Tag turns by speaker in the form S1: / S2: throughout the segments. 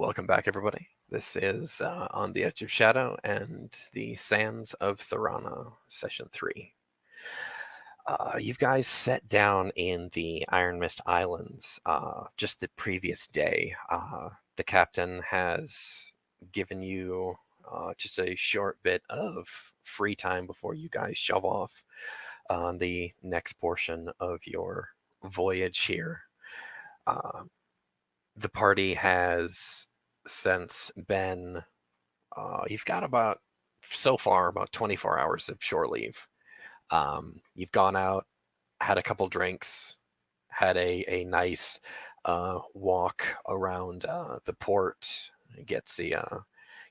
S1: Welcome back, everybody. This is On the Edge of Shadow and the Sands of Thorana, Session 3. You guys sat down in the Ebonmyst Islands just the previous day. The captain has given you just a short bit of free time before you guys shove off on the next portion of your voyage here. The party has since been, you've got so far, about 24 hours of shore leave. You've gone out, had a couple drinks, had a nice walk around the port, get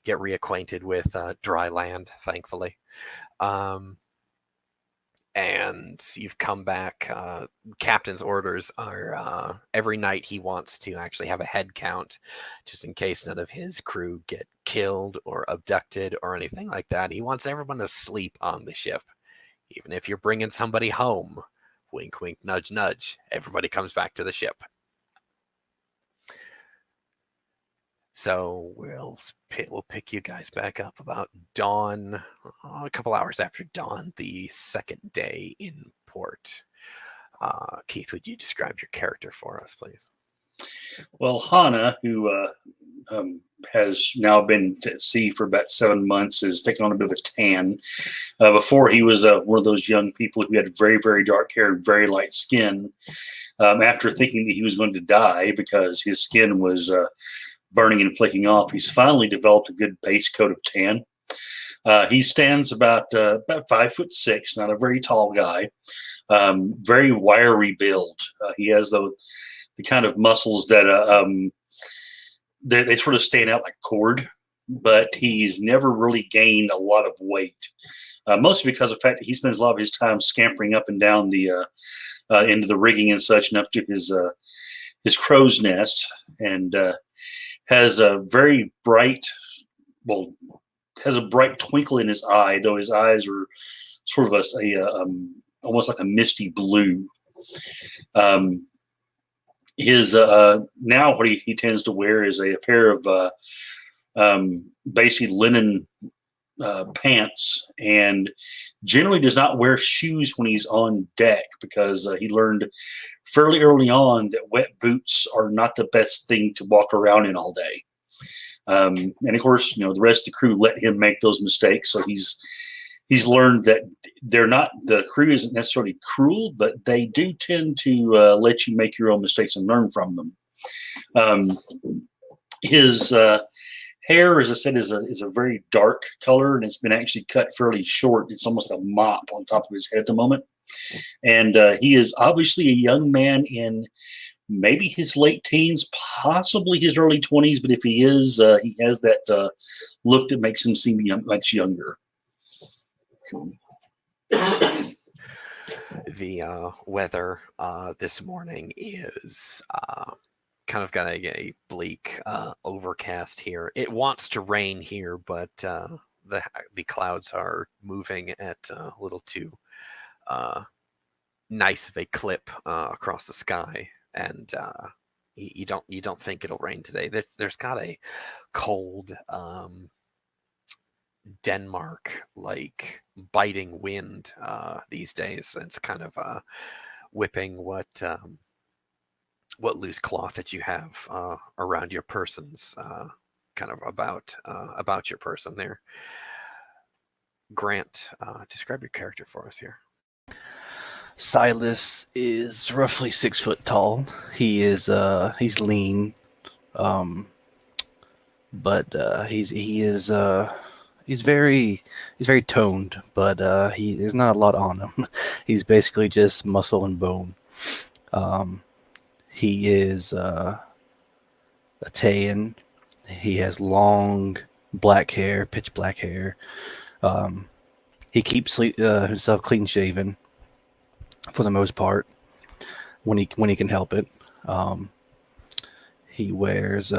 S1: reacquainted with dry land, thankfully. And you've come back. Captain's orders are every night he wants to actually have a head count, just in case none of his crew get killed or abducted or anything like that. He wants everyone to sleep on the ship. Even if you're bringing somebody home, wink, wink, nudge, nudge, everybody comes back to the ship. So we'll pick you guys back up about dawn, a couple hours after dawn, the second day in port. Keith, would you describe your character for us, please?
S2: Well, Hana, who has now been at sea for about 7 months, has taken on a bit of a tan. Before, he was one of those young people who had very, very dark hair and very light skin. After thinking that he was going to die because his skin was burning and flaking off, he's finally developed a good base coat of tan. He stands about 5'6", not a very tall guy. Very wiry build. He has the kind of muscles that they sort of stand out like cord, but he's never really gained a lot of weight. Mostly because of the fact that he spends a lot of his time scampering up and down the into the rigging and such, and up to his crow's nest, and has a very bright, has a bright twinkle in his eye, though his eyes are sort of almost like a misty blue. His now what he tends to wear is a pair of basically linen pants, and generally does not wear shoes when he's on deck because he learned fairly early on that wet boots are not the best thing to walk around in all day. And of course, the rest of the crew let him make those mistakes, so he's learned that the crew isn't necessarily cruel, but they do tend to let you make your own mistakes and learn from them. His hair, as I said, is a very dark color, and it's been actually cut fairly short. It's almost a mop on top of his head at the moment. And he is obviously a young man in maybe his late teens, possibly his early 20s, but if he is, he has that look that makes him seem much younger.
S1: The weather this morning is kind of got a bleak, overcast here. It wants to rain here, but the clouds are moving at a little too nice of a clip across the sky, and you don't think it'll rain today. There's got a cold Denmark like biting wind these days. It's kind of whipping what loose cloth that you have around your persons, kind of about your person there. Grant, describe your character for us here.
S3: Silas is roughly 6 foot tall. He is he's lean, but he's very toned, but there's not a lot on him. He's basically just muscle and bone. He is Italian. He has long black hair, pitch black hair. He keeps himself clean shaven for the most part when he can help it. He wears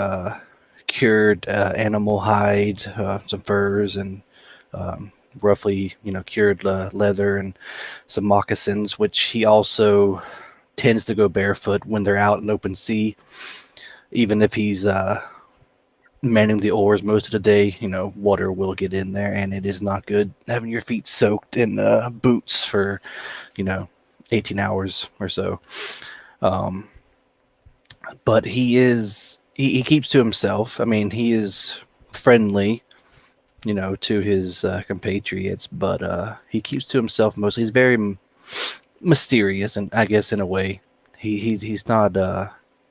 S3: cured animal hide, some furs, and roughly cured leather, and some moccasins, which he also tends to go barefoot when they're out in open sea, even if he's manning the oars most of the day, water will get in there, and it is not good having your feet soaked in boots for, 18 hours or so. Um, but he keeps to himself. I mean, he is friendly, to his compatriots, but he keeps to himself mostly. He's very mysterious, and I guess in a way, he's not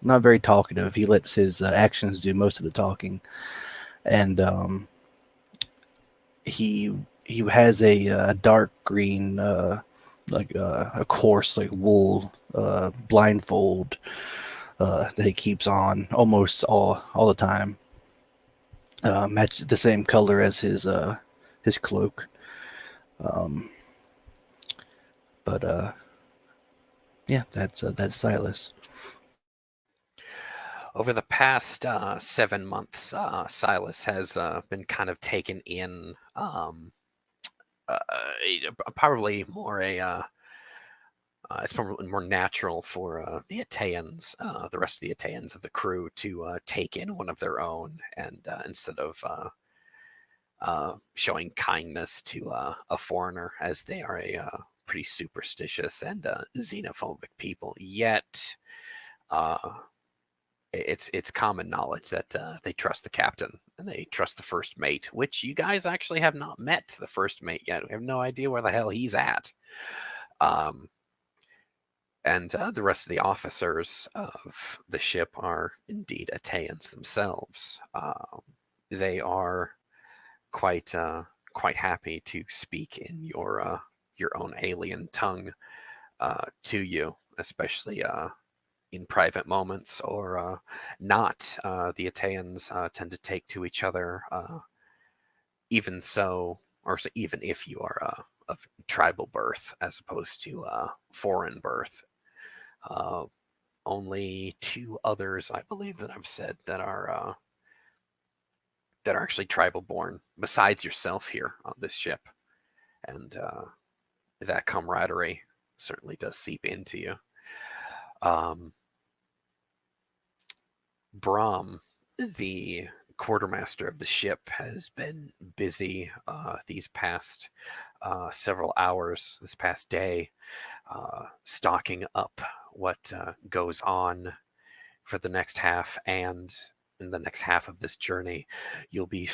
S3: very talkative. He lets his actions do most of the talking, and he has a dark green, like a coarse like wool blindfold that he keeps on almost all the time. Matches the same color as his cloak. Um, but yeah, that's Silas.
S1: Over the past 7 months, Silas has been kind of taken in, uh, probably more it's probably more natural for the Ateans, the rest of the Ateans of the crew, to take in one of their own, and instead of showing kindness to a foreigner, as they are a pretty superstitious and xenophobic people. Yet, uh, it's common knowledge that they trust the captain and they trust the first mate, which you guys actually have not met the first mate yet. We have no idea where the hell he's at. Um, and the rest of the officers of the ship are indeed Ateans themselves. They are quite happy to speak in your own alien tongue to you, especially in private moments or not. The Ateans tend to take to each other, even so, or so, even if you are of tribal birth as opposed to foreign birth. Uh, Only two others, I believe, that I've said that are actually tribal born, besides yourself here on this ship, and that camaraderie certainly does seep into you. Um, Brahm, the quartermaster of the ship, has been busy these past several hours, this past day, stocking up what goes on for the next half. And in the next half of this journey, you'll be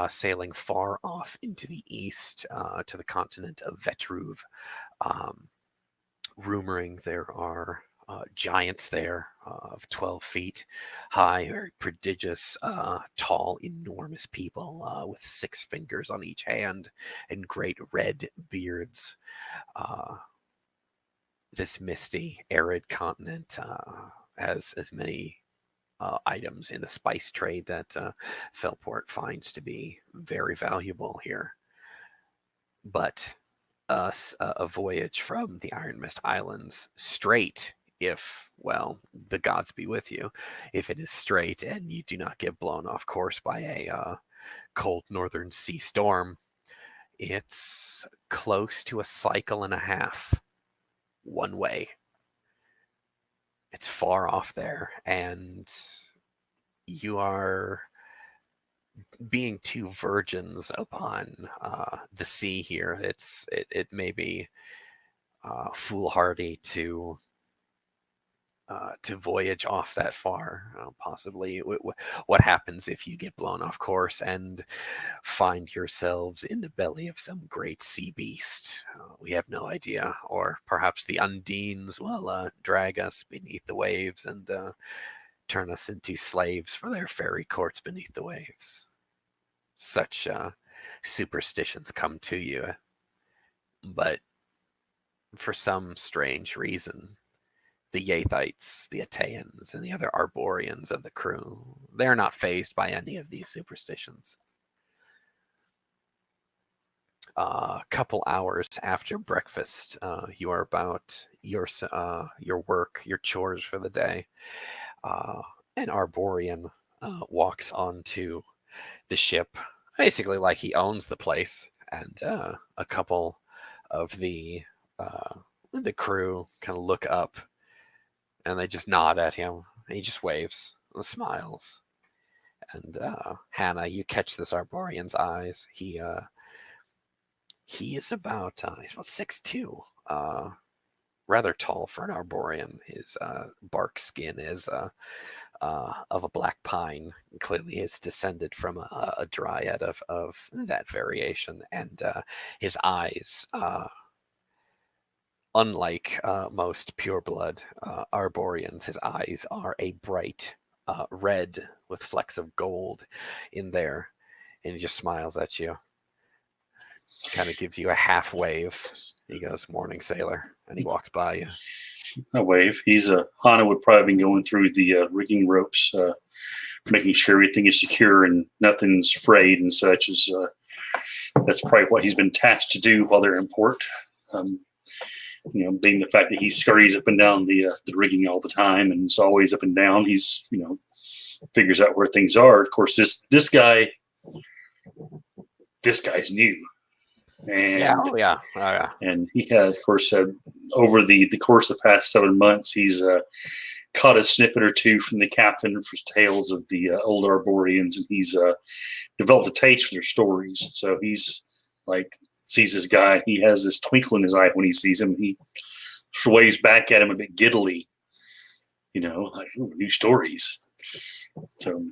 S1: sailing far off into the east to the continent of Vetruve. Um, Rumoring there are giants there of 12 feet high, very prodigious, tall, enormous people with 6 fingers on each hand and great red beards. Uh, this misty, arid continent has as many items in the spice trade that Felport finds to be very valuable here. But a voyage from the Ironmist Islands straight, if, well, the gods be with you, if it is straight and you do not get blown off course by a cold northern sea storm, it's close to a cycle and a half one way. It's far off there, and you are being two virgins upon the sea here. It may be foolhardy to voyage off that far. Possibly, what happens if you get blown off course and find yourselves in the belly of some great sea beast? We have no idea. Or perhaps the Undines will drag us beneath the waves and turn us into slaves for their fairy courts beneath the waves. Such superstitions come to you, but for some strange reason, the Yathites, the Ateans, and the other Arborians of the crew, they're not fazed by any of these superstitions. A couple hours after breakfast, you are about your work, your chores for the day. An Arborian walks onto the ship, basically like he owns the place, and a couple of the crew kind of look up, and they just nod at him. He just waves and smiles, And Hannah, you catch this Arborian's eyes. He is about he's about 6'2", rather tall for an Arborian. His bark skin is of a black pine. Clearly, is descended from a dryad of that variation, and his eyes. Unlike most pureblood Arborians, his eyes are a bright red with flecks of gold in there, and he just smiles at you. Kind of gives you a half wave. He goes, "Morning, sailor," and he walks by you.
S2: A wave. Hana would probably be going through the rigging ropes, making sure everything is secure and nothing's frayed and such. That's probably what he's been tasked to do while they're in port. Being the fact that he scurries up and down the rigging all the time and it's always up and down, he's figures out where things are. Of course, this guy's new. And
S1: yeah.
S2: And he has, of course, over the course of the past 7 months, he's caught a snippet or two from the captain for tales of the old Arborians, and he's developed a taste for their stories. So he's sees this guy, he has this twinkle in his eye when he sees him. He waves back at him a bit giddily, new stories. So.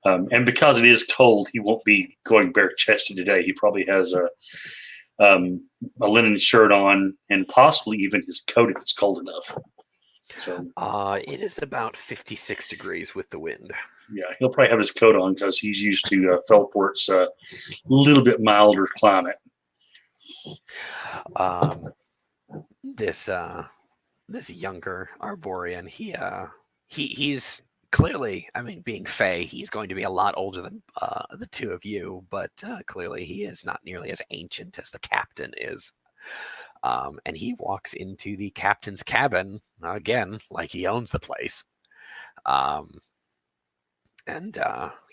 S2: And because it is cold, he won't be going bare-chested today. He probably has a linen shirt on and possibly even his coat if it's cold enough. So
S1: it is about 56 degrees with the wind.
S2: Yeah, he'll probably have his coat on because he's used to Felport's a little bit milder climate.
S1: This younger Arborian, he's clearly, being Fey, he's going to be a lot older than the two of you, but clearly he is not nearly as ancient as the captain is. And he walks into the captain's cabin, again, like he owns the place. And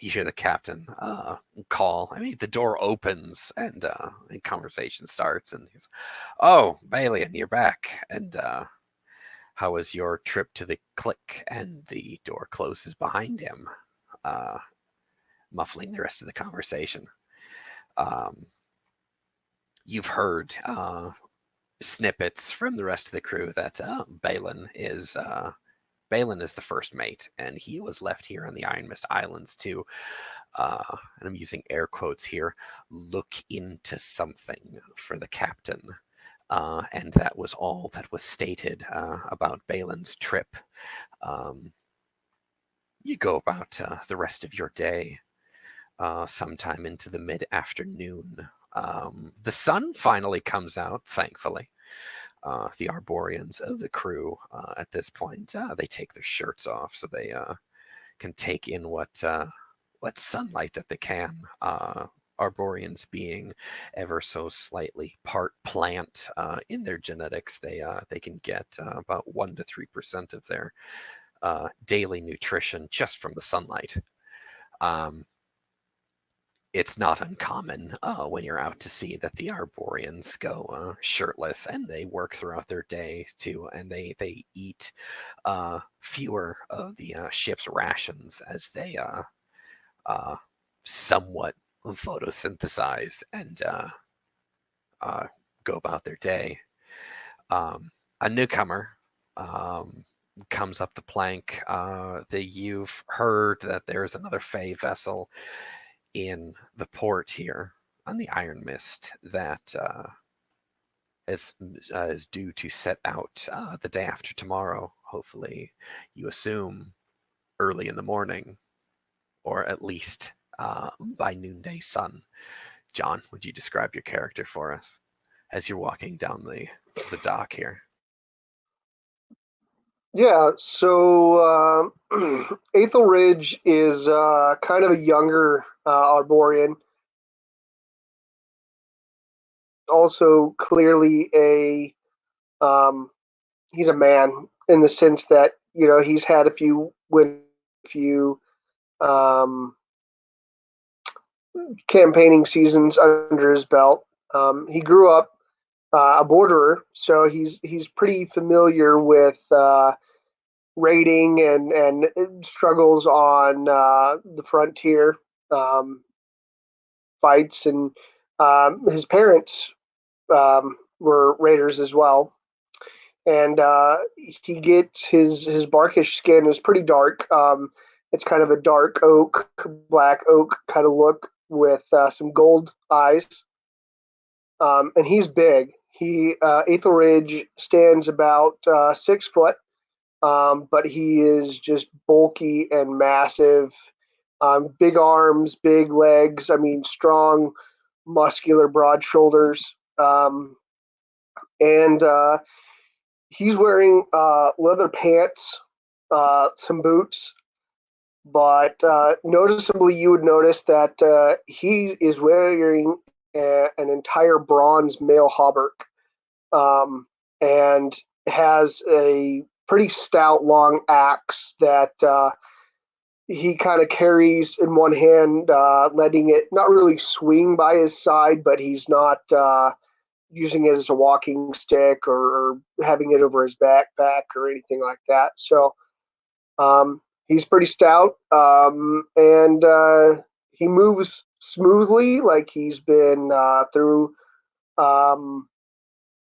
S1: you hear the captain call. The door opens and conversation starts. And he's, "Oh, Balian, you're back. And how was your trip to the click?" And the door closes behind him, muffling the rest of the conversation. You've heard snippets from the rest of the crew that Balin is the first mate, and he was left here on the Ebonmyst Islands to, and I'm using air quotes here, look into something for the captain. And that was all that was stated about Balin's trip. You go about the rest of your day, sometime into the mid-afternoon. The sun finally comes out, thankfully. The Arborians of the crew at this point, they take their shirts off so they can take in what sunlight that they can. Arborians being ever so slightly part plant in their genetics, they can get about 1 to 3% of their daily nutrition just from the sunlight. It's not uncommon when you're out to sea that the Arborians go shirtless, and they work throughout their day too, and they eat fewer of the ship's rations as they somewhat photosynthesize and go about their day. A newcomer comes up the plank. You've heard that there's another Fey vessel in the port here on the Ebonmyst that is due to set out the day after tomorrow. Hopefully, you assume early in the morning, or at least by noonday sun. John, would you describe your character for us as you're walking down the dock here?
S4: Yeah, so Aethelridge is kind of a younger Arborian. Also, clearly he's a man in the sense that he's had a few campaigning seasons under his belt. He grew up a borderer, so he's pretty familiar with raiding and struggles on the frontier, fights, and his parents were raiders as well. And he gets his barkish skin is pretty dark. It's kind of a dark oak, black oak kind of look with some gold eyes. And he's big. Aethelridge stands about 6 foot, but he is just bulky and massive. Big arms, big legs. I mean, strong, muscular, broad shoulders. And he's wearing leather pants, some boots, but noticeably you would notice that he is wearing an entire bronze mail hauberk, and has a pretty stout long axe that he kind of carries in one hand, letting it not really swing by his side, but he's not using it as a walking stick or having it over his backpack or anything like that. So he's pretty stout, and he moves smoothly, like he's been through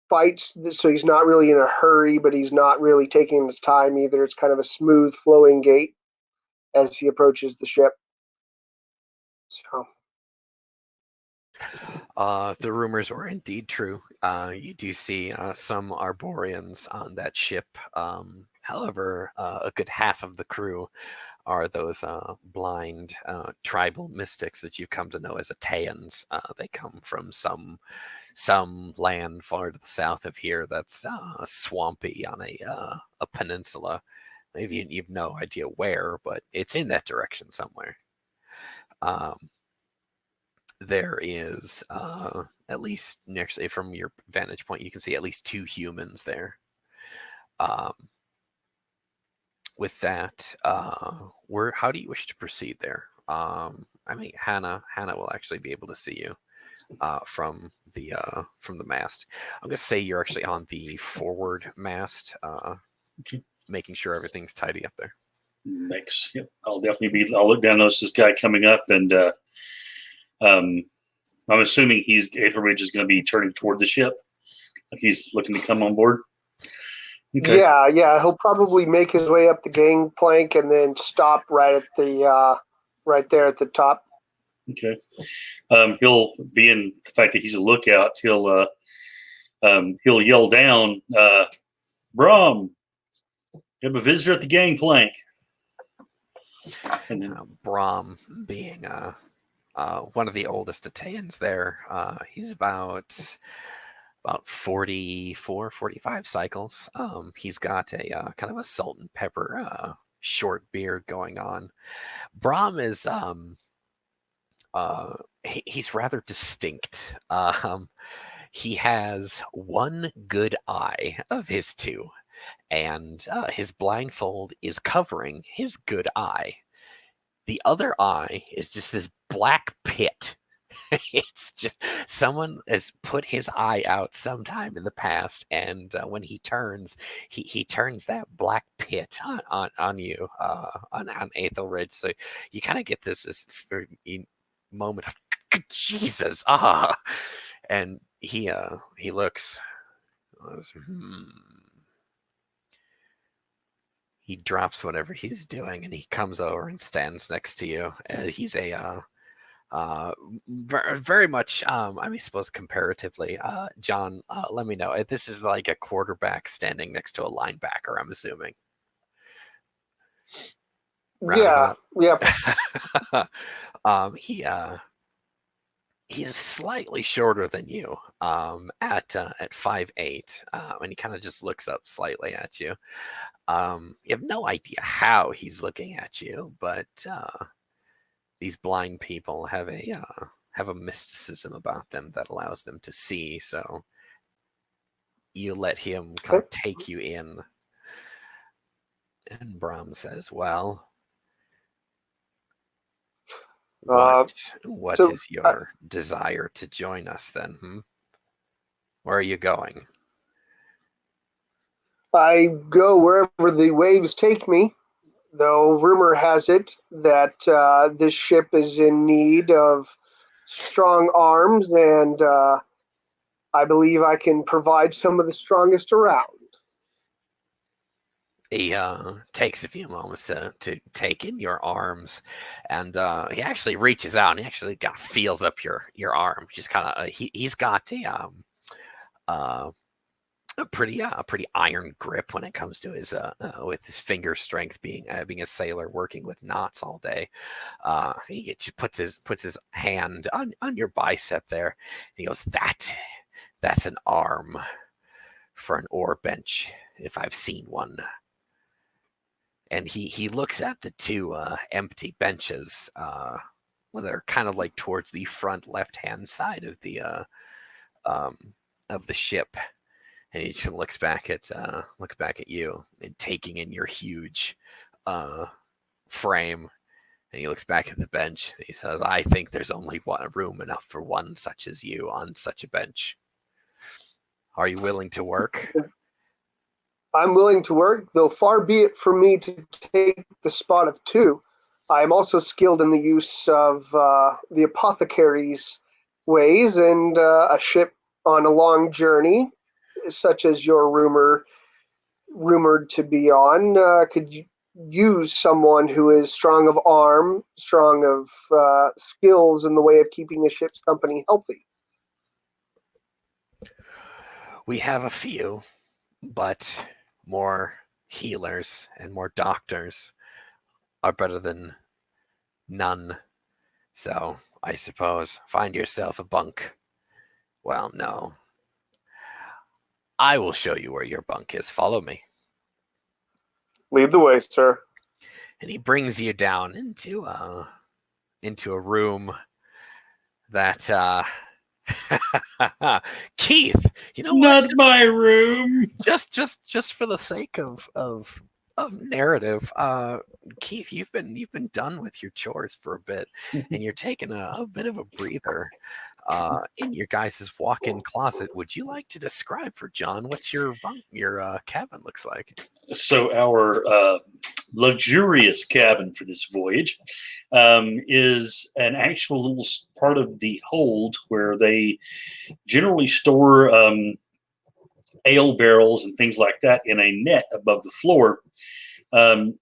S4: fights. So he's not really in a hurry, but he's not really taking his time either. It's kind of a smooth flowing gait as he approaches the ship. So
S1: the rumors were indeed true. You do see some Arborians on that ship. However, a good half of the crew are those blind tribal mystics that you've come to know as Ateans. They come from some land far to the south of here that's swampy on a peninsula. Maybe you've no idea where, but it's in that direction somewhere. There is, at least actually from your vantage point, you can see at least 2 humans there. With that, how do you wish to proceed there? I mean, Hannah will actually be able to see you from the mast. I'm gonna say you're actually on the forward mast, making sure everything's tidy up there.
S2: Mix. Yep. I'll look down, notice this guy coming up, and I'm assuming Aethelridge is going to be turning toward the ship, like he's looking to come on board. Okay.
S4: Yeah. He'll probably make his way up the gangplank and then stop right there at the top.
S2: Okay. He'll, being the fact that he's a lookout, he'll yell down, "Brom, you have a visitor at the gangplank." And then
S1: Brom, being one of the oldest Ateans there, he's about 44, 45 cycles. He's got a kind of a salt and pepper short beard going on. Brom is he's rather distinct. He has one good eye of his 2, and his blindfold is covering his good eye. The other eye is just this black pit. It's just someone has put his eye out sometime in the past, and when he turns, he turns that black pit on you, on Aethelridge. So you kind of get this moment of Jesus, and he looks. He drops whatever he's doing, and he comes over and stands next to you. He's a very much, I mean, I suppose comparatively, John, let me know. This is like a quarterback standing next to a linebacker, I'm assuming.
S4: Yeah.
S1: He's slightly shorter than you, at 5'8", and he kind of just looks up slightly at you. You have no idea how he's looking at you, but these blind people have a mysticism about them that allows them to see. So you let him kind of take you in. And Brom says, "Well, what is your desire to join us then? Where are you going?"
S4: I go wherever the waves take me, though rumor has it that this ship is in need of strong arms, and I believe I can provide some of the strongest around.
S1: He takes a few moments to take in your arms, and he actually reaches out and he actually kind of feels up your arm. Just kind of he's got uh, a pretty iron grip when it comes to his with his finger strength, being a sailor working with knots all day. He just puts his hand on your bicep there. And he goes, that's an arm for an ore bench if I've seen one. And he looks at the two empty benches that are kind of like towards the front left hand side um, of the ship, and he just looks back at you and taking in your huge frame. And he looks back at the bench. And he says, "I think there's only one room enough for one such as you on such a bench. Are you willing to work?"
S4: I'm willing to work, though far be it from me to take the spot of two. I am also skilled in the use of the apothecary's ways, and a ship on a long journey, such as you're rumored to be on, could use someone who is strong of arm, strong of skills in the way of keeping the ship's company healthy.
S1: We have a few, but more healers and more doctors are better than none. So I suppose find yourself a bunk. Well, no. I will show you where your bunk is. Follow me.
S4: Lead the way, sir.
S1: And he brings you down into a room that Keith, you know what?
S2: Not my room.
S1: Just for the sake of narrative, Keith, you've been done with your chores for a bit, and you're taking a bit of a breather in your guys' walk-in closet. Would you like to describe for John what your cabin looks like?
S2: So our luxurious cabin for this voyage is an actual little part of the hold where they generally store ale barrels and things like that in a net above the floor,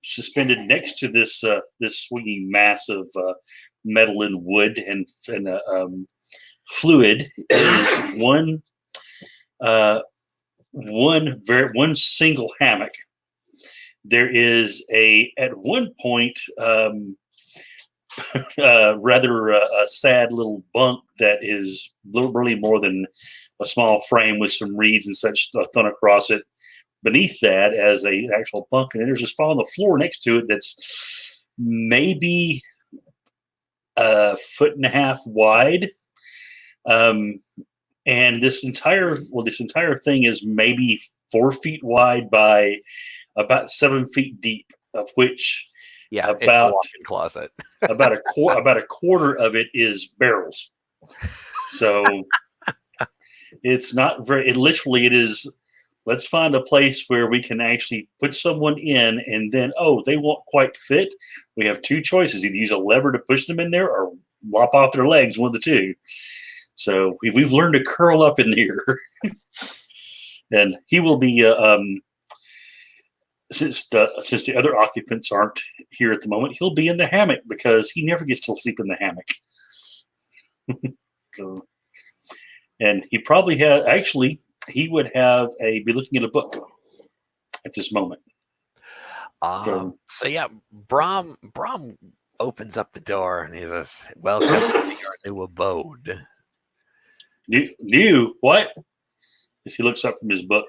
S2: suspended next to this swinging mass of metal and wood and fluid is one single hammock. There is at one point rather a sad little bunk that is really more than a small frame with some reeds and such thrown across it. Beneath that, as a actual bunk, and then there's a spot on the floor next to it that's maybe a foot and a half wide. And this entire thing is maybe 4 feet wide by about 7 feet deep, of which
S1: it's a walk-in closet.
S2: about a quarter of it is barrels. So it's not very. It is. Let's find a place where we can actually put someone in, and then they won't quite fit. We have two choices: either use a lever to push them in there, or lop off their legs. One of the two. So we've learned to curl up in there, and he will be. Since the other occupants aren't here at the moment, he'll be in the hammock because he never gets to sleep in the hammock. So, and he probably he would be looking at a book at this moment.
S1: So yeah, Brom opens up the door and he says, "Welcome to your new abode."
S2: New what? As he looks up from his book.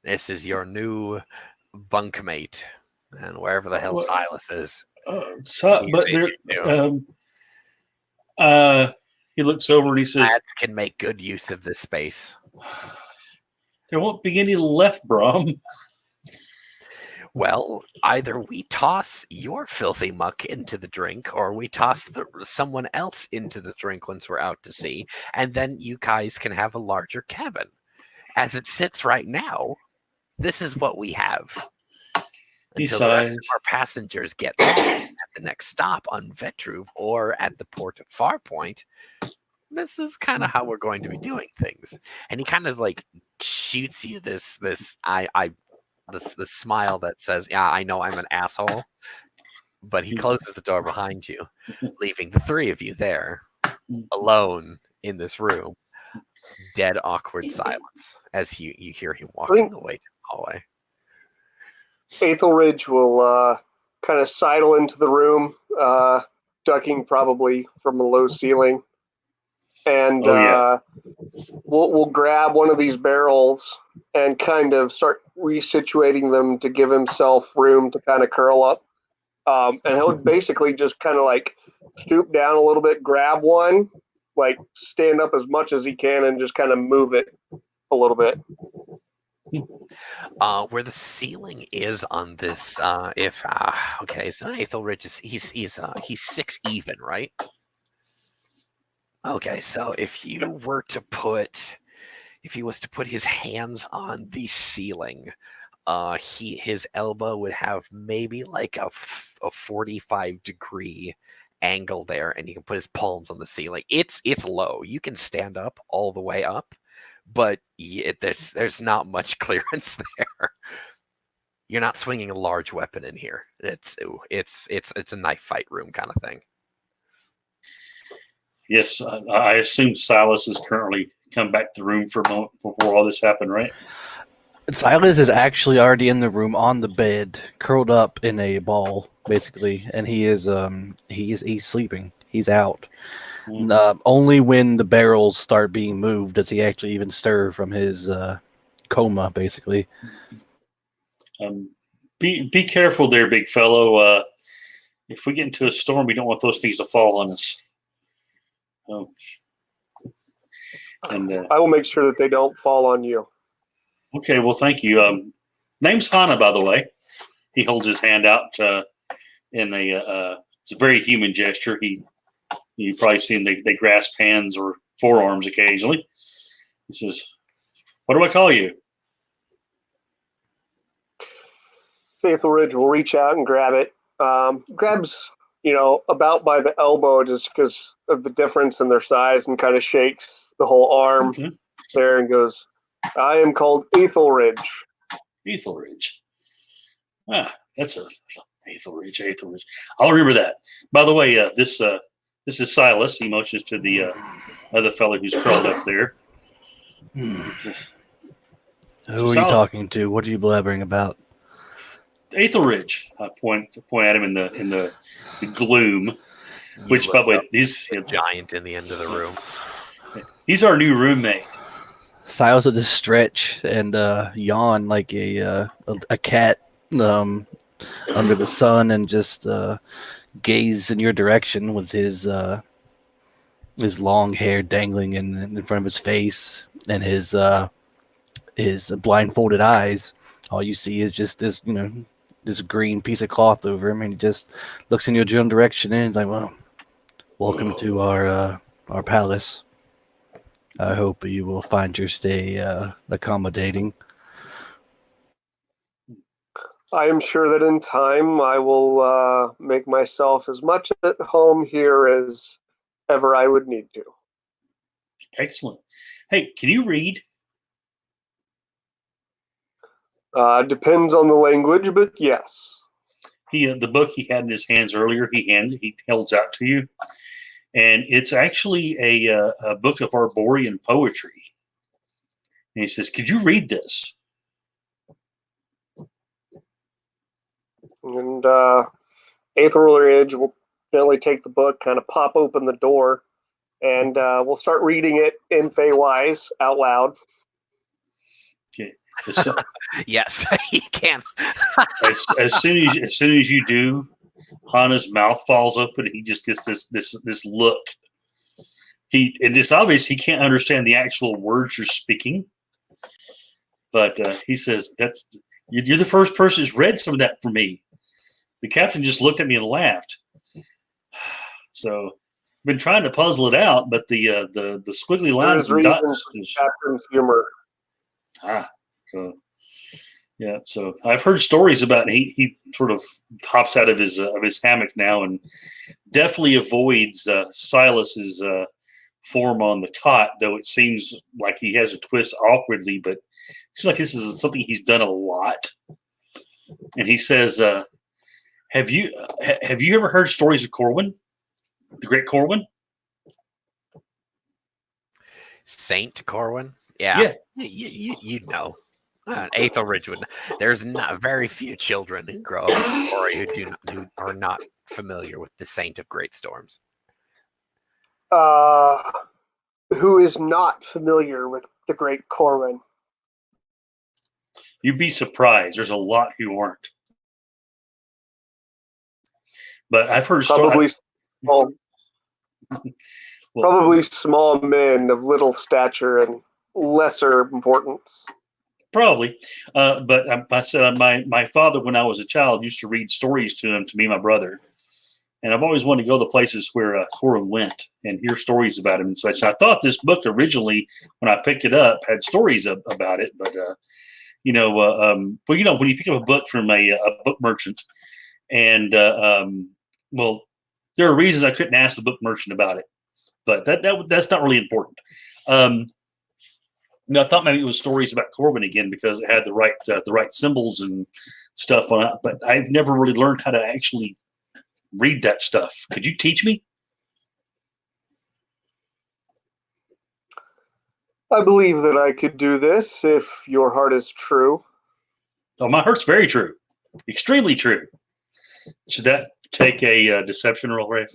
S1: This is your new bunkmate, and wherever the hell Silas is.
S2: He looks over and he says,
S1: "Lads can make good use of this space.
S2: There won't be any left, Brom."
S1: Well, either we toss your filthy muck into the drink, or we toss someone else into the drink once we're out to sea, and then you guys can have a larger cabin. As it sits right now, This is what we have. Until the
S2: Besides,
S1: rest of our passengers get off at the next stop on Vetruve or at the port of Farpoint, this is kind of how we're going to be doing things. And he kind of like shoots you this smile that says, "Yeah, I know I'm an asshole," but he closes the door behind you, leaving the three of you there alone in this room. Dead awkward silence as you hear him walking away to the hallway.
S4: Aethelridge will kind of sidle into the room, ducking probably from a low ceiling, and we'll grab one of these barrels and kind of start resituating them to give himself room to kind of curl up. And he'll basically just kind of like stoop down a little bit, grab one, like stand up as much as he can, and just kind of move it a little bit.
S1: Where the ceiling is on this, okay, so Aethelridge is he's 6 even, right? Okay, so if he was to put his hands on the ceiling, his elbow would have maybe like a 45-degree angle there, and he can put his palms on the ceiling. It's low. You can stand up all the way up, but there's not much clearance there. You're not swinging a large weapon in here. It's a knife fight room kind of thing.
S2: Yes, I assume Silas has currently come back to the room for a moment before all this happened, right?
S3: Silas is actually already in the room on the bed, curled up in a ball, basically, and he's sleeping. He's out. Only when the barrels start being moved does he actually even stir from his coma, basically.
S2: Be careful there, big fellow. If we get into a storm, we don't want those things to fall on us. And
S4: I will make sure that they don't fall on you.
S2: Okay, well, thank you. Name's Hana, by the way. He holds his hand out in it's a very human gesture. You probably see them, they grasp hands or forearms occasionally. He says, "What do I call you?"
S4: Aethelridge will reach out and grab it. Grabs, about by the elbow just because of the difference in their size, and kind of shakes the whole arm there and goes, "I am called Aethelridge."
S2: Aethelridge. That's a Aethelridge. I'll remember that. By the way, this is Silas. He motions to the other fellow who's curled up there.
S3: Who are you talking to? What are you blabbering about?
S2: Aethelridge. I point at him in the gloom. Which, by the way, he's
S1: a giant in the end of the room.
S2: He's our new roommate.
S3: Silas will just stretch and yawn like a cat under the sun, and just gaze in your direction with his long hair dangling in front of his face, and his blindfolded eyes. All you see is just this green piece of cloth over him, and he just looks in your general direction and he's like, "Well, welcome to our palace. I hope you will find your stay accommodating."
S4: I am sure that in time I will make myself as much at home here as ever I would need to.
S2: Excellent. Hey, can you read?
S4: Depends on the language, but yes.
S2: The book he had in his hands earlier, he held out to you, and it's actually a book of Arborean poetry. And he says, "Could you read this?"
S4: And Aethelridge will gently take the book, kind of pop open the door, and we'll start reading it in Feywise out loud.
S2: Okay.
S1: Yes, he can.
S2: as soon as you do, Hana's mouth falls open. And he just gets this look. It's obvious he can't understand the actual words you're speaking. But he says, "You're the first person who's read some of that for me." The captain just looked at me and laughed. So I've been trying to puzzle it out, but the squiggly lines and dots.
S4: Captain's humor.
S2: So Yeah, so I've heard stories about he sort of hops out of his hammock now and definitely avoids Silas's form on the cot, though it seems like he has a twist awkwardly, but it seems like this is something he's done a lot. And he says, have you ever heard stories of Corwin, the great Corwin?
S1: Saint Corwin? Yeah.
S2: Yeah.
S1: You know. Aethelridge would. There's not very few children who grow up in Corey who are not familiar with the Saint of Great Storms.
S4: Who is not familiar with the great Corwin?
S2: You'd be surprised. There's a lot who aren't. But I've heard
S4: Probably small,
S2: well,
S4: probably small men of little stature and lesser importance.
S2: probably. But I said my father, when I was a child, used to read stories to me and my brother. And I've always wanted to go to the places where Corwin went and hear stories about him and such. And I thought this book originally, when I picked it up, had stories about it. But, well, when you pick up a book from a book merchant, and, well, there are reasons I couldn't ask the book merchant about it. But that's not really important. I thought maybe it was stories about Corwin again because it had the right symbols and stuff on it. But I've never really learned how to actually read that stuff. Could you teach me?
S4: I believe that I could do this if your heart is true.
S2: Oh, my heart's very true. Extremely true. Should that take a deception roll, Ray?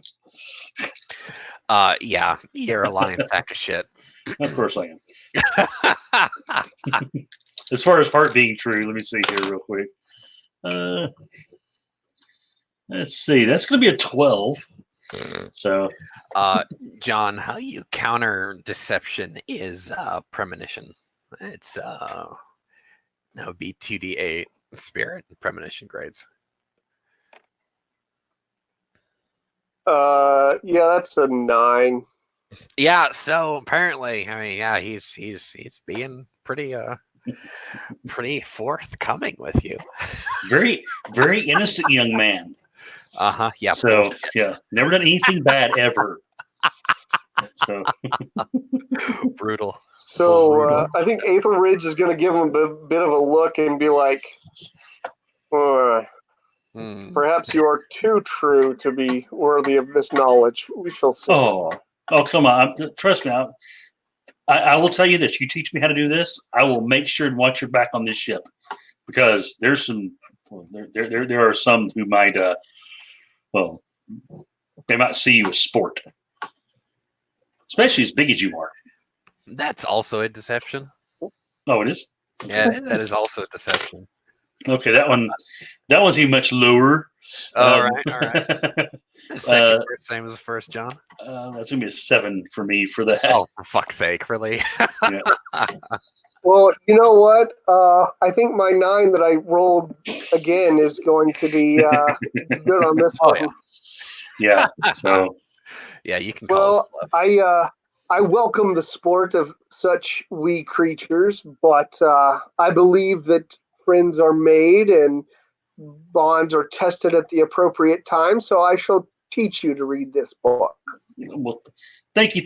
S1: Yeah, you're a lying sack of shit.
S2: Of course I am. As far as heart being true, let me see here real quick. Let's see. That's going to be a 12. So,
S1: John, how you counter deception is premonition. It's that would be 2d8 spirit and premonition grades.
S4: Yeah, that's a 9.
S1: Yeah, so apparently, I mean, yeah, he's being pretty forthcoming with you.
S2: very, very innocent young man.
S1: Yeah.
S2: So, yeah, never done anything bad ever. So
S1: brutal.
S4: So
S1: Brutal.
S4: I think Aethelridge is going to give him a bit of a look and be like, perhaps you are too true to be worthy of this knowledge. We shall see.
S2: Oh, come on. Trust me. I will tell you this. You teach me how to do this, I will make sure and watch your back on this ship, because there's some. There are some who might. Well, they might see you as sport, especially as big as you are.
S1: That's also a deception.
S2: Oh, it is.
S1: Yeah, that is also a deception.
S2: Okay, that one's even much lower.
S1: All right. The second same as the first, John.
S2: That's gonna be a 7 for me for that.
S1: Oh, for fuck's sake, really?
S2: Yeah.
S4: Well, you know what? I think my 9 that I rolled again is going to be good on this one.
S2: Yeah. So.
S1: Yeah, you can call
S4: us bluff. I welcome the sport of such wee creatures, but I believe that friends are made and bonds are tested at the appropriate time. So I shall teach you to read this book.
S2: Well, thank you.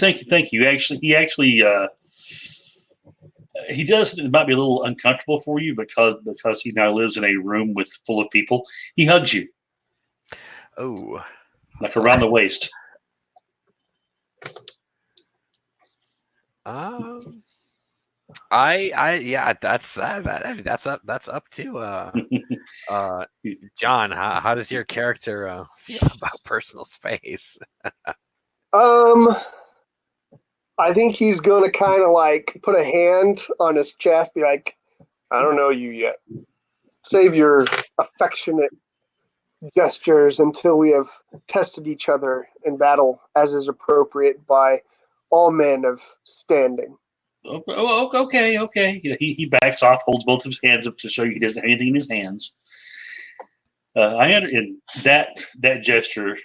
S2: He does. It might be a little uncomfortable for you because he now lives in a room full of people. He hugs you.
S1: Oh,
S2: like around the waist.
S1: That's up to John. How does your character feel about personal space?
S4: I think he's going to kind of like put a hand on his chest, be like, I don't know you yet. Save your affectionate gestures until we have tested each other in battle as is appropriate by all men of standing.
S2: Okay. He backs off, holds both of his hands up to show you he doesn't have anything in his hands. In that gesture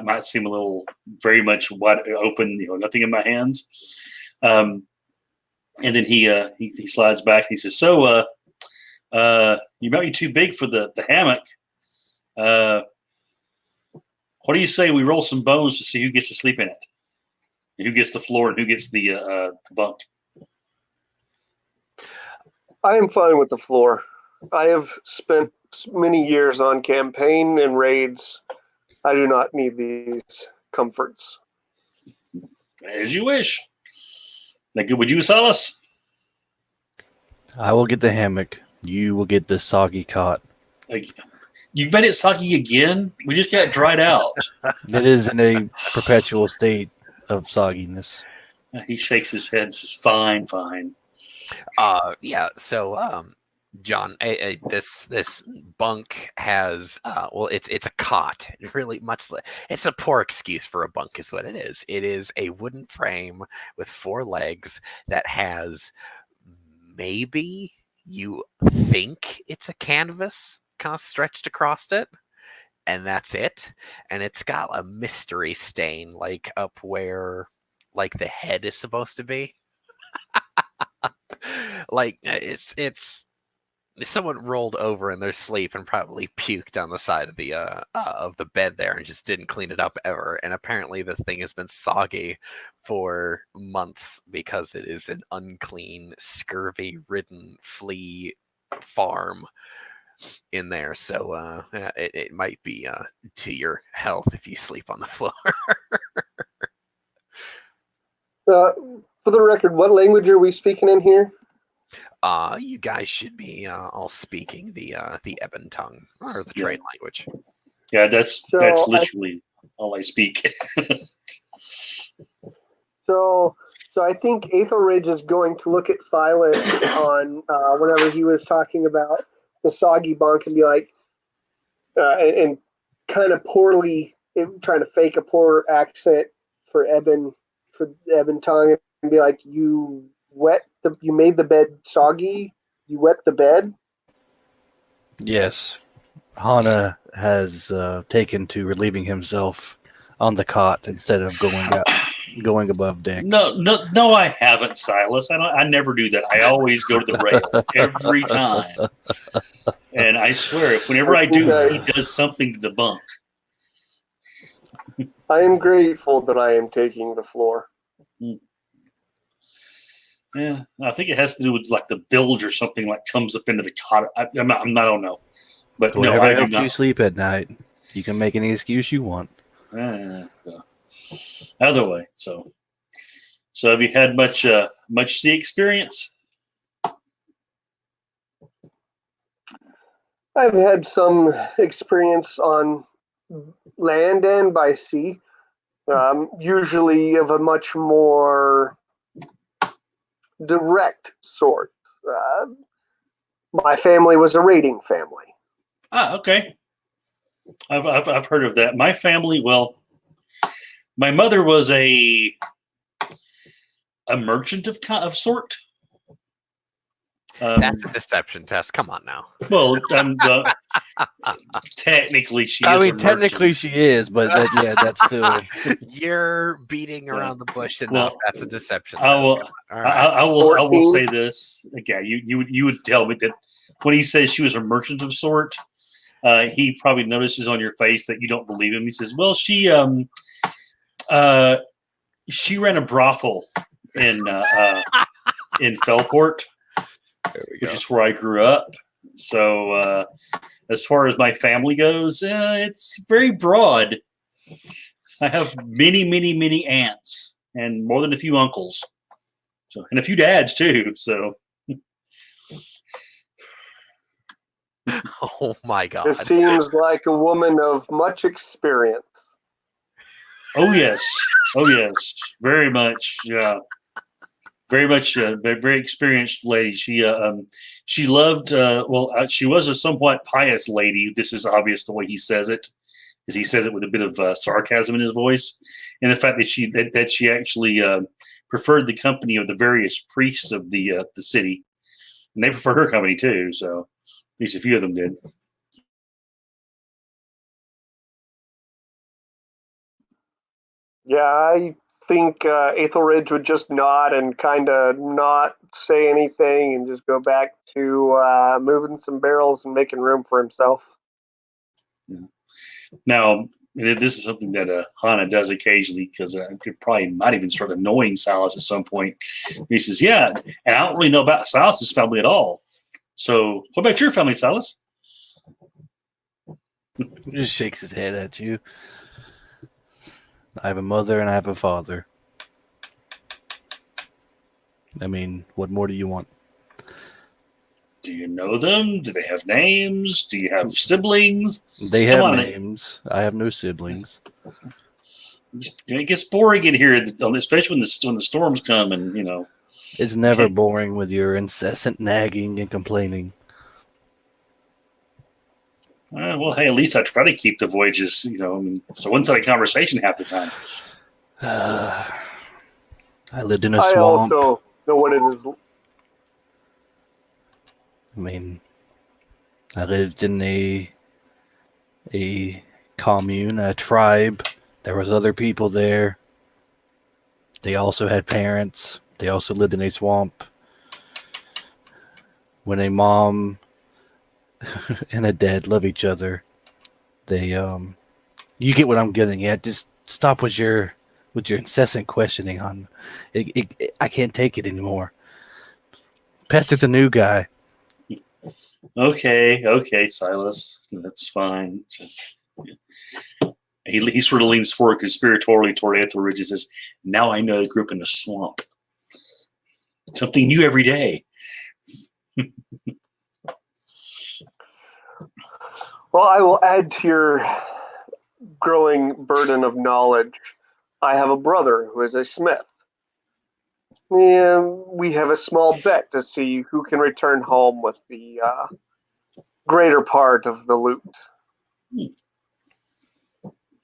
S2: might seem a little very much wide open, nothing in my hands. And then he slides back and he says, "So, You might be too big for the hammock. What do you say we roll some bones to see who gets to sleep in it? And who gets the floor and who gets the bunk?
S4: I am fine with the floor. I have spent many years on campaign and raids. I do not need these comforts.
S2: As you wish. Like, would you, Silas?
S3: I will get the hammock. You will get the soggy cot.
S2: Like, you made it soggy again? We just got dried out.
S3: It is in a perpetual state of sogginess.
S2: He shakes his head and says, fine, fine.
S1: Yeah. So, John, this bunk has it's a cot. Really much like it's a poor excuse for a bunk, is what it is. It is a wooden frame with 4 legs that has maybe you think it's a canvas kind of stretched across it, and that's it. And it's got a mystery stain like up where like the head is supposed to be. Like it's someone rolled over in their sleep and probably puked on the side of the bed there and just didn't clean it up ever. And apparently the thing has been soggy for months because it is an unclean, scurvy-ridden flea farm in there. So it might be to your health if you sleep on the floor.
S4: For the record, what language are we speaking in here?
S1: You guys should be all speaking the Ebon tongue or the trade language.
S2: Yeah, that's literally all I speak.
S4: So I think Aethelridge is going to look at Silas on whenever he was talking about the soggy bunk and be like, and kind of poorly trying to fake a poor accent for the Ebon tongue and be like, you made the bed soggy? You wet the bed?
S3: Yes. Hana has taken to relieving himself on the cot instead of going above deck.
S2: No, I haven't, Silas. I never do that. I always go to the rail every time. And I swear, whenever I do, he does something to the bunk.
S4: I am grateful that I am taking the floor.
S2: Yeah, I think it has to do with like the bilge or something like comes up into the cot. I don't know. But
S3: Whatever
S2: no, I do
S3: helps
S2: not.
S3: you sleep at night. You can make any excuse you want.
S2: Either way, so have you had much sea experience?
S4: I've had some experience on land and by sea, usually of a much more direct sort. My family was a raiding family.
S2: Ah, okay. I've heard of that. My family, well, my mother was a merchant of sort.
S1: That's a deception test. Come on now.
S2: Well, technically she is.
S3: I mean, technically she is, but that's still.
S1: You're beating around the bush enough.
S2: Well,
S1: that's a deception.
S2: I will.
S1: Right.
S2: I will say this. Okay, you would tell me that when he says she was a merchant of sort, he probably notices on your face that you don't believe him. He says, "Well, she ran a brothel in Fellport, which is where I grew up. So as far as my family goes, it's very broad. I have many, many, many aunts and more than a few uncles, and a few dads too. So."
S1: Oh my God!
S4: This seems like a woman of much experience.
S2: Oh yes, very much. Yeah, very much. Very experienced lady. She loved. She was a somewhat pious lady. This is obvious the way he says it, because he says it with a bit of sarcasm in his voice, and the fact that she actually preferred the company of the various priests of the city, and they preferred her company too. So. At least a few of them did.
S4: Yeah, I think Aethelridge would just nod and kind of not say anything and just go back to moving some barrels and making room for himself.
S2: Now, this is something that Hana does occasionally, because it probably might even start annoying Silas at some point. He says, "Yeah, and I don't really know about Silas's family at all. So, what about your family, Silas?"
S3: He just shakes his head at you. I have a mother and I have a father. I mean, what more do you want?
S2: Do you know them? Do they have names? Do you have siblings?
S3: They
S2: Come
S3: have
S2: on.
S3: names. I have no siblings.
S2: It gets boring in here, especially when the storms come, and
S3: It's never boring with your incessant nagging and complaining.
S2: Well, hey, at least I try to keep the voyages, so one-sided conversation half the time.
S3: I lived in a
S4: I
S3: swamp.
S4: also know what it is.
S3: I mean, I lived in a commune, a tribe. There was other people there. They also had parents. They also lived in a swamp. When a mom and a dad love each other, they you get what I'm getting at. Just stop with your incessant questioning on it. I can't take it anymore. Pester's a new guy.
S2: Okay, Silas, that's fine. He sort of leans forward conspiratorially toward Aethelridge and says, "Now I know I grew up in a swamp. Something new every day."
S4: Well, I will add to your growing burden of knowledge. I have a brother who is a smith. And we have a small bet to see who can return home with the greater part of the loot.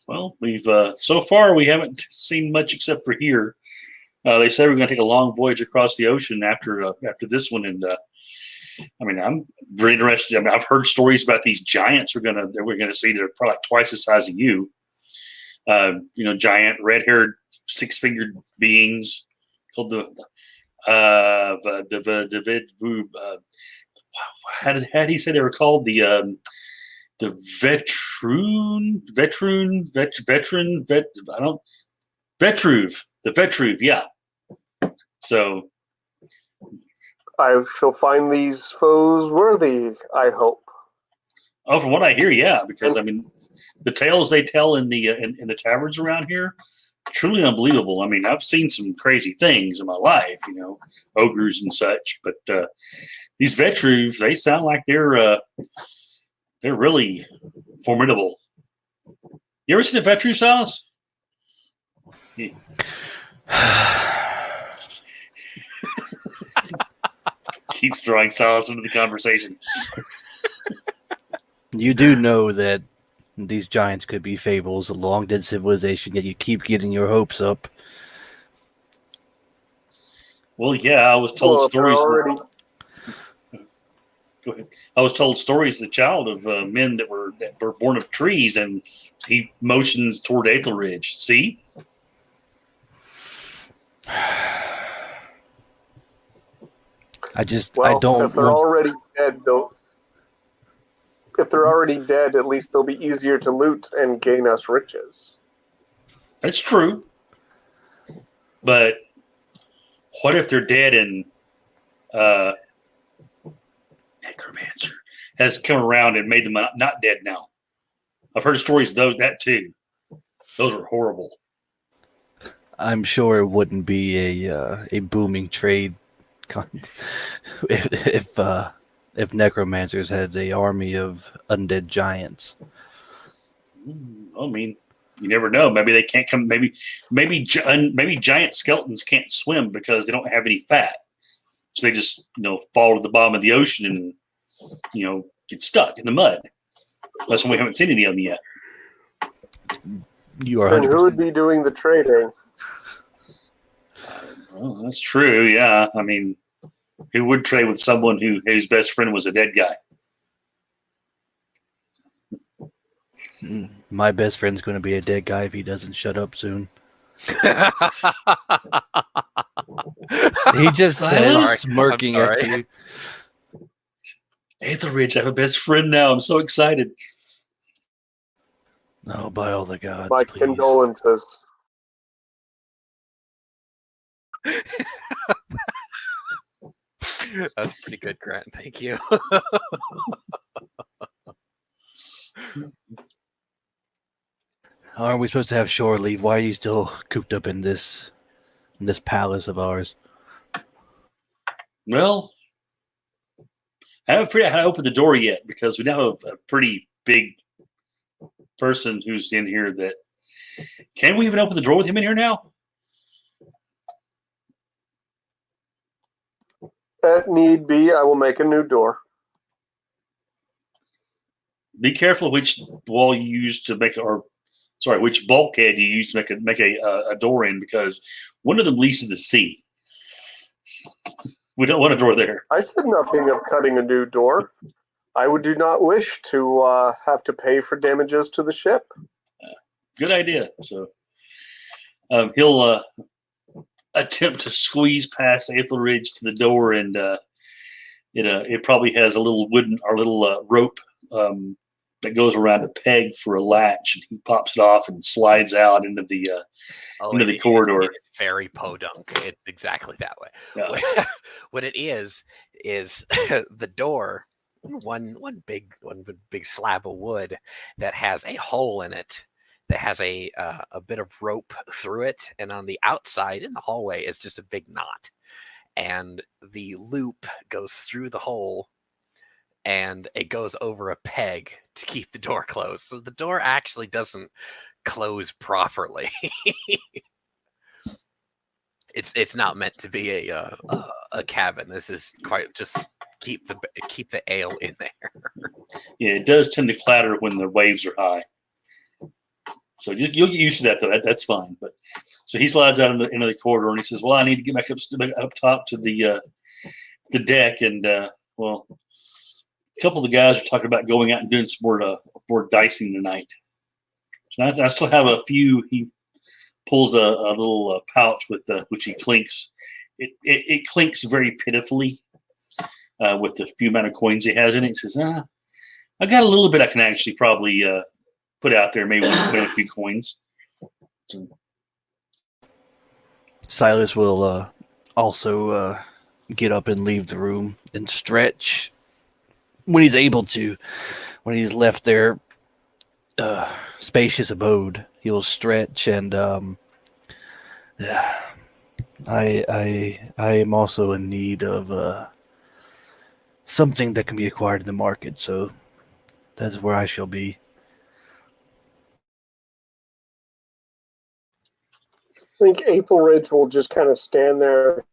S2: Well, we've so far we haven't seen much except for here. They say we're going to take a long voyage across the ocean after this one, and I mean, I'm very interested. I mean, I've heard stories about these giants we're going to see that are probably like twice the size of you. Giant red-haired, six-fingered beings called how did he say they were called? The Vetruve, the Vetruve, yeah. So
S4: I shall find these foes worthy, I hope.
S2: Oh, from what I hear, yeah, because I mean, the tales they tell in the in the taverns around here, truly unbelievable. I mean, I've seen some crazy things in my life, ogres and such, but these Vetruves, they sound like they're really formidable. You ever seen a Vetruve, Silas? Yeah. Keeps drawing Silas into the conversation.
S3: You do know that these giants could be fables, a long dead civilization, yet you keep getting your hopes up.
S2: Well, yeah, I was told stories. Go ahead. I was told stories as a child of men that were born of trees, and he motions toward Aethelridge. See?
S3: I don't.
S4: If they're already dead, though. If they're already dead, at least they'll be easier to loot and gain us riches.
S2: That's true. But what if they're dead and Necromancer has come around and made them not dead now? I've heard stories of that too. Those are horrible.
S3: I'm sure it wouldn't be a booming trade if necromancers had an army of undead giants.
S2: I mean, you never know. Maybe they can't come. Maybe giant skeletons can't swim because they don't have any fat, so they just fall to the bottom of the ocean and get stuck in the mud. That's why we haven't seen any of them yet.
S3: You are 100%.
S4: And who would be doing the trading?
S2: Well, that's true. Yeah, I mean, who would trade with someone whose best friend was a dead guy?
S3: My best friend's going to be a dead guy if he doesn't shut up soon. He just
S2: Silas?
S3: says, smirking
S1: I'm
S3: at
S1: sorry.
S3: you.
S2: Etheridge, I have a best friend now. I'm so excited.
S3: No, by all the gods,
S4: My
S3: please.
S4: condolences.
S1: That's pretty good, Grant. Thank you.
S3: Aren't we supposed to have shore leave? Why are you still cooped up in this palace of ours?
S2: Well, I haven't figured out how to open the door yet because we now have a pretty big person who's in here. That can we even open the door with him in here now?
S4: At need be, I will make a new door.
S2: Be careful which wall you use to make, or sorry, which bulkhead you use to make a door in, because one of them leads to the sea. We don't want a door there.
S4: I said nothing of cutting a new door. I do not wish to have to pay for damages to the ship.
S2: Good idea. So he'll attempt to squeeze past Etheridge to the door, and it probably has a little wooden or little rope that goes around a peg for a latch, and he pops it off and slides out into the corridor.
S1: It's very podunk. It's exactly that way.
S2: Yeah.
S1: What it is the door, one big slab of wood that has a hole in it that has a bit of rope through it, and on the outside in the hallway is just a big knot, and the loop goes through the hole, and it goes over a peg to keep the door closed. So the door actually doesn't close properly. It's not meant to be a cabin. This is quite just keep the ale in there.
S2: Yeah, it does tend to clatter when the waves are high. So you'll get used to that, though. That's fine. But so he slides out into the corridor, and he says, "Well, I need to get back up top to the deck." And well, a couple of the guys are talking about going out and doing some more dicing tonight. So I still have a few. He pulls a little pouch with which he clinks. It clinks very pitifully with the few amount of coins he has in it. He says, I got a little bit I can actually probably put out there, maybe win a few coins. So,
S3: Silas will also get up and leave the room and stretch when he's able to. When he's left their spacious abode, he will stretch, and I am also in need of something that can be acquired in the market, so that's where I shall be.
S4: I think Aethelridge will just kind of stand there,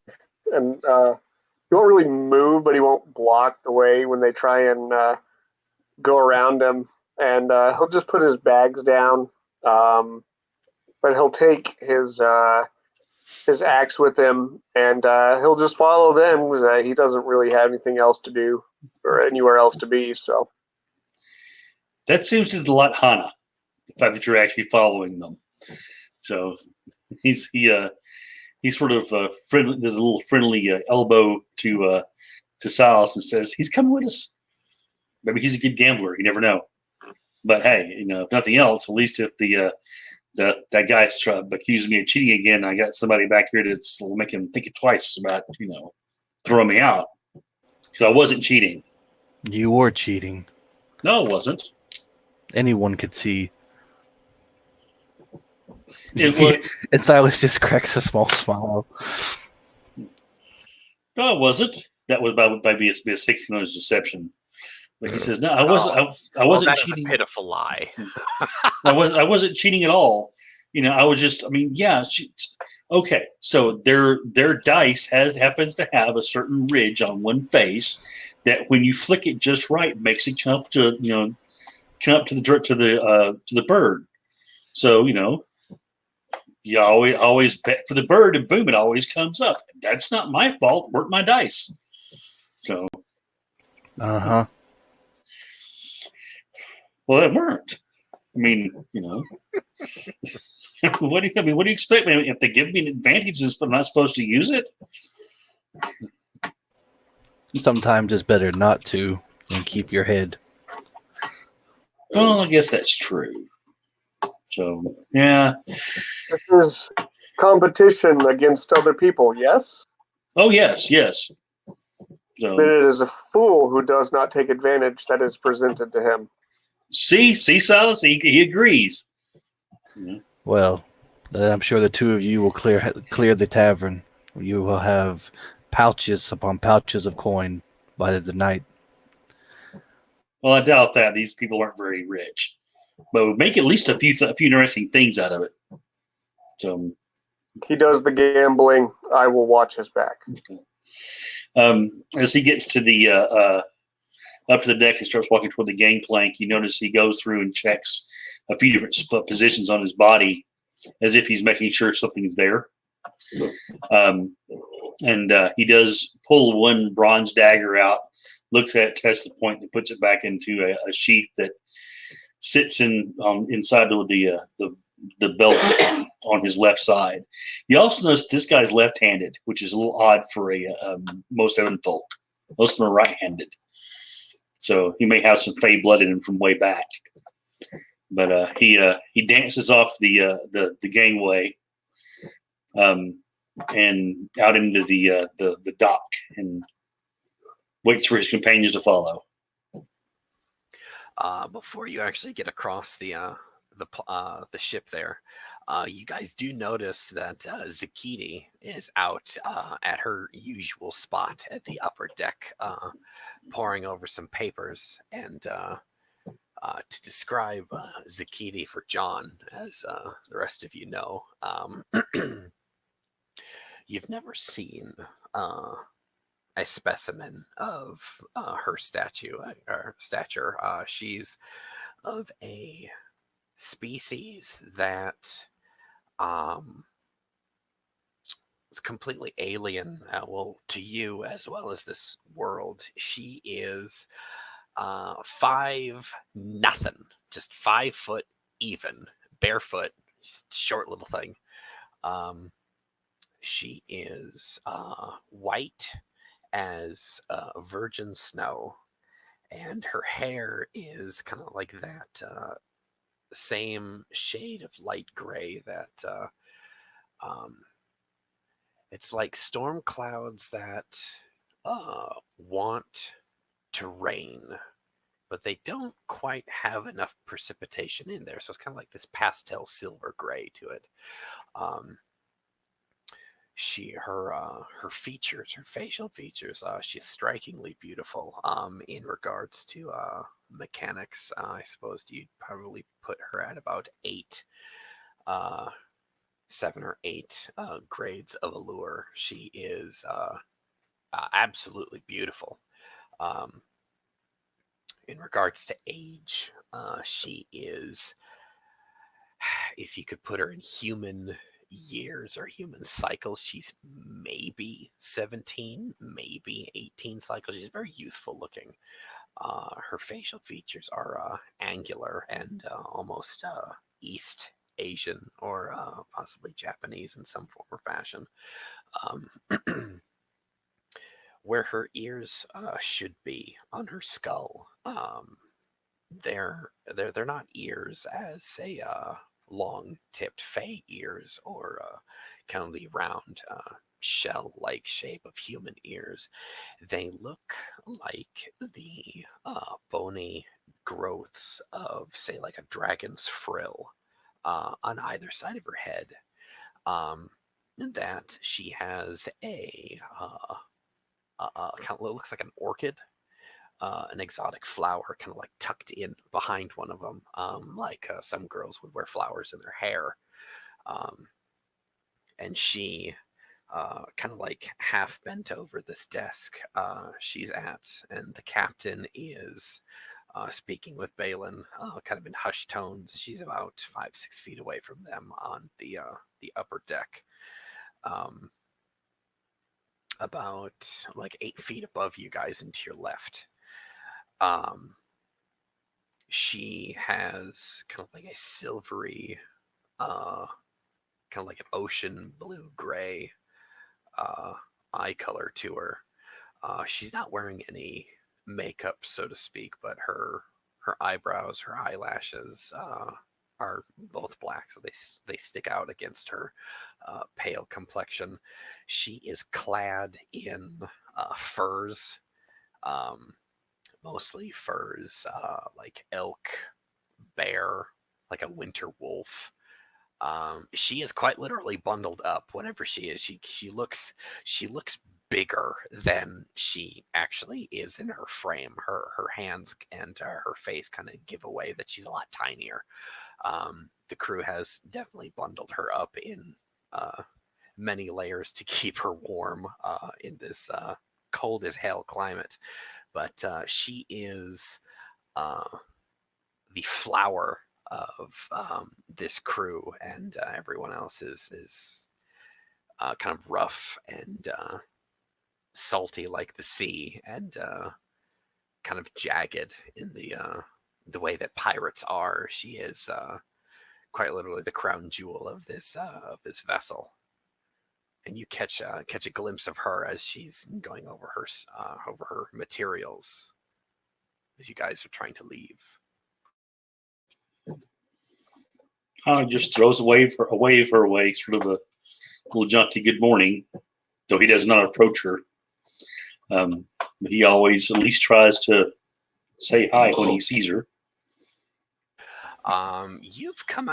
S4: and he won't really move, but he won't block the way when they try and go around him. And he'll just put his bags down, but he'll take his axe with him, and he'll just follow them because he doesn't really have anything else to do or anywhere else to be. So
S2: that seems to delight Hana, the fact that you're actually following them. So he sort of friendly, does a little friendly elbow to Silas and says, "He's coming with us. Maybe he's a good gambler. You never know. But hey, if nothing else, at least if that guy's accusing me of cheating again, I got somebody back here to make him think it twice about throwing me out, because I wasn't cheating.
S3: You were cheating.
S2: No, it wasn't.
S3: Anyone could see."
S2: It was.
S3: And Silas just cracks a small smile.
S2: No, it wasn't. That was by be a 16 deception. But he says, "No, I wasn't. I wasn't
S1: that
S2: cheating.
S1: Is a pitiful lie.
S2: I wasn't cheating at all. I was just. I mean, yeah. Okay, so their dice happens to have a certain ridge on one face that, when you flick it just right, makes it come up to the bird. So you always bet for the bird, and boom, it always comes up. That's not my fault. Work my dice. So.
S3: Uh-huh.
S2: Well, it weren't. I mean, What do you expect? Man, if they give me an advantage, but I'm not supposed to use it?
S3: Sometimes it's better not to and keep your head.
S2: Well, I guess that's true. So, yeah.
S4: This is competition against other people, yes?
S2: Oh, yes. So,
S4: Then it is a fool who does not take advantage that is presented to him.
S2: see, Silas, he agrees. Yeah.
S3: Well, I'm sure the two of you will clear the tavern. You will have pouches upon pouches of coin by the night.
S2: Well, I doubt that. These people aren't very rich. But we'll make at least a few interesting things out of it. So,
S4: He does the gambling. I will watch his back.
S2: as he gets to the up to the deck and starts walking toward the gangplank, you notice he goes through and checks a few different positions on his body, as if he's making sure something's there. And he does pull one bronze dagger out, looks at it, tests the point, and puts it back into a sheath that sits inside the belt on his left side. You also notice this guy's left-handed, which is a little odd for most Odin folk. Most of them are right-handed, so he may have some fey blood in him from way back. But he dances off the gangway, and out into the dock, and waits for his companions to follow.
S1: Before you actually get across the ship there, you guys do notice that Zakiti is out at her usual spot at the upper deck, poring over some papers. And to describe Zakiti for John, as the rest of you know, you've never seen a specimen of her stature. She's of a species that is completely alien, to you as well as this world. She is 5'0", just 5 foot even, barefoot, short little thing. She is white as virgin snow, and her hair is kind of like that same shade of light gray that it's like storm clouds that want to rain, but they don't quite have enough precipitation in there, so it's kind of like this pastel silver gray to it. Her features, her facial features, she's strikingly beautiful. In regards to mechanics, I suppose you'd probably put her at about 7 or 8 grades of allure. She is absolutely beautiful. In regards to age, she is, if you could put her in human years or human cycles, she's maybe 17, maybe 18 cycles. She's very youthful looking. Her facial features are angular and almost East Asian or possibly Japanese in some form or fashion. Where her ears should be on her skull, they're not ears as say long-tipped fey ears or kind of the round shell-like shape of human ears. They look like the bony growths of, say, like a dragon's frill on either side of her head. That she has a kind of looks like an orchid, an exotic flower kind of like tucked in behind one of them, like some girls would wear flowers in their hair. And she kind of like half bent over this desk she's at, and the captain is speaking with Balin, kind of in hushed tones. She's about 5-6 feet away from them on the upper deck. About like 8 feet above you guys and to your left. She has kind of like a silvery kind of like an ocean blue gray eye color to her. She's not wearing any makeup, so to speak, but her eyebrows, her eyelashes are both black, so they stick out against her pale complexion. She is clad in furs, mostly furs like elk, bear, like a winter wolf. She is quite literally bundled up. Whatever she is, she looks bigger than she actually is in her frame. Her hands and her face kind of give away that she's a lot tinier. The crew has definitely bundled her up in many layers to keep her warm in this cold as hell climate. But she is the flower of this crew, and everyone else is kind of rough and salty like the sea, and kind of jagged in the way that pirates are. She is quite literally the crown jewel of this vessel, and you catch a glimpse of her as she's going over her materials as you guys are trying to leave.
S2: Kind of just throws a wave her away, sort of a little jaunty good morning, though he does not approach her. But he always at least tries to say hi when he sees her.
S1: You've come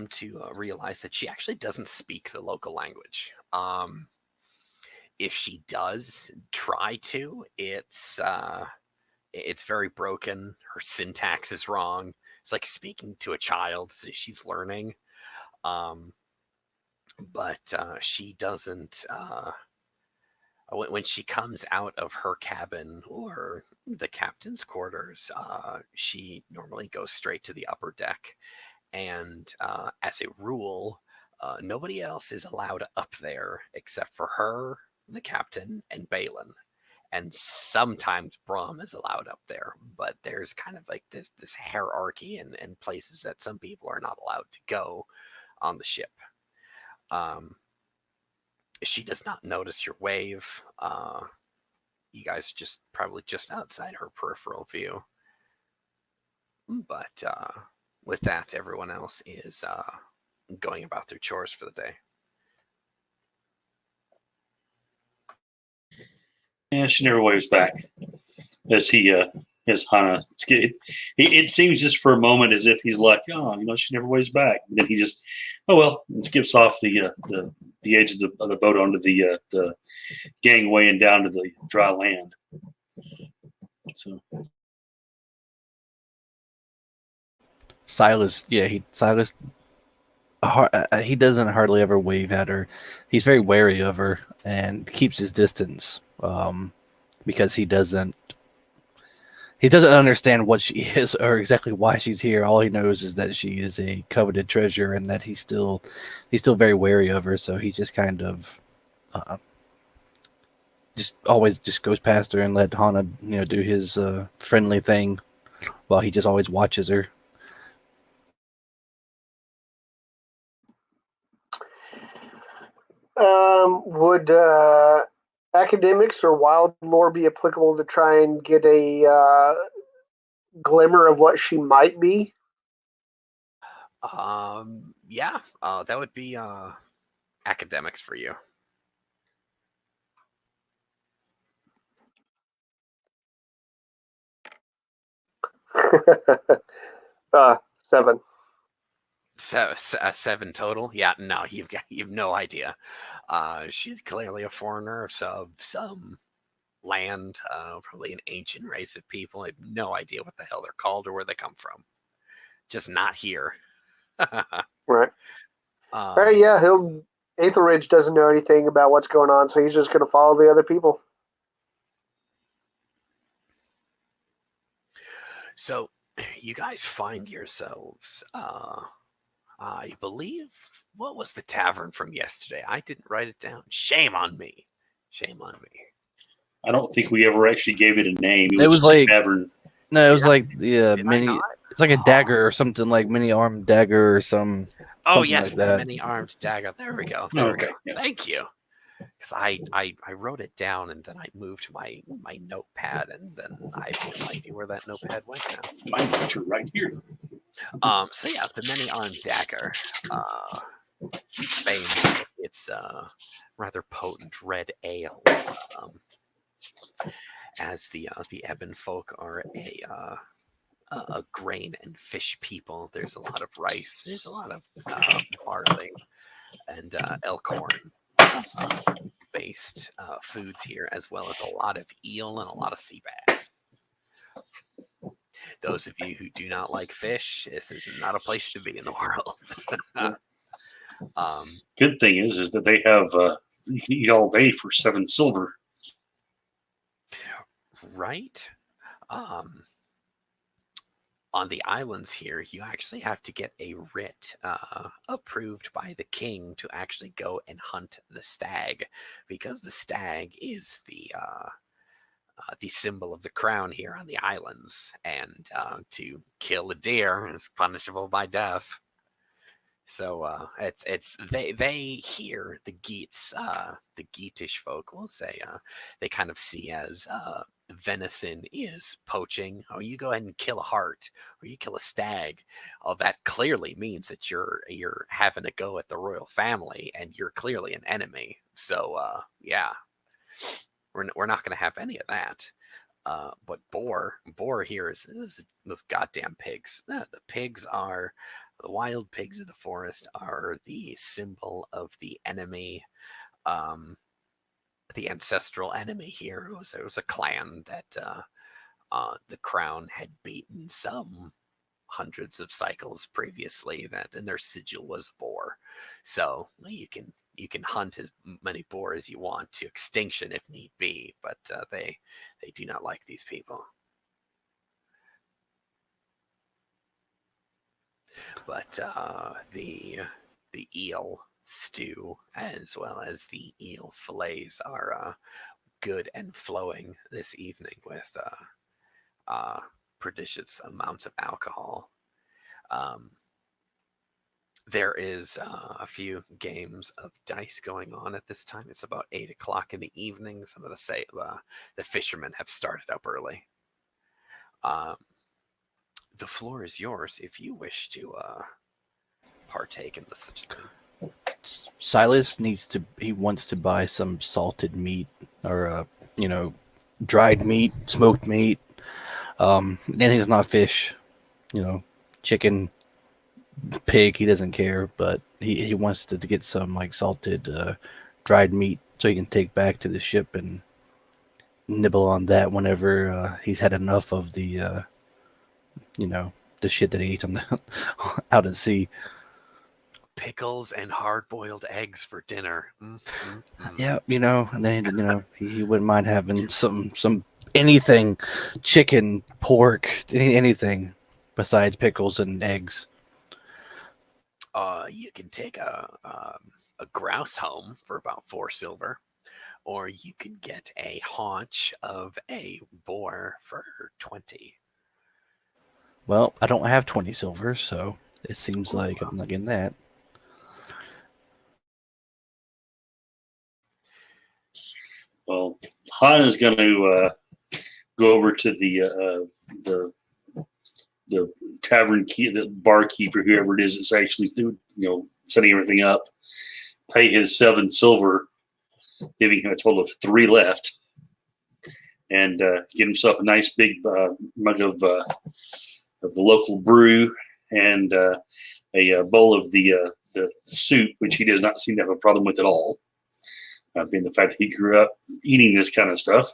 S1: to realize that she actually doesn't speak the local language. If she does try to, it's very broken. Her syntax is wrong. It's like speaking to a child. So she's learning, but she doesn't. When she comes out of her cabin or the captain's quarters, she normally goes straight to the upper deck. And as a rule, nobody else is allowed up there except for her, the captain, and Balin. And sometimes Brahm is allowed up there, but there's kind of like this hierarchy and places that some people are not allowed to go on the ship. She does not notice your wave. You guys are probably just outside her peripheral view. But with that, everyone else is going about their chores for the day.
S2: Yeah, she never waves back as Hana. It seems just for a moment as if he's like, oh, she never waves back. And then he just, oh well, and skips off the edge of the boat onto the gangway and down to the dry land. So
S3: Silas, he doesn't hardly ever wave at her. He's very wary of her and keeps his distance because he doesn't understand what she is or exactly why she's here. All he knows is that she is a coveted treasure and that he's still very wary of her. So he just kind of just always just goes past her and let Hana do his friendly thing while he just always watches her.
S4: Would academics or wild lore be applicable to try and get a glimmer of what she might be?
S1: Yeah, that would be academics for you.
S4: Seven.
S1: Seven total. Yeah, no, you've no idea. She's clearly a foreigner of some land, probably an ancient race of people. I have no idea what the hell they're called or where they come from. Just not here.
S4: Right. Right. Yeah. Aethelridge doesn't know anything about what's going on, so he's just going to follow the other people.
S1: So, you guys find yourselves. I believe, what was the tavern from yesterday? I didn't write it down. Shame on me. Shame on me.
S2: I don't think we ever actually gave it a name.
S3: It was like
S2: tavern.
S3: No, it was like mini. It's like a dagger or something, like mini armed dagger or some.
S1: Oh
S3: Something
S1: yes,
S3: like that.
S1: many armed dagger. There we go. There we
S2: Okay,
S1: go.
S2: yeah.
S1: Thank you. Because I wrote it down and then I moved my notepad and then I have no idea where that notepad went now.
S2: My notes are right here.
S1: So yeah, the many armed dagger. It's famed for its rather potent red ale. As the Ebon folk are a grain and fish people. There's a lot of rice. There's a lot of barley and elkhorn based foods here, as well as a lot of eel and a lot of sea bass. Those of you who do not like fish, this is not a place to be in the world.
S2: Good thing is that they have you can eat all day for 7 silver.
S1: Right? On the islands here, you actually have to get a writ approved by the king to actually go and hunt the stag, because the stag is the symbol of the crown here on the islands, and to kill a deer is punishable by death. So it's they here the Geats, the Geatish folk will say they kind of see as venison is poaching. Oh, you go ahead and kill a hart, or you kill a stag. Oh, that clearly means that you're having a go at the royal family, and you're clearly an enemy. So yeah, we're not going to have any of that. But boar here is those goddamn pigs. The pigs are the wild pigs of the forest are the symbol of the enemy, the ancestral enemy here. It was a clan that the crown had beaten some hundreds of cycles previously. That and their sigil was boar. So you can hunt as many boar as you want to extinction if need be, but they do not like these people. But the eel stew as well as the eel fillets are good and flowing this evening with prodigious amounts of alcohol. Um, there is a few games of dice going on at this time. It's about 8 o'clock in the evening. Some of the fishermen have started up early. Um, the floor is yours if you wish to partake in such a thing.
S3: Silas he wants to buy some salted meat or dried meat, smoked meat. Anything that's not fish, chicken, pig, he doesn't care, but he wants to get some like salted dried meat so he can take back to the ship and nibble on that whenever he's had enough of the the shit that he eats on the out at sea.
S1: Pickles and hard-boiled eggs for dinner.
S3: Yeah, and then he wouldn't mind having some anything, chicken, pork, anything besides pickles and eggs.
S1: You can take a grouse home for about 4 silver, or you can get a haunch of a boar for 20.
S3: Well, I don't have 20 silver, so it seems like I'm not getting that.
S2: Well, Han is going to go over to the tavern key, the barkeeper, whoever it is that's actually setting everything up. Pay his 7 silver, giving him a total of 3 left, and get himself a nice big mug of the local brew and a bowl of the soup, which he does not seem to have a problem with at all, being the fact that he grew up eating this kind of stuff.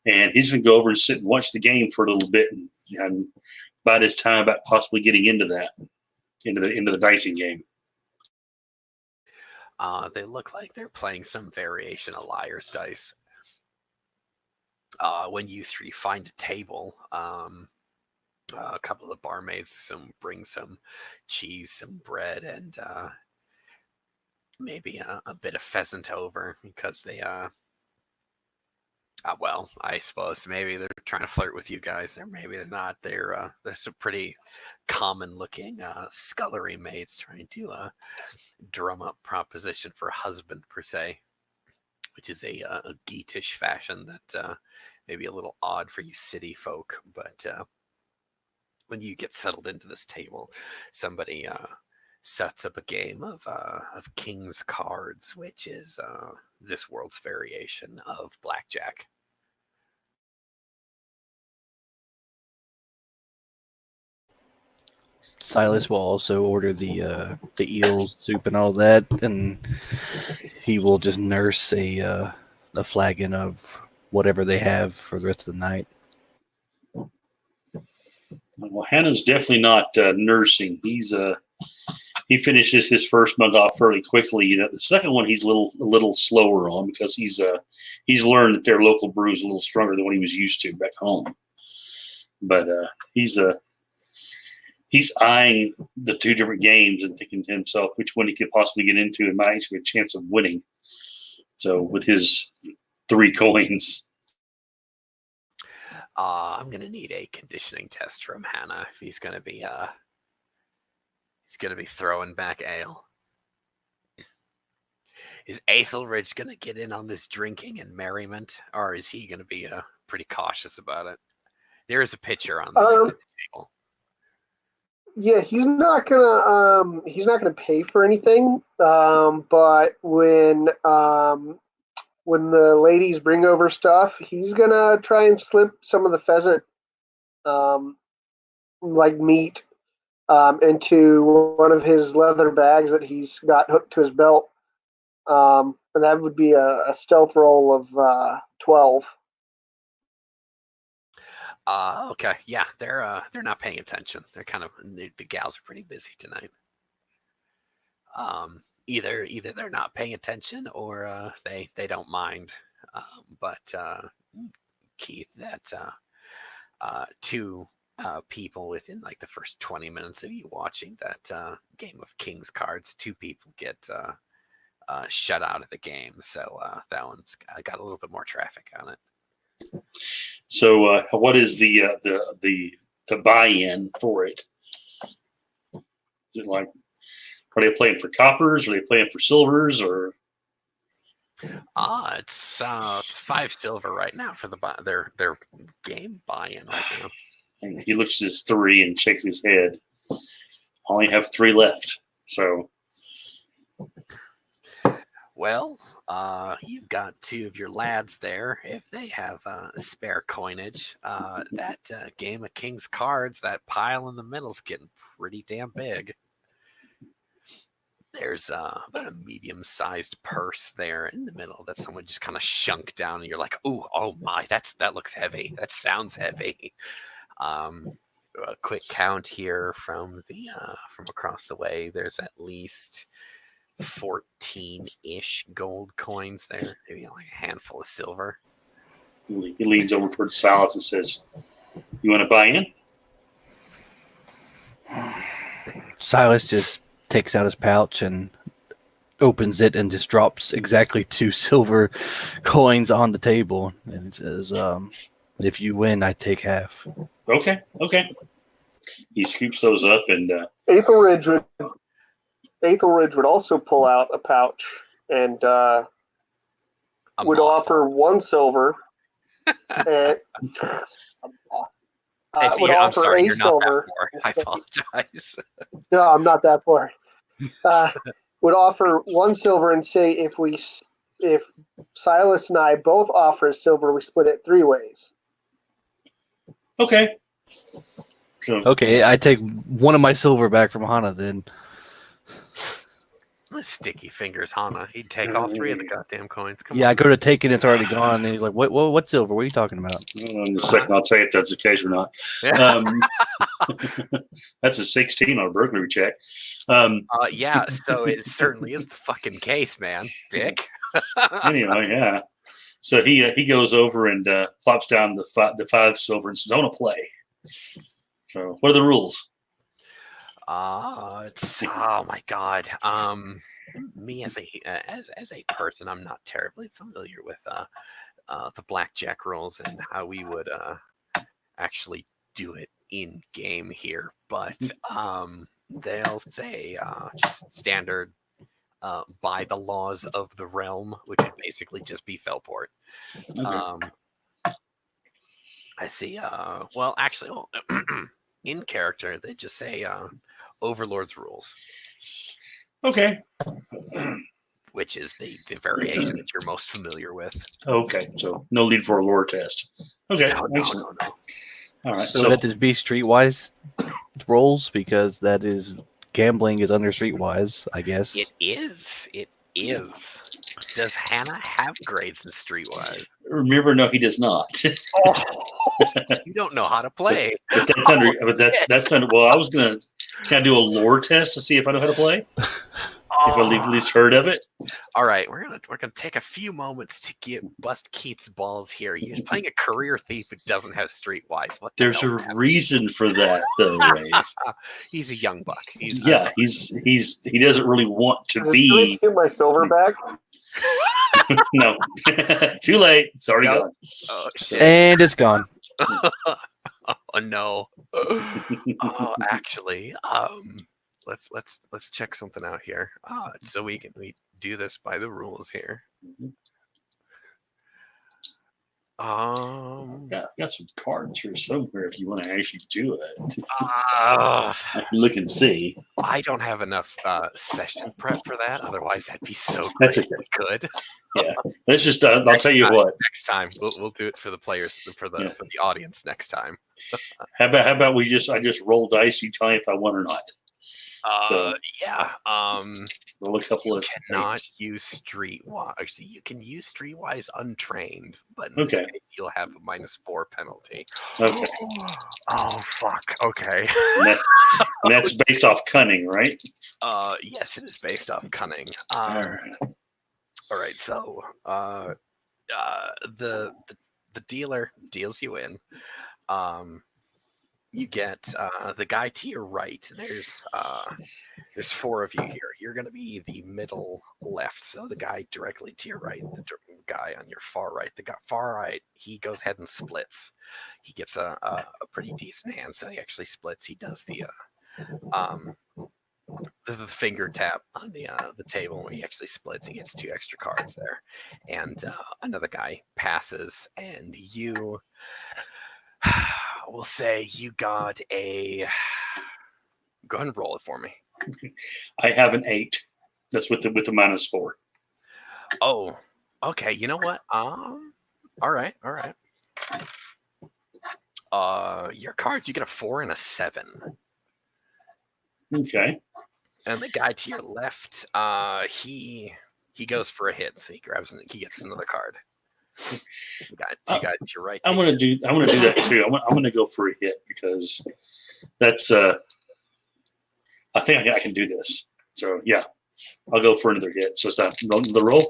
S2: And he's going to go over and sit and watch the game for a little bit and bide his time about possibly getting into the dicing game.
S1: They look like they're playing some variation of liar's dice. When you 3 find a table, a couple of barmaids bring some cheese, some bread, and maybe a bit of pheasant over, because Well, I suppose maybe they're trying to flirt with you guys, or maybe they're not. They're some pretty common-looking scullery maids trying to drum up proposition for a husband per se, which is a geetish fashion that may be a little odd for you city folk. But when you get settled into this table, somebody sets up a game of king's cards, which is this world's variation of blackjack.
S3: Silas will also order the eel soup and all that, and he will just nurse a flagon of whatever they have for the rest of the night.
S2: Well, Hannah's definitely not nursing. He finishes his first mug off fairly quickly. The second one he's a little slower on because he's learned that their local brew is a little stronger than what he was used to back home. But he's eyeing the two different games and thinking to himself which one he could possibly get into and might actually have a chance of winning. So with his 3 coins.
S1: I'm gonna need a conditioning test from Hannah if he's gonna be throwing back ale. Is Aethelridge gonna get in on this drinking and merriment, or is he gonna be pretty cautious about it? There is a pitcher on the table.
S4: Yeah, he's not gonna pay for anything. But when the ladies bring over stuff, he's gonna try and slip some of the pheasant, like meat, into one of his leather bags that he's got hooked to his belt. And that would be a stealth roll of 12.
S1: Okay, yeah, they're not paying attention. They're kind of the gals are pretty busy tonight. Either they're not paying attention or they don't mind. But Keith, that 2 people within like the first 20 minutes of you watching that game of King's Cards, 2 people get shut out of the game. So that one's got a little bit more traffic on it.
S2: So what is the buy-in for it? Is it like, are they playing for coppers? Are they playing for silvers? Or
S1: it's 5 silver right now for their game buy-in right now.
S2: and he looks at his 3 and shakes his head. Only have 3 left. So
S1: Well, you've got 2 of your lads there. If they have spare coinage, that game of King's Cards, that pile in the middle is getting pretty damn big. There's about a medium-sized purse there in the middle that someone just kind of shunk down, and you're like, oh my, that looks heavy. That sounds heavy. A quick count here from across the way. There's at least 14-ish gold coins there, maybe like a handful of silver.
S2: he leans over towards Silas and says, "You want to buy in?"
S3: Silas just takes out his pouch and opens it and just drops exactly 2 silver coins on the table, and it says, "If you win, I take half."
S2: Okay. He scoops those up and
S4: Aethelridge would also pull out a pouch and would offer 1 silver. And, would
S1: I'm
S4: offer
S1: sorry,
S4: a
S1: you're not
S4: silver.
S1: that poor. I apologize.
S4: No, I'm not that poor. Would offer 1 silver and say if Silas and I both offer a silver, we split it 3 ways.
S2: okay. So,
S3: Okay, I take 1 of my silver back from Hana then.
S1: Sticky fingers, Hana. He'd take all 3 of the goddamn coins. Come
S3: Yeah,
S1: on.
S3: I go to take it, it's already gone, and he's like, "What silver? What are you talking about?"
S2: in a second, I'll tell you if that's the case or not. That's a 16 on a burglary check.
S1: Yeah, so it certainly is the fucking case, man, dick.
S2: Anyway, yeah. So he goes over and flops down the 5 silver and says, "I want to play." So, what are the rules?
S1: It's oh my god. Me as a person, I'm not terribly familiar with blackjack rules and how we would actually do it in game here, but they'll say just standard by the laws of the realm, which would basically just be Felport.
S2: Okay.
S1: I see. Well, actually, in character, they just say Overlord's rules,
S2: Okay.
S1: which is the variation that you're most familiar with.
S2: Okay. So no need for a lore test. Okay.
S1: No.
S2: All right.
S3: So that just be streetwise rolls because that is gambling is under streetwise, I guess.
S1: It is. Does Hannah have grades in Streetwise?
S2: Remember, no, he does not.
S1: Oh, you don't know how to play.
S2: But that's under. But that's under. Well, I was gonna. Can I do a lore test to see if I know how to play? If I at least heard of it.
S1: All right, we're gonna take a few moments to bust Keith's balls here. He's playing a career thief who doesn't have Streetwise. What?
S2: There's a reason for that, though, Rafe.
S1: He's a young buck.
S2: He doesn't really want to be.
S4: Get my silverback.
S2: No, too late. It's already gone.
S1: Oh, shit.
S3: And it's gone.
S1: Oh no. Actually, let's check something out here. So we do this by the rules here.
S2: I've got some cards here somewhere if you want to actually do it.
S1: I
S2: can look and see.
S1: I don't have enough session prep for that. Otherwise, that'd be so great.
S2: That's okay.
S1: Good.
S2: Yeah, let's just. I'll tell you what.
S1: Next time we'll do it for the players for the audience next time.
S2: How about I just roll dice. You tell me if I won or not.
S1: Yeah.
S2: Roll a couple of.
S1: Cannot use Streetwise. Actually, you can use Streetwise untrained, but in this case, you'll have a -4 penalty.
S2: Okay.
S1: Oh fuck. Okay.
S2: And that's based off cunning, right?
S1: Yes, it is based off cunning. All right. So, the dealer deals you in. You get the guy to your right. There's 4 of you here. You're going to be the middle left. So the guy directly to your right, the guy on your far right. The guy far right, he goes ahead and splits. He gets a pretty decent hand, so he actually splits. He does the finger tap on the table when he actually splits. He gets 2 extra cards there, and another guy passes, and you. We'll say you got a. Go ahead and roll it for me.
S2: I have an 8. That's with the -4.
S1: Oh, okay. You know what? All right. Your cards. You get a 4 and a 7.
S2: Okay.
S1: And the guy to your left, he goes for a hit, so he gets another card. You got 2 guys to your right.
S2: I'm gonna do that too. I'm gonna go for a hit because that's I think I can do this. So yeah, I'll go for another hit. So it's not the roll.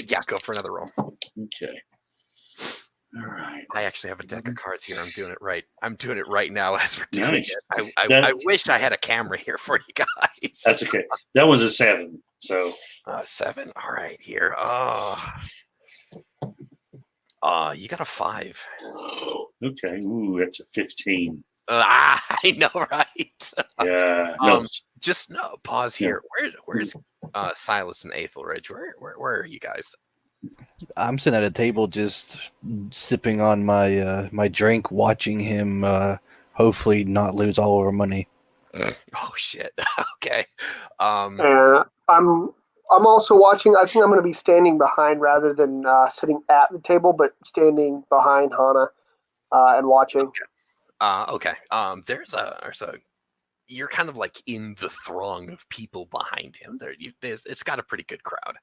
S1: Yeah, go for another roll.
S2: Okay. All right.
S1: I actually have a deck of cards here. I'm doing it right. I'm doing it right now as we're doing
S2: Nice.
S1: it. I wish I had a camera here for you guys.
S2: That's okay. That one's a 7. So
S1: 7. All right, here. You got a 5.
S2: okay. Ooh, that's a 15.
S1: I know, right?
S2: Yeah. No.
S1: Just pause here. Where's Silas and Aethelridge? Where are you guys?
S3: I'm sitting at a table just sipping on my my drink, watching him hopefully not lose all of our money.
S1: Oh shit. Okay.
S4: I'm also watching. I think I'm going to be standing behind rather than sitting at the table, but standing behind Hannah and watching.
S1: Okay. There's a. You're kind of like in the throng of people behind him. It's got a pretty good crowd.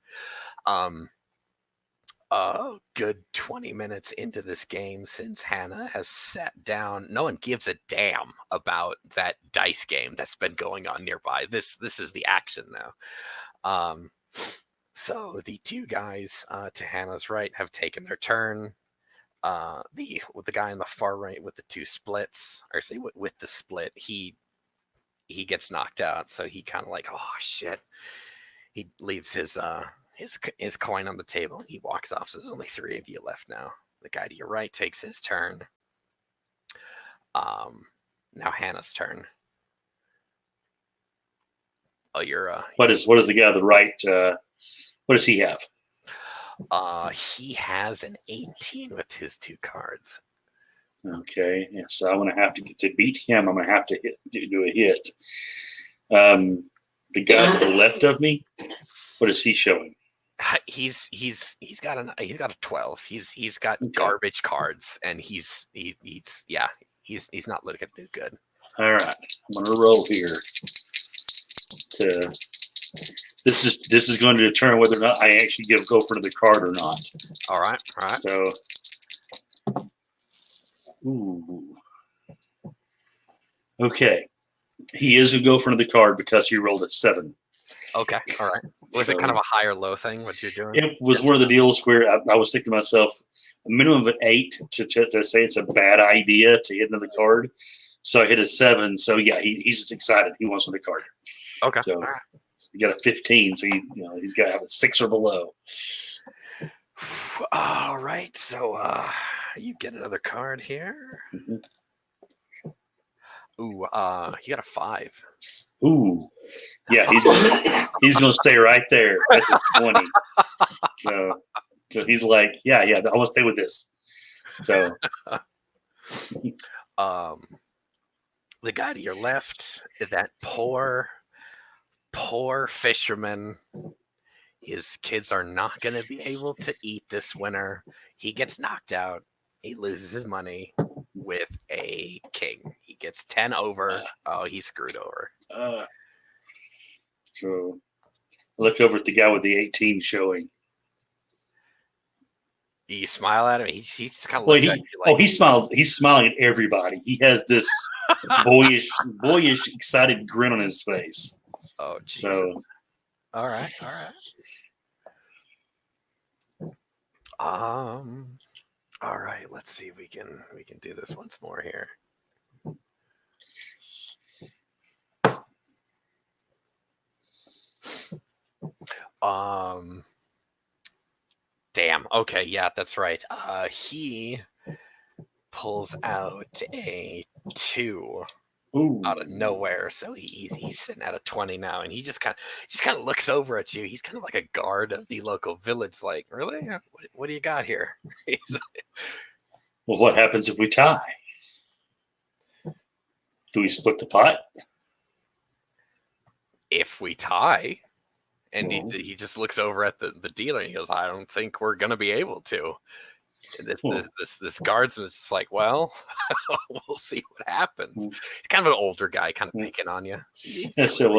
S1: A good 20 minutes into this game, since Hannah has sat down, no one gives a damn about that dice game that's been going on nearby. This is the action now. So the 2 guys to Hannah's right have taken their turn. The guy on the far right with the 2 splits, or say with the split, he gets knocked out. So he kind of like, oh shit. He leaves his his coin on the table. He walks off. So there's only 3 of you left now. The guy to your right takes his turn. Now Hannah's turn. Oh, you're
S2: What is the guy to the right? What does he have?
S1: He has an 18 with his 2 cards.
S2: Okay, yeah, so I'm going to have to beat him. I'm going to have to do a hit. The guy to the left of me, what is he showing?
S1: He's got a 12. He's got garbage cards, and he's not looking to do good.
S2: All right, I'm going to roll here. This is going to determine whether or not I actually go for another card or not.
S1: All right.
S2: So, ooh, okay. He is going to go for another card because he rolled a 7.
S1: Okay, all right. Was it kind of a high or low thing? What you're doing?
S2: It was one of the deals where I was thinking to myself, a minimum of an 8 to say it's a bad idea to hit another card. So I hit a 7. So yeah, he's just excited. He wants another card.
S1: Okay.
S2: So he got a 15. So he's got to have a 6 or below.
S1: All right. So you get another card here.
S2: Mm-hmm.
S1: Ooh, you got a 5.
S2: Ooh, yeah, he's gonna stay right there. That's a 20. So he's like, yeah, I want to stay with this. So,
S1: the guy to your left, that poor fisherman. His kids are not going to be able to eat this winter. He gets knocked out. He loses his money with a king. He gets 10 over. Oh, he's screwed over.
S2: So I look over at the guy with the 18 showing.
S1: You smile at him. He just kind of looks at you
S2: like, he smiles. He's smiling at everybody. He has this boyish, excited grin on his face.
S1: Oh, geez.
S2: So,
S1: all right. All right. Let's see if we can do this once more here. Damn. Okay. Yeah, that's right. He pulls out a 2 out of nowhere. So he's sitting at a 20 now, and he just kind of looks over at you. He's kind of like a guard of the local village. Like, really? What do you got here?
S2: Well, what happens if we tie? Do we split the pot?
S1: If we tie. And he just looks over at the dealer and he goes, I don't think we're going to be able to. And this guardsman's just like, well, we'll see what happens. He's kind of an older guy, kind of picking on you.
S2: Yeah, so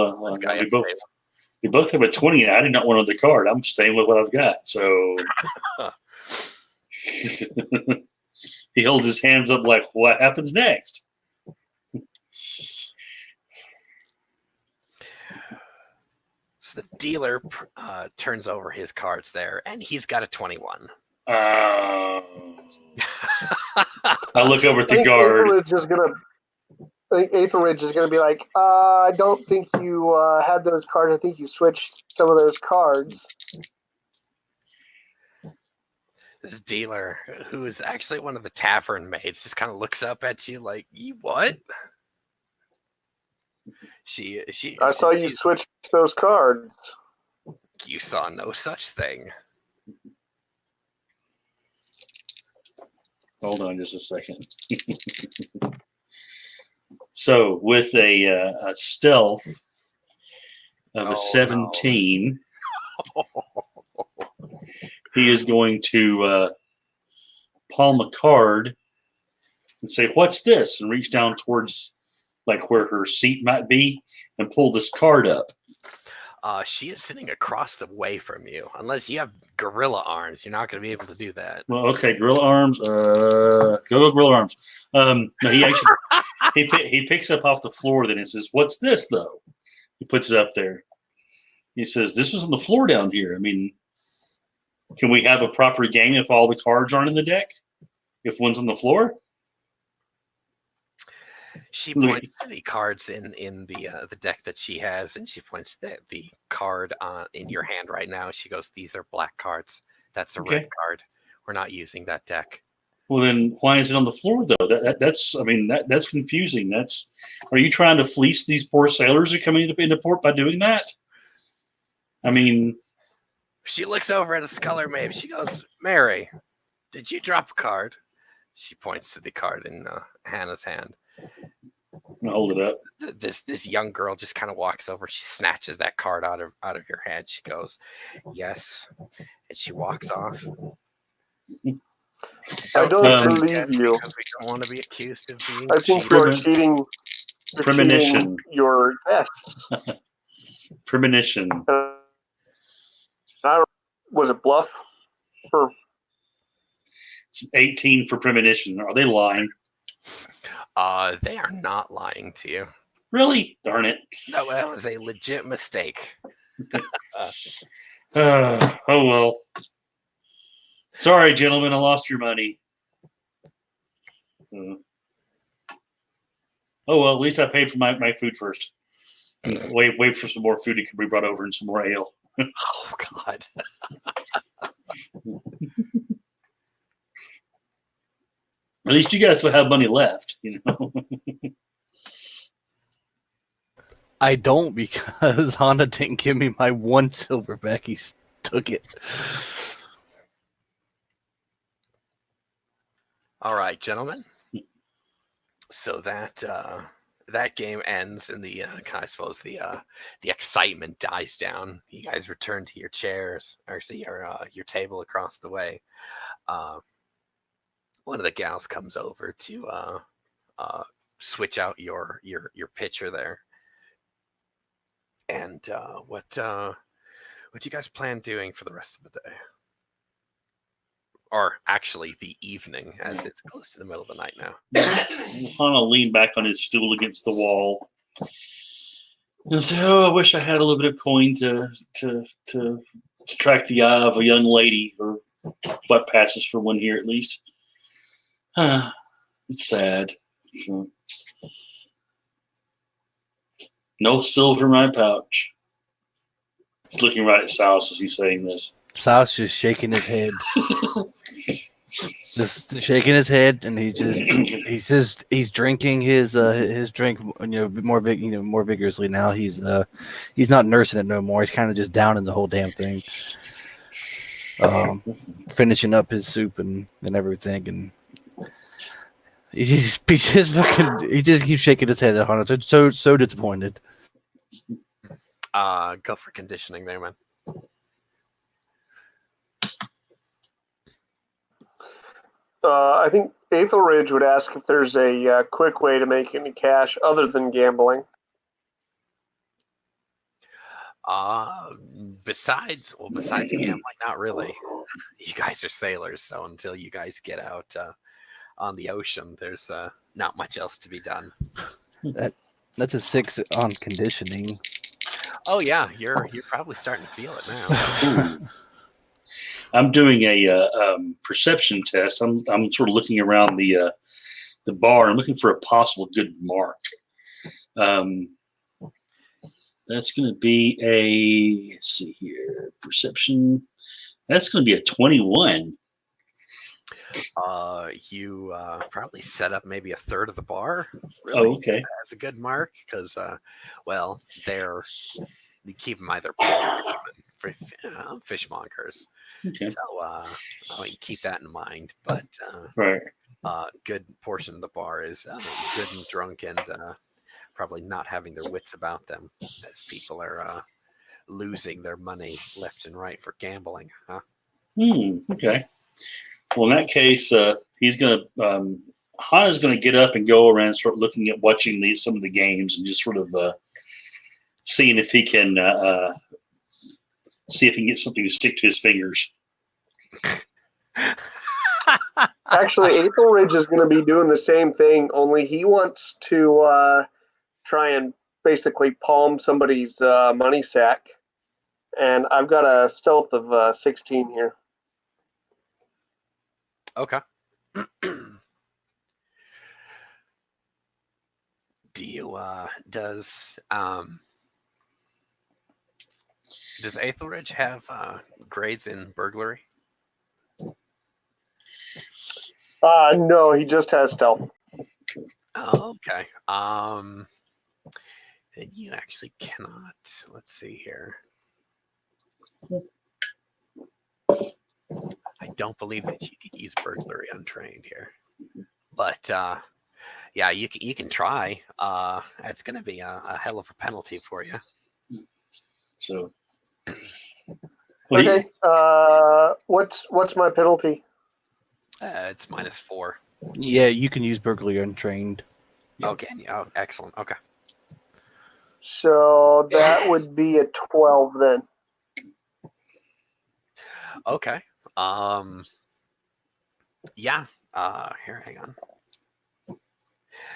S2: we both have a 20, and I did not want another card. I'm staying with what I've got. So he holds his hands up like, what happens next?
S1: So the dealer turns over his cards there, and he's got a 21.
S2: I look over at the guard.
S4: I think Aethelridge is gonna be like, I don't think you had those cards. I think you switched some of those cards.
S1: This dealer, who is actually one of the tavern maids, just kind of looks up at you like, you what? I saw you
S4: switch those cards.
S1: You saw no such thing.
S2: Hold on just a second. So with a stealth of a 17, he is going to palm a card and say, what's this? And reach down towards like where her seat might be and pull this card up.
S1: She is sitting across the way from you. Unless you have gorilla arms, you're not going to be able to do that.
S2: Well, okay, gorilla arms. Go gorilla arms. No, he actually he picks up off the floor then and says, what's this though? He puts it up there. He says, this was on the floor down here. I mean, can we have a proper game if all the cards aren't in the deck? If one's on the floor?
S1: She points to the cards in the deck that she has, and she points to the card in your hand right now. She goes, "These are black cards. That's a red card. We're not using that deck."
S2: Well, then why is it on the floor though? That's confusing. Are you trying to fleece these poor sailors who come into port by doing that? I mean,
S1: she looks over at a Sculler Maeve. She goes, "Mary, did you drop a card?" She points to the card in Hannah's hand.
S2: I'll hold it up.
S1: This young girl just kind of walks over. She snatches that card out of your hand. She goes, "Yes," and she walks off.
S4: I don't believe you.
S1: Because we don't want to be accused of being.
S4: I think you are cheating.
S2: Premonition.
S4: Your tests.
S2: Premonition.
S4: Was it bluff?
S2: It's 18 for premonition. Are they lying?
S1: They are not lying to you.
S2: Really? Darn it.
S1: No, that was a legit mistake.
S2: Oh, well. Sorry, gentlemen, I lost your money. Oh, well, at least I paid for my food first. Wait for some more food to be brought over and some more ale.
S1: Oh, God.
S2: At least you guys still have money left, you know.
S3: I don't, because Hana didn't give me my 1 silverback. He took it.
S1: All right, gentlemen. So that game ends, and I suppose the excitement dies down. You guys return to your chairs, or see your table across the way. One of the gals comes over to switch out your pitcher there. And what do you guys plan doing for the rest of the day? Or actually the evening, as it's close to the middle of the night now.
S2: Hana leaned back on his stool against the wall and said, "Oh, I wish I had a little bit of coin to attract the eye of a young lady, or what passes for one here at least. It's sad. So, no silver in my pouch." He's looking right at Silas as he's saying this.
S3: Silas just shaking his head. Just shaking his head, and he's drinking his drink, more vigorously now. He's not nursing it no more. He's kind of just downing the whole damn thing. Finishing up his soup and everything, and he just keeps shaking his head at Hana. So disappointed.
S1: Go for conditioning there, man.
S4: I think Aethelridge would ask if there's a quick way to make any cash other than gambling.
S1: Besides gambling, not really. You guys are sailors, so until you guys get out on the ocean, there's not much else to be done.
S3: That's a 6 on conditioning.
S1: Oh yeah, you're probably starting to feel it now.
S2: I'm doing a perception test. I'm sort of looking around the bar and looking for a possible good mark. That's going to be let's see here, perception. That's going to be a 21.
S1: You probably set up maybe a third of the bar. Really,
S2: oh, okay.
S1: As a good mark, because you keep them either fishmongers.
S2: Okay.
S1: So keep that in mind. But
S2: right.
S1: Good portion of the bar is good and drunk, and probably not having their wits about them, as people are losing their money left and right for gambling. Huh?
S2: Okay. Well, in that case, he's going to Hana's going to get up and go around and start looking at watching some of the games and just sort of seeing if he can get something to stick to his fingers.
S4: Actually, Aethelridge is going to be doing the same thing, only he wants to try and basically palm somebody's money sack. And I've got a stealth of 16 here.
S1: Okay. Do you does Aethelridge have grades in burglary?
S4: No, he just has stealth.
S1: Oh, okay. Then you actually cannot. Let's see here. I don't believe that you can use burglary untrained here, but yeah, you can try. It's going to be a hell of a penalty for you.
S2: So, well,
S4: Okay. What's my penalty?
S1: It's -4.
S3: Yeah, you can use burglary untrained.
S1: Yeah. Okay. Oh, excellent. Okay.
S4: So that would be a 12 then.
S1: Okay. Yeah. Here, hang on.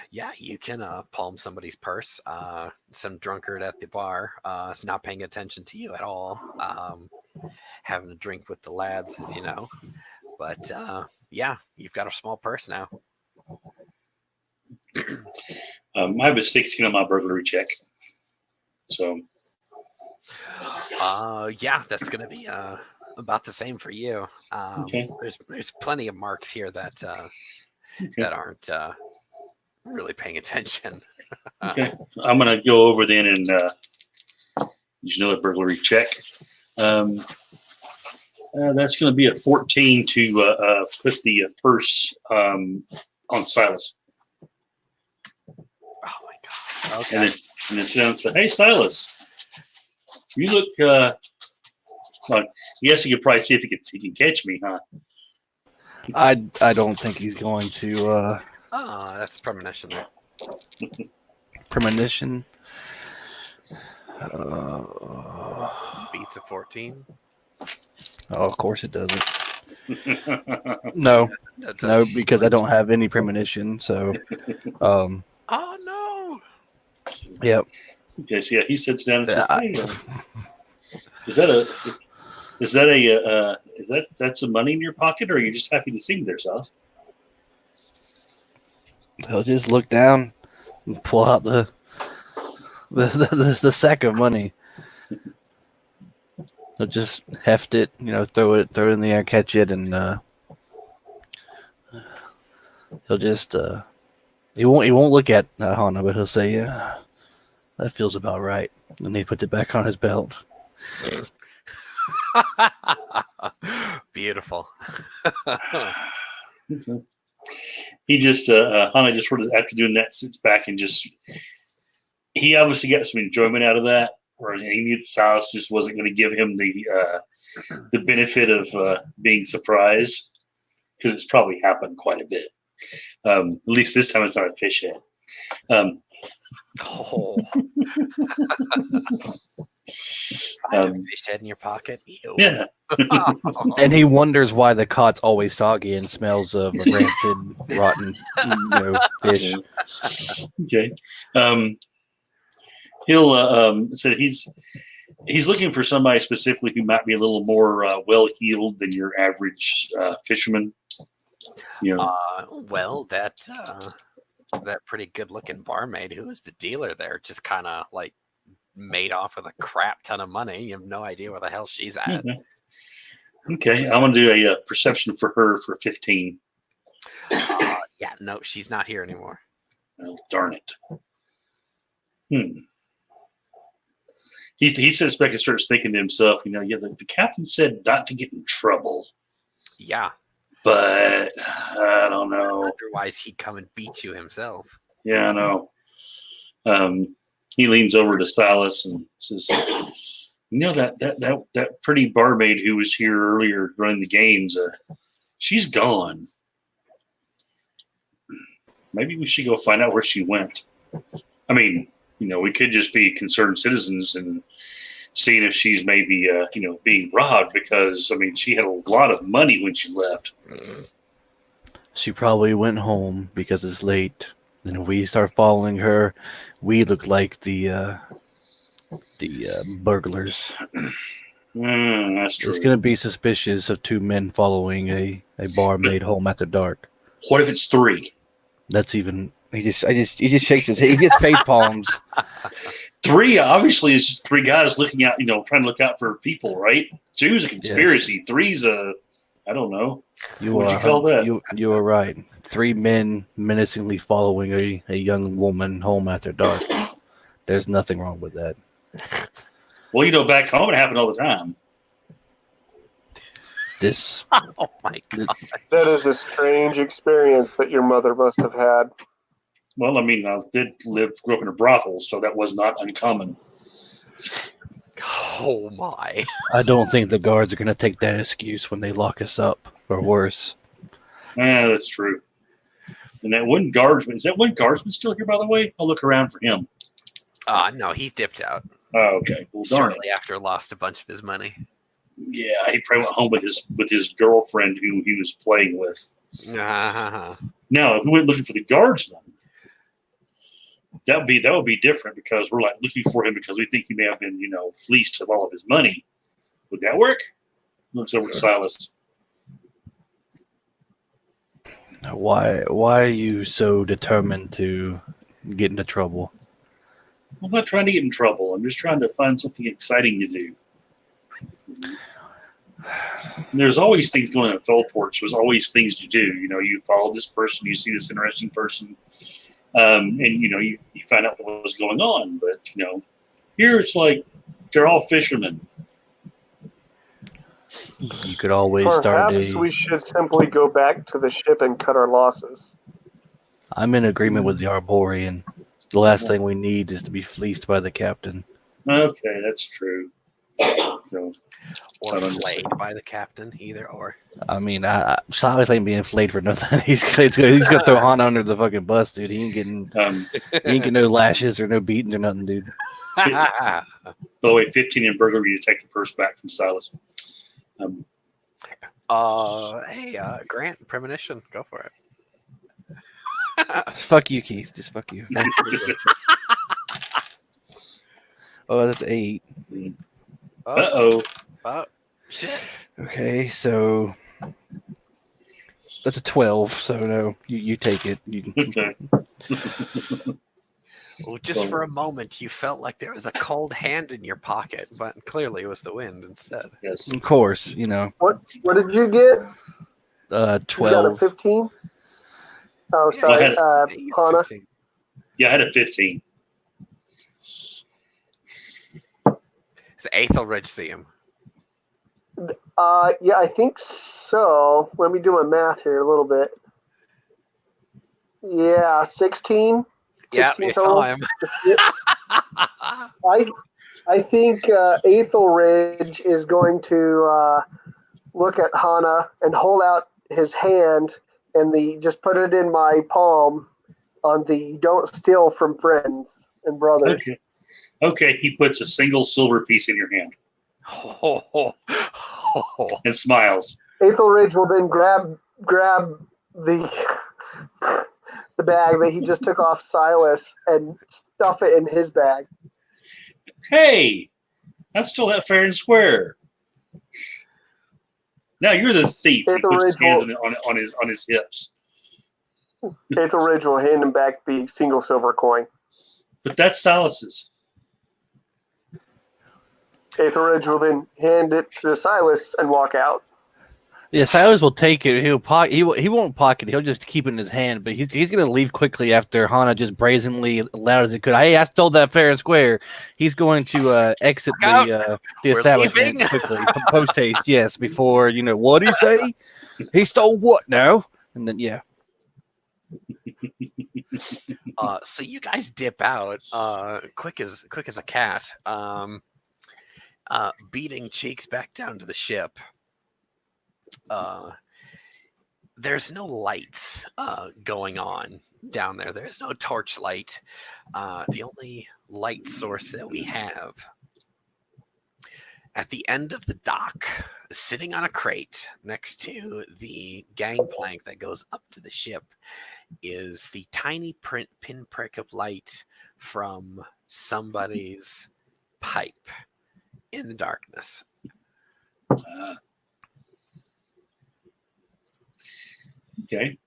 S1: Yeah, you can palm somebody's purse. Some drunkard at the bar is not paying attention to you at all. Having a drink with the lads, as you know. But yeah, you've got a small purse now.
S2: I have a 16 on my burglary check. So,
S1: yeah, that's going to be about the same for you.
S2: Okay.
S1: There's plenty of marks here that that aren't really paying attention.
S2: Okay, I'm gonna go over then and use another burglary check. That's going to be a 14 to put the purse on Silas.
S1: Oh my god! Okay.
S2: And then sit down and say, "Hey, Silas, you look like." Yes, you could probably see if he can catch me, huh?
S3: I don't think he's going to.
S1: Oh, that's premonition there.
S3: Premonition.
S1: Beats a 14.
S3: Oh, of course it doesn't. No, no, because I don't have any premonition. So,
S1: oh no.
S3: Yep.
S2: Okay, so yeah, he sits down and says, "Hey, is that some money in your pocket, or are you just happy to see me there, Silas?"
S3: He'll just look down and pull out the sack of money. He'll just heft it, throw it in the air, catch it, and he'll just he won't look at Hana, but he'll say, "Yeah, that feels about right," and he puts it back on his belt.
S1: Beautiful.
S2: Okay. He just Hana just sort of after doing that sits back and he obviously got some enjoyment out of that, or he knew the Silas just wasn't going to give him the benefit of being surprised, because it's probably happened quite a bit. At least this time it's not a fish head.
S1: Oh. I have a fish head in your pocket. Ew.
S2: Yeah.
S3: And he wonders why the cot's always soggy and smells of a rancid, rotten, fish.
S2: Okay. He'll so he's looking for somebody specifically who might be a little more well-heeled than your average fisherman.
S1: Well, that pretty good-looking barmaid who is the dealer there just kind of like made off with a crap ton of money. You have no idea where the hell she's at.
S2: Okay, I'm gonna do a perception for her for 15.
S1: Yeah, no, she's not here anymore.
S2: Oh, darn it. He sits back and starts thinking to himself, the captain said not to get in trouble.
S1: Yeah.
S2: But I don't know.
S1: Otherwise, he'd come and beat you himself.
S2: Yeah, I know. He leans over to Silas and says, that pretty barmaid who was here earlier running the games, she's gone. Maybe we should go find out where she went. I mean, we could just be concerned citizens and seeing if she's maybe, being robbed, because, she had a lot of money when she left.
S3: She probably went home because it's late. And if we start following her, we look like the burglars.
S2: That's true.
S3: It's going to be suspicious of two men following a barmaid home after dark.
S2: What if it's 3?
S3: That's even He just shakes his head. He gets face palms.
S2: 3 obviously is just 3 guys looking out, trying to look out for people, right? 2's a conspiracy. Yes. 3's I don't know. What would you call that?
S3: You are right. 3 men menacingly following a young woman home after dark. There's nothing wrong with that.
S2: Well, back home it happened all the time.
S1: Oh my God.
S4: That is a strange experience that your mother must have had.
S2: Well, I mean, I grew up in a brothel, so that was not uncommon.
S1: Oh my.
S3: I don't think the guards are going to take that excuse when they lock us up, or worse.
S2: Yeah, that's true. And that one guardsman, is that one guardsman still here, by the way? I'll look around for him.
S1: No, he dipped out.
S2: Oh, okay. Well, darn
S1: shortly after lost a bunch of his money.
S2: Yeah, he probably went home with his girlfriend who he was playing with.
S1: Uh-huh.
S2: Now, if we went looking for the guardsman, that would be different because we're like looking for him because we think he may have been, fleeced of all of his money. Would that work? Looks over to Silas.
S3: Why are you so determined to get into trouble?
S2: I'm not trying to get in trouble. I'm just trying to find something exciting to do. And there's always things going on at Felports. There's always things to do. You follow this person, you see this interesting person, and you find out what was going on. But here it's like they're all fishermen.
S3: You could always
S4: Perhaps we should simply go back to the ship and cut our losses.
S3: I'm in agreement with the Arborean. The last thing we need is to be fleeced by the captain.
S2: Okay, that's true. So,
S1: or flayed by the captain, either or.
S3: I mean, Silas ain't being flayed for nothing. He's gonna throw Hana under the fucking bus, dude. He ain't getting no lashes or no beatings or nothing, dude.
S2: By the way, 15 in burglary to take the purse back from Silas.
S1: Hey, Grant, premonition, go for it.
S3: Fuck you, Keith. Just fuck you. Oh, that's 8.
S2: Uh-oh.
S1: Oh, shit.
S3: Okay, so that's a 12. So no, you take it.
S2: Okay.
S1: Well, just for a moment, you felt like there was a cold hand in your pocket, but clearly it was the wind instead.
S2: Yes.
S3: Of course,
S4: What did you get?
S3: 12.
S4: You got a 15? Oh,
S1: Yeah,
S4: sorry. Hana?
S1: 15.
S2: Yeah, I had a 15.
S1: Does Aethelridge see him?
S4: Yeah, I think so. Let me do my math here a little bit. Yeah, 16.
S1: Yeah, you saw him.
S4: I think Aethelridge is going to look at Hana and hold out his hand and just put it in my palm on the "Don't steal from friends and brothers."
S2: Okay. He puts a single silver piece in your hand and smiles.
S4: Aethelridge will then grab the bag that he just took off Silas and stuff it in his bag.
S2: Hey, that's still that fair and square. Now you're the thief. He puts his hands on his hips.
S4: Aethelridge will hand him back the single silver coin.
S2: But that's Silas's.
S3: Aethelridge
S4: will then hand it to Silas and walk out.
S3: Yeah, Silas will take it. He won't pocket it. He'll just keep it in his hand. But he's going to leave quickly after Hana just brazenly, loud as it could. Hey, I stole that fair and square. He's going to exit the establishment quickly, post haste. Yes, before what did he say? He stole what now? And then
S1: So you guys dip out, quick as a cat, beating cheeks back down to the ship. There's no lights going on down there. There's no torchlight. The only light source that we have at the end of the dock, sitting on a crate next to the gangplank that goes up to the ship, is the tiny pinprick of light from somebody's pipe in the darkness.
S2: Okay.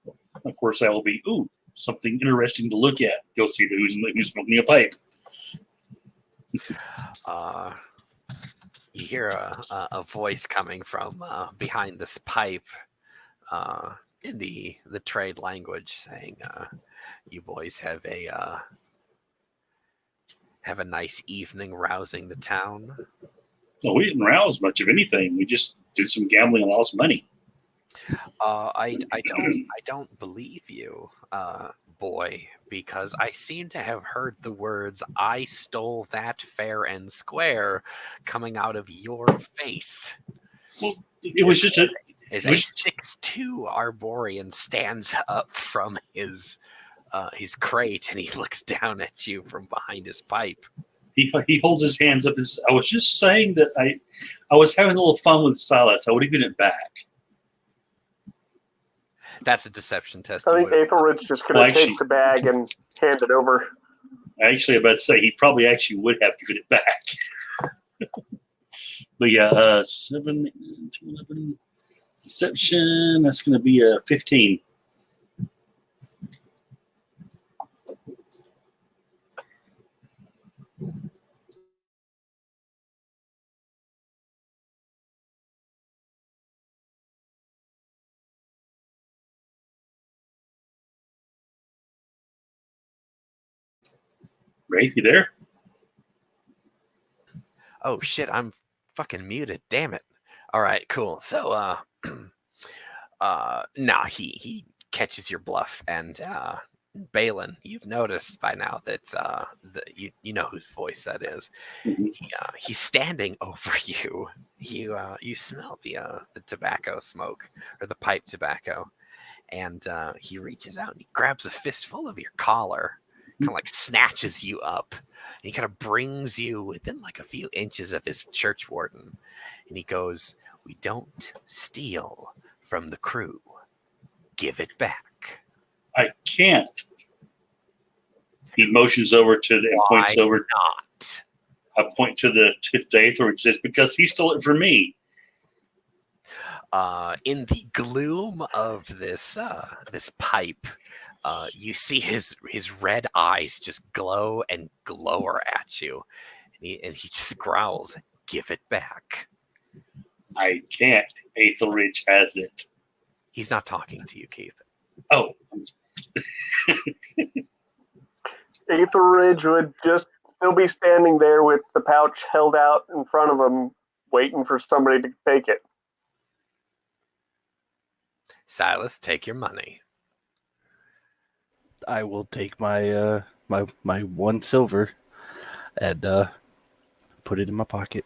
S2: Of course, that will be, something interesting to look at. Go see who's smoking a pipe.
S1: You hear a voice coming from behind this pipe in the trade language saying, you boys have a nice evening rousing the town.
S2: Well, we didn't rouse much of anything. We just did some gambling and lost money.
S1: I don't believe you, boy, because I seem to have heard the words "I stole that fair and square" coming out of your face.
S2: Well, it was just a
S1: 6'2" Arborian stands up from his crate and he looks down at you from behind his pipe.
S2: He holds his hands up. I was just saying that I was having a little fun with Silas. I would have given it back.
S1: That's a deception test.
S4: I think Aethelred's just going to take the bag and hand it over.
S2: Actually, I'm about to say he probably actually would have given it back. But yeah, 7, 11, deception. That's going to be a 15. Rafe, you there?
S1: Oh shit, I'm fucking muted. Damn it. All right, cool. So nah, he catches your bluff, and Balin, you've noticed by now that you know whose voice that is.
S2: Mm-hmm.
S1: He's standing over you. You smell the tobacco smoke, or the pipe tobacco, and he reaches out and he grabs a fistful of your collar, kind of like snatches you up, and he kind of brings you within like a few inches of his church warden, and he goes, "We don't steal from the crew. Give it back."
S2: I can't. He motions over to the and points over.
S1: Not?
S2: I point to the Aether and says, "Because he stole it from me."
S1: In the gloom of this pipe, you see his red eyes just glow and glower at you, and he just growls, "Give it back."
S2: I can't. Aethelridge has it.
S1: He's not talking to you, Keith.
S2: Oh.
S4: Aethelridge would just still be standing there with the pouch held out in front of him, waiting for somebody to take it.
S1: Silas, take your money.
S3: I will take my my 1 silver and put it in my pocket.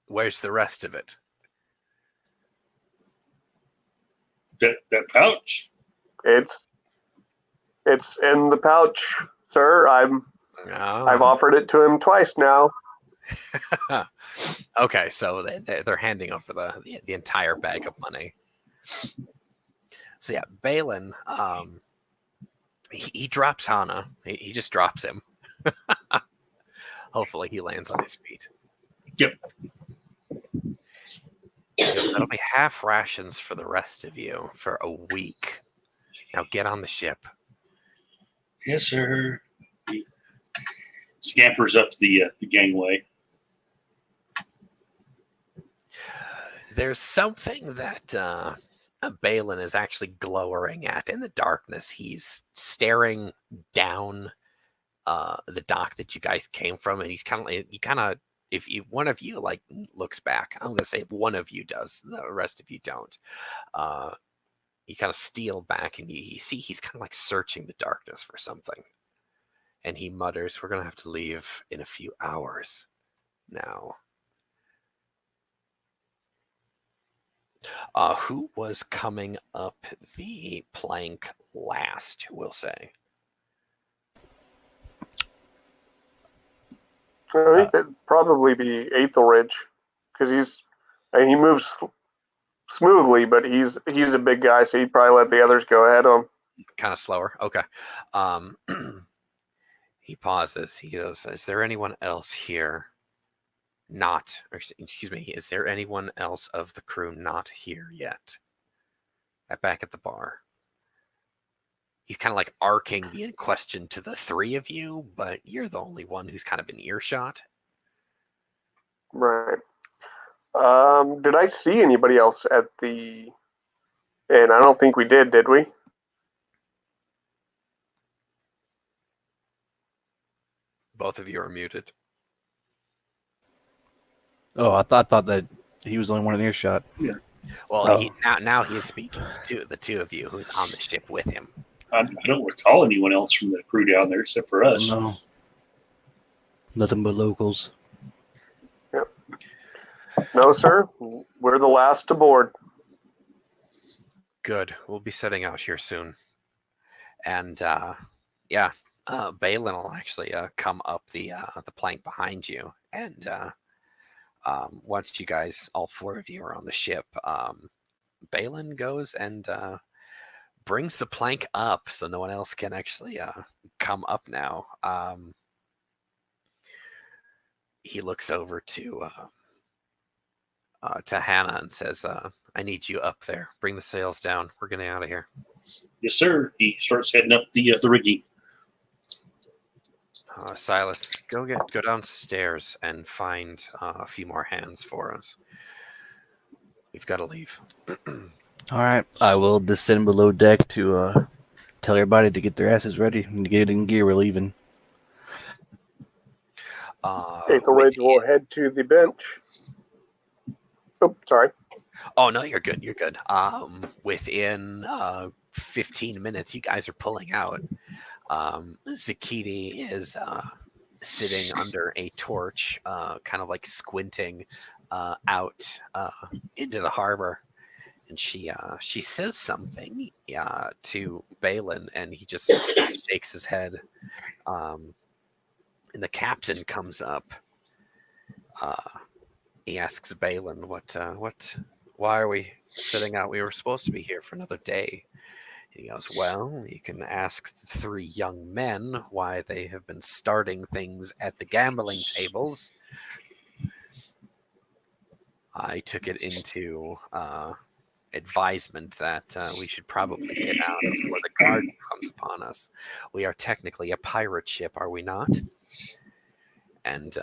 S1: Where's the rest of it?
S2: That pouch?
S4: It's in the pouch, sir. I've offered it to him twice now.
S1: Okay, so they're handing over the entire bag of money. So yeah, Balin, he drops Hana. He just drops him. Hopefully he lands on his feet.
S2: Yep.
S1: That'll be half rations for the rest of you for a week. Now get on the ship.
S2: Yes, sir. He scampers up the gangway.
S1: There's something that Balin is actually glowering at in the darkness. He's staring down the dock that you guys came from, and he's kind of if one of you like looks back, I'm gonna say if one of you does, the rest of you don't. You kind of steal back, and you see he's kind of like searching the darkness for something, and he mutters, "We're gonna have to leave in a few hours now." Who was coming up the plank last, we'll say?
S4: I think that'd probably be Aethelridge, because he moves smoothly, but he's a big guy, so he'd probably let the others go ahead of him.
S1: Kind of slower. Okay. He pauses. He goes, "Is there anyone else here? Is there anyone else of the crew not here yet?" back at the bar. He's kind of like arcing the question to the three of you, but you're the only one who's kind of in earshot.
S4: Right. Did I see anybody else at the inn? I don't think we did we?
S1: Both of you are muted.
S3: Oh, I thought that he was the only one in earshot.
S2: Yeah.
S1: Well, now he is speaking to the two of you who's on the ship with him.
S2: I don't recall anyone else from the crew down there except for us.
S3: No. Nothing but locals.
S4: Yep. No, sir. We're the last aboard.
S1: Good. We'll be setting out here soon. And Balin will actually come up the plank behind you. And once you guys, all four of you, are on the ship, Balin goes and brings the plank up so no one else can actually come up now. He looks over to Hannah and says, I need you up there. Bring the sails down. We're getting out of here.
S2: Yes, sir. He starts heading up the rigging.
S1: Silas, go downstairs and find a few more hands for us. We've got to leave.
S3: All right, I will descend below deck to tell everybody to get their asses ready and to get in gear. We're leaving.
S4: Ridge will head to the bench. Oh, sorry.
S1: Oh, no, you're good. You're good. Within 15 minutes, you guys are pulling out. Zakiti is sitting under a torch, kind of like squinting out into the harbor. And she says something to Balin, and he just shakes his head. And the captain comes up. He asks Balin, why are we sitting out? We were supposed to be here for another day. He goes, well, you can ask the three young men why they have been starting things at the gambling tables. I took it into advisement that we should probably get out before the guard comes upon us. We are technically a pirate ship, are we not? And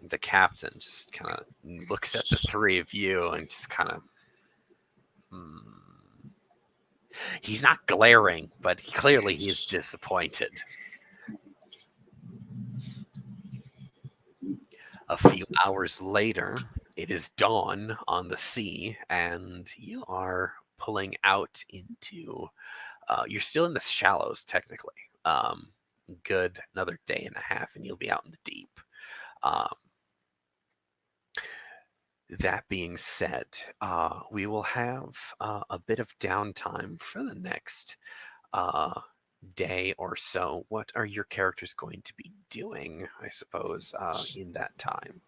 S1: the captain just kind of looks at the three of you and just kind of... He's not glaring, but clearly he's disappointed. A few hours later, it is dawn on the sea, and you are pulling out into... you're still in the shallows, technically. Good another day and a half, and you'll be out in the deep. That being said, we will have a bit of downtime for the next day or so. What are your characters going to be doing, I suppose, in that time?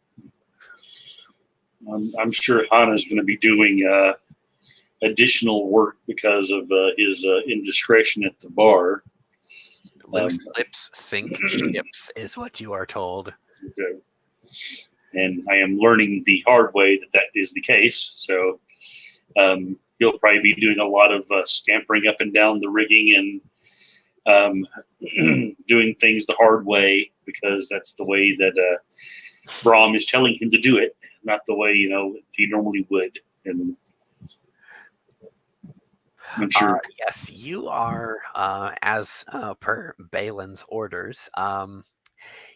S2: I'm sure Hannah's going to be doing additional work because of his indiscretion at the bar.
S1: Loose lips sink ships is what you are told.
S2: Okay. And I am learning the hard way that is the case. So he'll probably be doing a lot of scampering up and down the rigging and doing things the hard way, because that's the way that Brahm is telling him to do it, not the way he normally would. And I'm sure.
S1: Yes, you are, as per Balin's orders.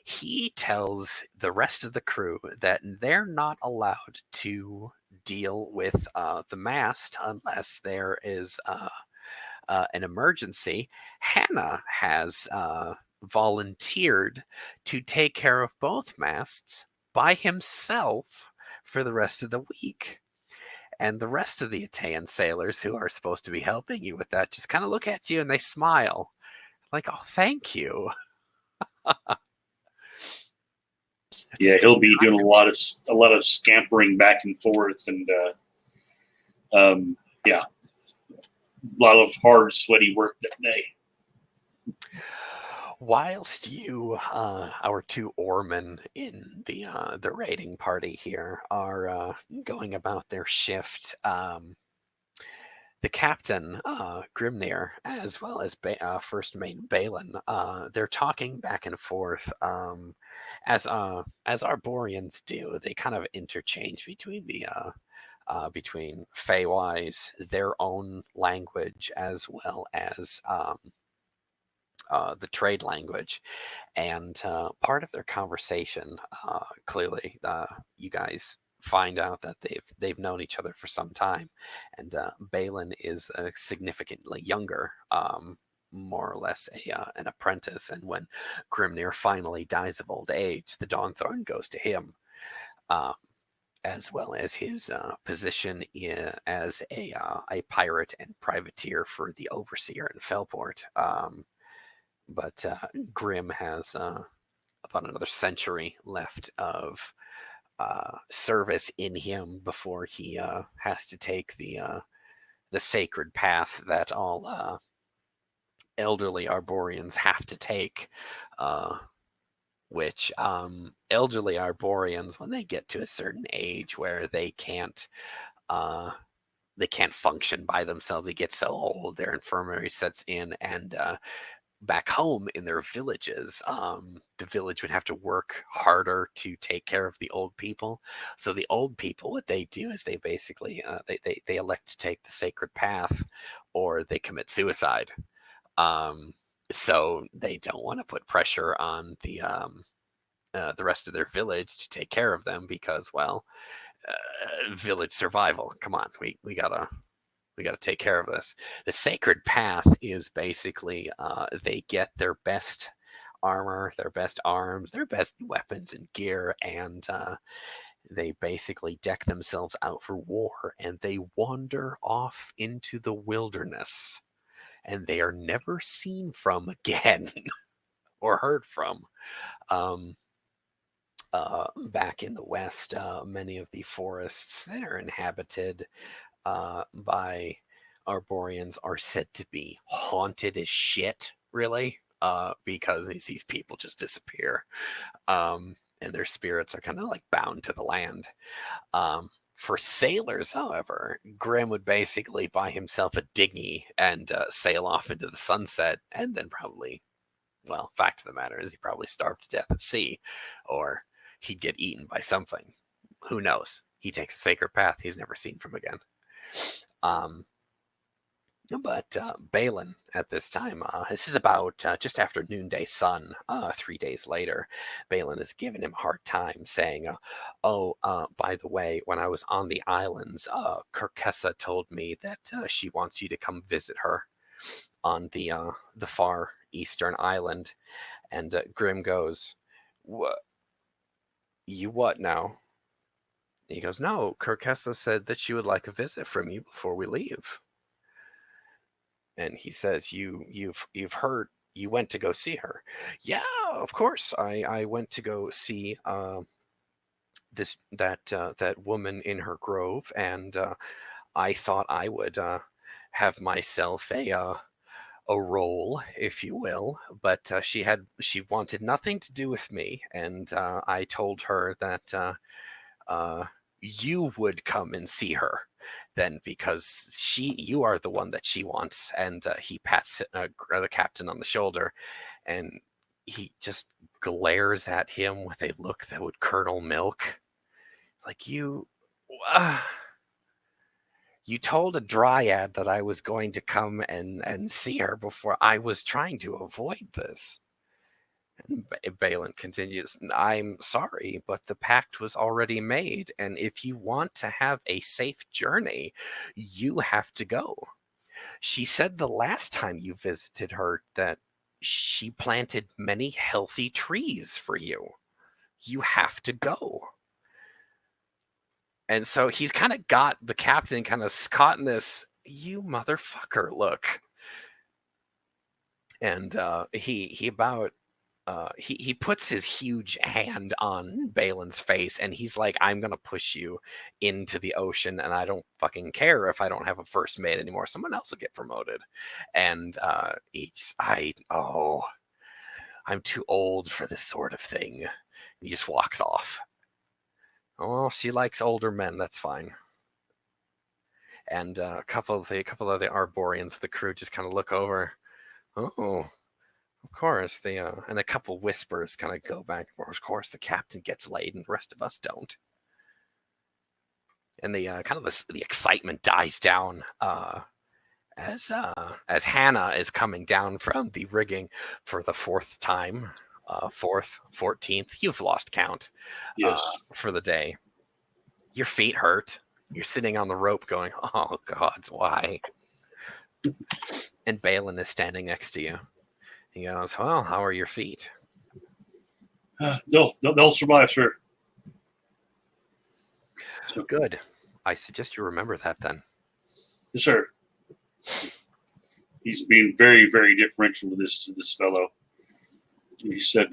S1: He tells the rest of the crew that they're not allowed to deal with the mast unless there is an emergency. Hannah has volunteered to take care of both masts by himself for the rest of the week. And the rest of the Atean sailors who are supposed to be helping you with that just kind of look at you and they smile. Like, oh, thank you.
S2: Yeah, he'll be doing a lot of scampering back and forth, and a lot of hard, sweaty work that day.
S1: Whilst you, our two oarmen in the raiding party here, are going about their shift, the captain, Grimnir, as well as first mate Balin, they're talking back and forth. As Arborians do, they kind of interchange between between Feywise, their own language, as well as the trade language. And part of their conversation, clearly, you guys find out that they've known each other for some time, and Balin is significantly younger, more or less an apprentice. And when Grimnir finally dies of old age, the Dawnthorn goes to him, as well as his position as a pirate and privateer for the Overseer in Felport. But Grim has about another century left of service in him before he has to take the sacred path that all elderly Arborians have to take. Which elderly Arborians, when they get to a certain age where they can't function by themselves, they get so old, their infirmary sets in, and back home in their villages, the village would have to work harder to take care of the old people. So the old people, what they do is they basically they elect to take the sacred path, or they commit suicide. So they don't want to put pressure on the rest of their village to take care of them, because, well, village survival. Come on, we gotta take care of this. The sacred path is basically they get their best armor, their best arms, their best weapons and gear, and they basically deck themselves out for war, and they wander off into the wilderness, and they are never seen from again or heard from. Back in the West, many of the forests that are inhabited by Arborians are said to be haunted as shit, really, because these people just disappear, and their spirits are kind of like bound to the land. For sailors, however, Grim would basically buy himself a dinghy and sail off into the sunset, and then probably, well, fact of the matter is he probably starved to death at sea, or he'd get eaten by something. Who knows? He takes a sacred path he's never seen from again. But Balin, at this time, this is about just after noonday sun, 3 days later, Balin is giving him a hard time, saying, by the way, when I was on the islands, Carcessa told me that she wants you to come visit her on the far eastern island. And Grim goes, "What? You what now?" He goes, "No, Carcessa said that she would like a visit from you before we leave." And he says, you've heard, you went to go see her." "Yeah, of course. I went to go see that woman in her grove, and I thought I would have myself a role, if you will, but she wanted nothing to do with me, and I told her that you would come and see her then, because you are the one that she wants." And he pats the captain on the shoulder, and he just glares at him with a look that would curdle milk. Like, you told a dryad that I was going to come and see her before. I was trying to avoid this. And Balin continues, "I'm sorry, but the pact was already made, and if you want to have a safe journey, you have to go. She said the last time you visited her that she planted many healthy trees for you. You have to go." And so he's kind of got the captain kind of caught in this, "You motherfucker, look." And he puts his huge hand on Balin's face, and he's like, "I'm gonna push you into the ocean, and I don't fucking care if I don't have a first mate anymore. Someone else will get promoted." And I'm too old for this sort of thing. He just walks off. "Oh, she likes older men. That's fine." And a couple of the Arborians of the crew just kind of look over. Oh, of course. And a couple whispers kind of go back. Of course, the captain gets laid, and the rest of us don't. And the the excitement dies down as Hannah is coming down from the rigging for the fourth time, 14th. You've lost count.
S2: Yes.
S1: For the day. Your feet hurt. You're sitting on the rope, going, "Oh gods, why?" And Balin is standing next to you. He goes, "Well, how are your feet?"
S2: They'll survive, sir.
S1: So good. I suggest you remember that then.
S2: Yes, sir. He's being very, very differential to this fellow. He says,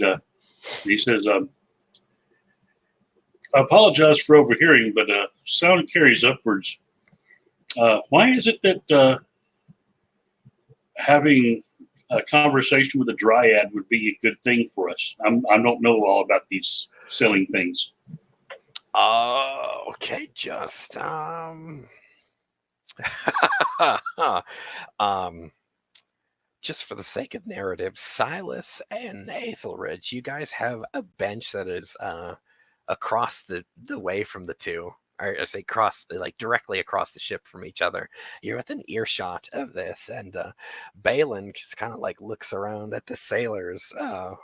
S2: I apologize for overhearing, but sound carries upwards. Why is it that having a conversation with a dryad would be a good thing for us? I don't know all about these selling things.
S1: Okay, just just for the sake of narrative, Silas and Aethelridge, you guys have a bench that is across the way from the two. Or I say directly across the ship from each other. You're within earshot of this, and Balin just kind of looks around at the sailors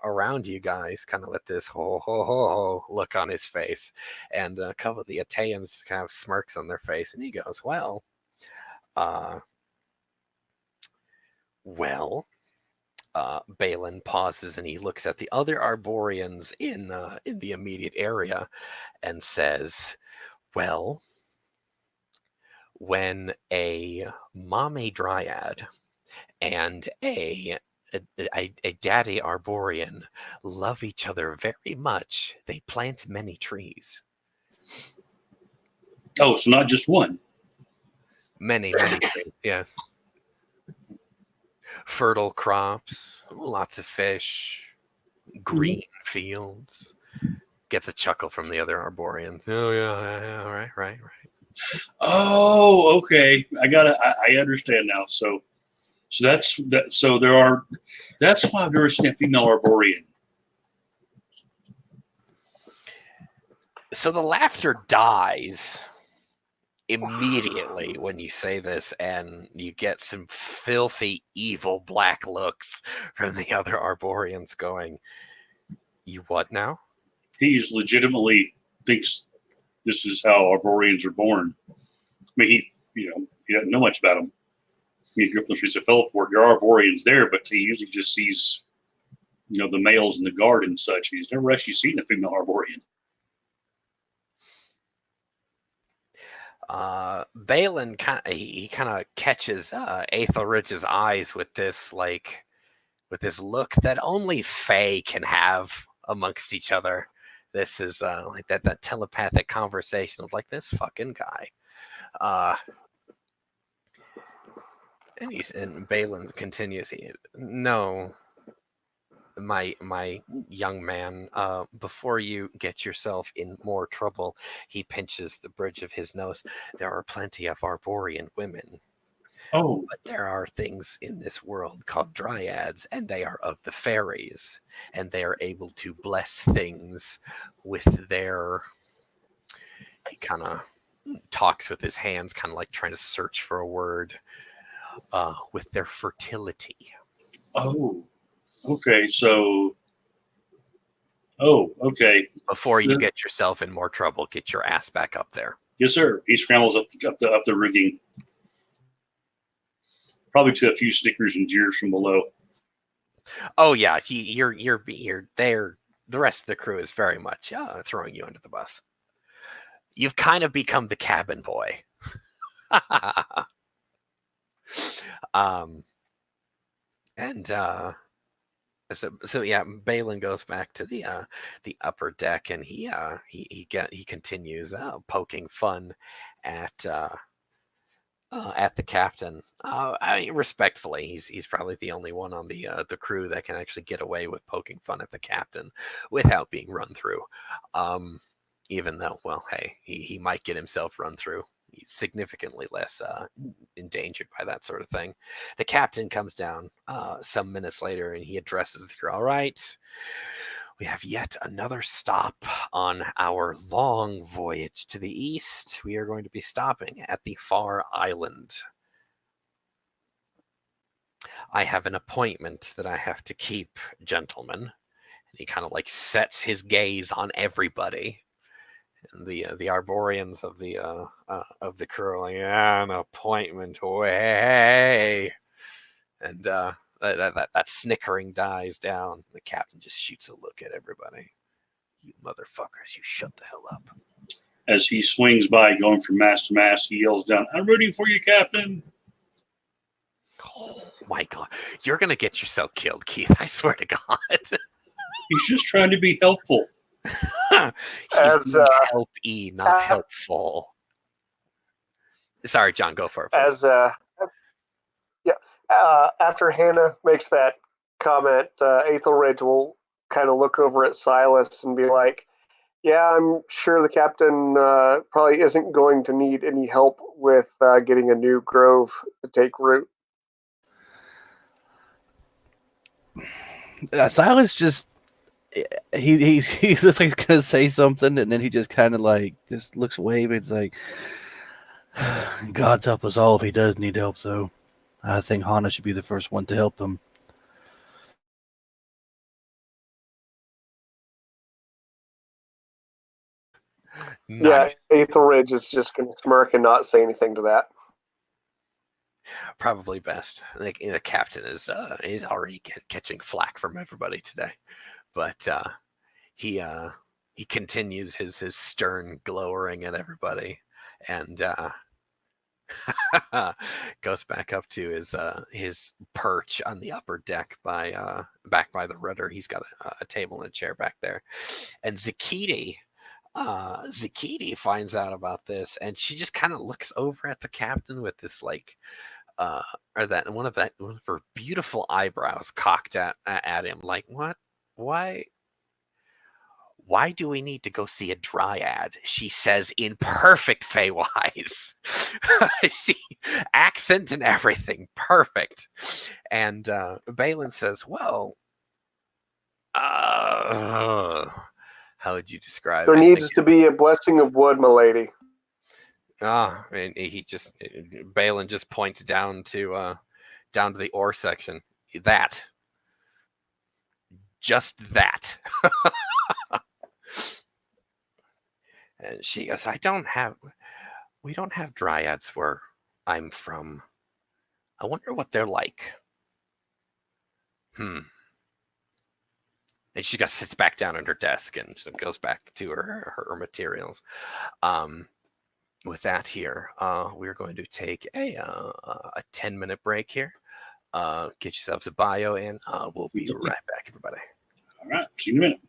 S1: around you guys, kind of with this ho ho ho ho look on his face, and a couple of the Ateans kind of smirks on their face, and he goes, "Well, Balin pauses and he looks at the other Arborians in the immediate area, and says, "Well, when a Mame Dryad and a Daddy Arborian love each other very much, they plant many trees."
S2: Oh, so not just one.
S1: Many trees, yes. Fertile crops, lots of fish, green fields. Gets a chuckle from the other Arborians. Oh yeah, right.
S2: Oh, okay. I understand now. So that's that. So that's why I've never seen a female Arborian.
S1: So the laughter dies immediately when you say this, and you get some filthy, evil black looks from the other Arborians going, "You what now?"
S2: He legitimately thinks this is how Arborians are born. I mean, he doesn't know much about them. If you're up the streets of Felport, there are Arborians there, but he usually just sees, the males in the guard and such. He's never actually seen a female Arborian.
S1: Balin kind of catches Aethelridge's eyes with this look that only Fae can have amongst each other. This is that telepathic conversation of this fucking guy. And Balin continues. No, my young man, before you get yourself in more trouble, he pinches the bridge of his nose. There are plenty of Arborian women.
S2: Oh,
S1: But there are things in this world called dryads, and they are of the fairies, and they are able to bless things with their. He kind of talks with his hands, kind of trying to search for a word. With their fertility.
S2: Oh, okay. So, okay.
S1: Before you get yourself in more trouble, get your ass back up there.
S2: Yes, sir. He scrambles up the rigging, probably to a few snickers and jeers from below.
S1: Oh yeah, you're there. The rest of the crew is very much throwing you under the bus. You've kind of become the cabin boy. So yeah, Balin goes back to the upper deck, and he continues poking fun at the captain. I mean, respectfully, he's probably the only one on the crew that can actually get away with poking fun at the captain without being run through. Even though, well, hey, he might get himself run through. he's significantly less endangered by that sort of thing. The captain comes down some minutes later, and he addresses the crew. All right, we have yet another stop on our long voyage to the east. We are going to be stopping at the Far Island. I have an appointment that I have to keep, gentlemen. And he kind of like sets his gaze on everybody. And the Arborians of the crew are like, yeah, an appointment, way. And that snickering dies down. The captain just shoots a look at everybody. You motherfuckers, you shut the hell up.
S2: As he swings by, going from mast to mast, he yells down, "I'm rooting for you, Captain."
S1: Oh my God, you're gonna get yourself killed, Keith. I swear to God.
S2: He's just trying to be helpful.
S1: He's being help-y, not helpful. Sorry, John, go for it. Please.
S4: After Hannah makes that comment, Aethelred will kind of look over at Silas and be like, "Yeah, I'm sure the captain probably isn't going to need any help with getting a new grove to take root."
S3: Silas just he looks like he's gonna say something, and then he just kind of like just looks away. But it's like, God's help us all if he does need help. Though I think Hana should be the first one to help him.
S1: Nice.
S4: Yeah, Aethelred is just going to smirk and not say anything to that.
S1: Probably best. Like the captain is already catching flack from everybody today, but he continues his stern glowering at everybody, and goes back up to his perch on the upper deck back by the rudder. He's got a table and a chair back there, and Zakiti finds out about this, and she just kind of looks over at the captain with this like or that one of her beautiful eyebrows cocked at him, like, what? Why do we need to go see a dryad? She says in perfect Feywise. She accent and everything perfect. And Balin says, well, how would you describe
S4: There
S1: it?
S4: needs to be a blessing of wood, my lady.
S1: And Balin just points down to the oar section. Just that. And she goes, we don't have dryads where I'm from. I wonder what they're like. And she sits back down at her desk and goes back to her materials. With that here, we're going to take a 10-minute break here. Get yourselves a bio, and we'll be right back, everybody.
S2: All right, see you in a minute.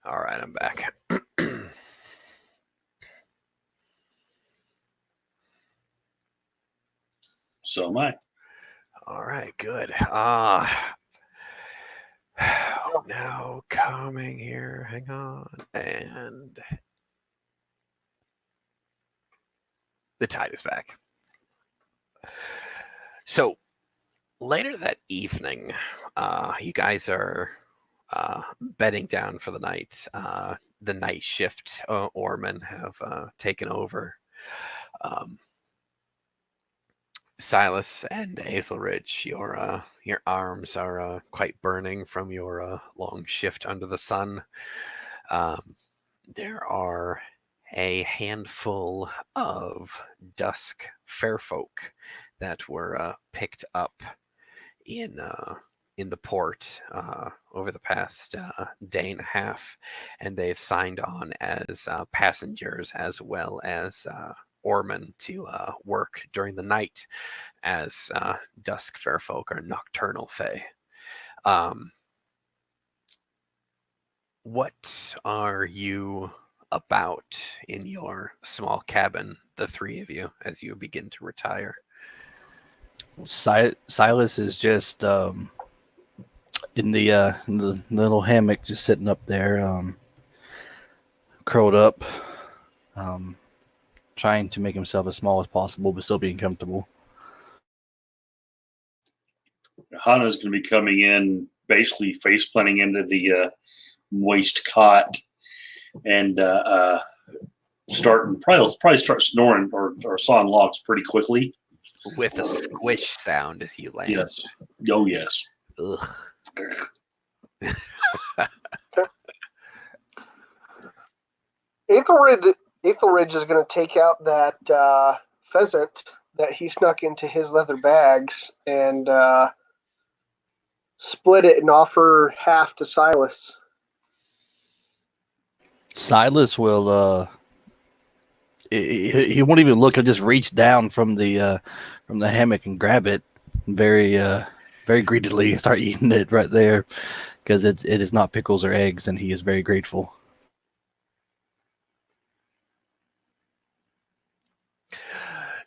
S1: All right, I'm back.
S2: So am I.
S1: All right, good. Now coming here. Hang on. And the tide is back. So later that evening, you guys are bedding down for the night. The night shift oarmen have taken over. Silas and Aethelridge, your arms are quite burning from your long shift under the sun. There are a handful of dusk fairfolk that were picked up in the port over the past day and a half, and they've signed on as passengers as well as oarmen to work during the night, as dusk fairfolk are nocturnal fae. What are you about in your small cabin, the three of you, as you begin to retire?
S3: Silas is just in the little hammock, just sitting up there, curled up, trying to make himself as small as possible, but still being comfortable.
S2: Hana's going to be coming in, basically face planting into the moist cot, and probably start snoring or sawing logs pretty quickly.
S1: With a squish sound as you land.
S2: Yes. Oh, yes.
S1: Ugh.
S4: Aethelridge is going to take out that pheasant that he snuck into his leather bags and split it and offer half to Silas.
S3: Silas will he won't even look. He'll just reach down from the hammock and grab it very greedily and start eating it right there, because it is not pickles or eggs, and he is very grateful.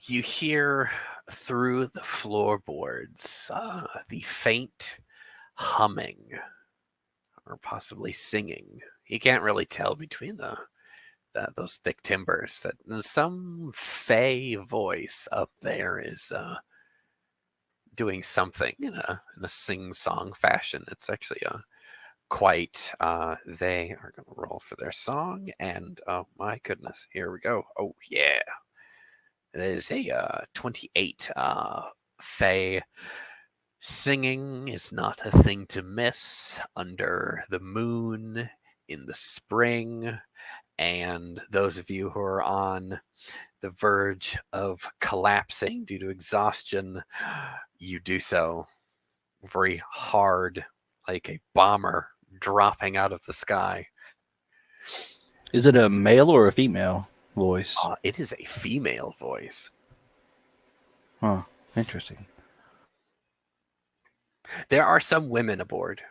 S1: You hear through the floorboards the faint humming, or possibly singing. You can't really tell between those thick timbers that some fey voice up there is doing something in a sing-song fashion. It's actually quite. They are going to roll for their song, and oh my goodness, here we go. Oh yeah. It is a 28. Faye, singing is not a thing to miss under the moon in the spring. And those of you who are on the verge of collapsing due to exhaustion, you do so very hard, like a bomber dropping out of the sky.
S3: Is it a male or a female voice?
S1: It is a female voice.
S3: Huh. Interesting.
S1: There are some women aboard.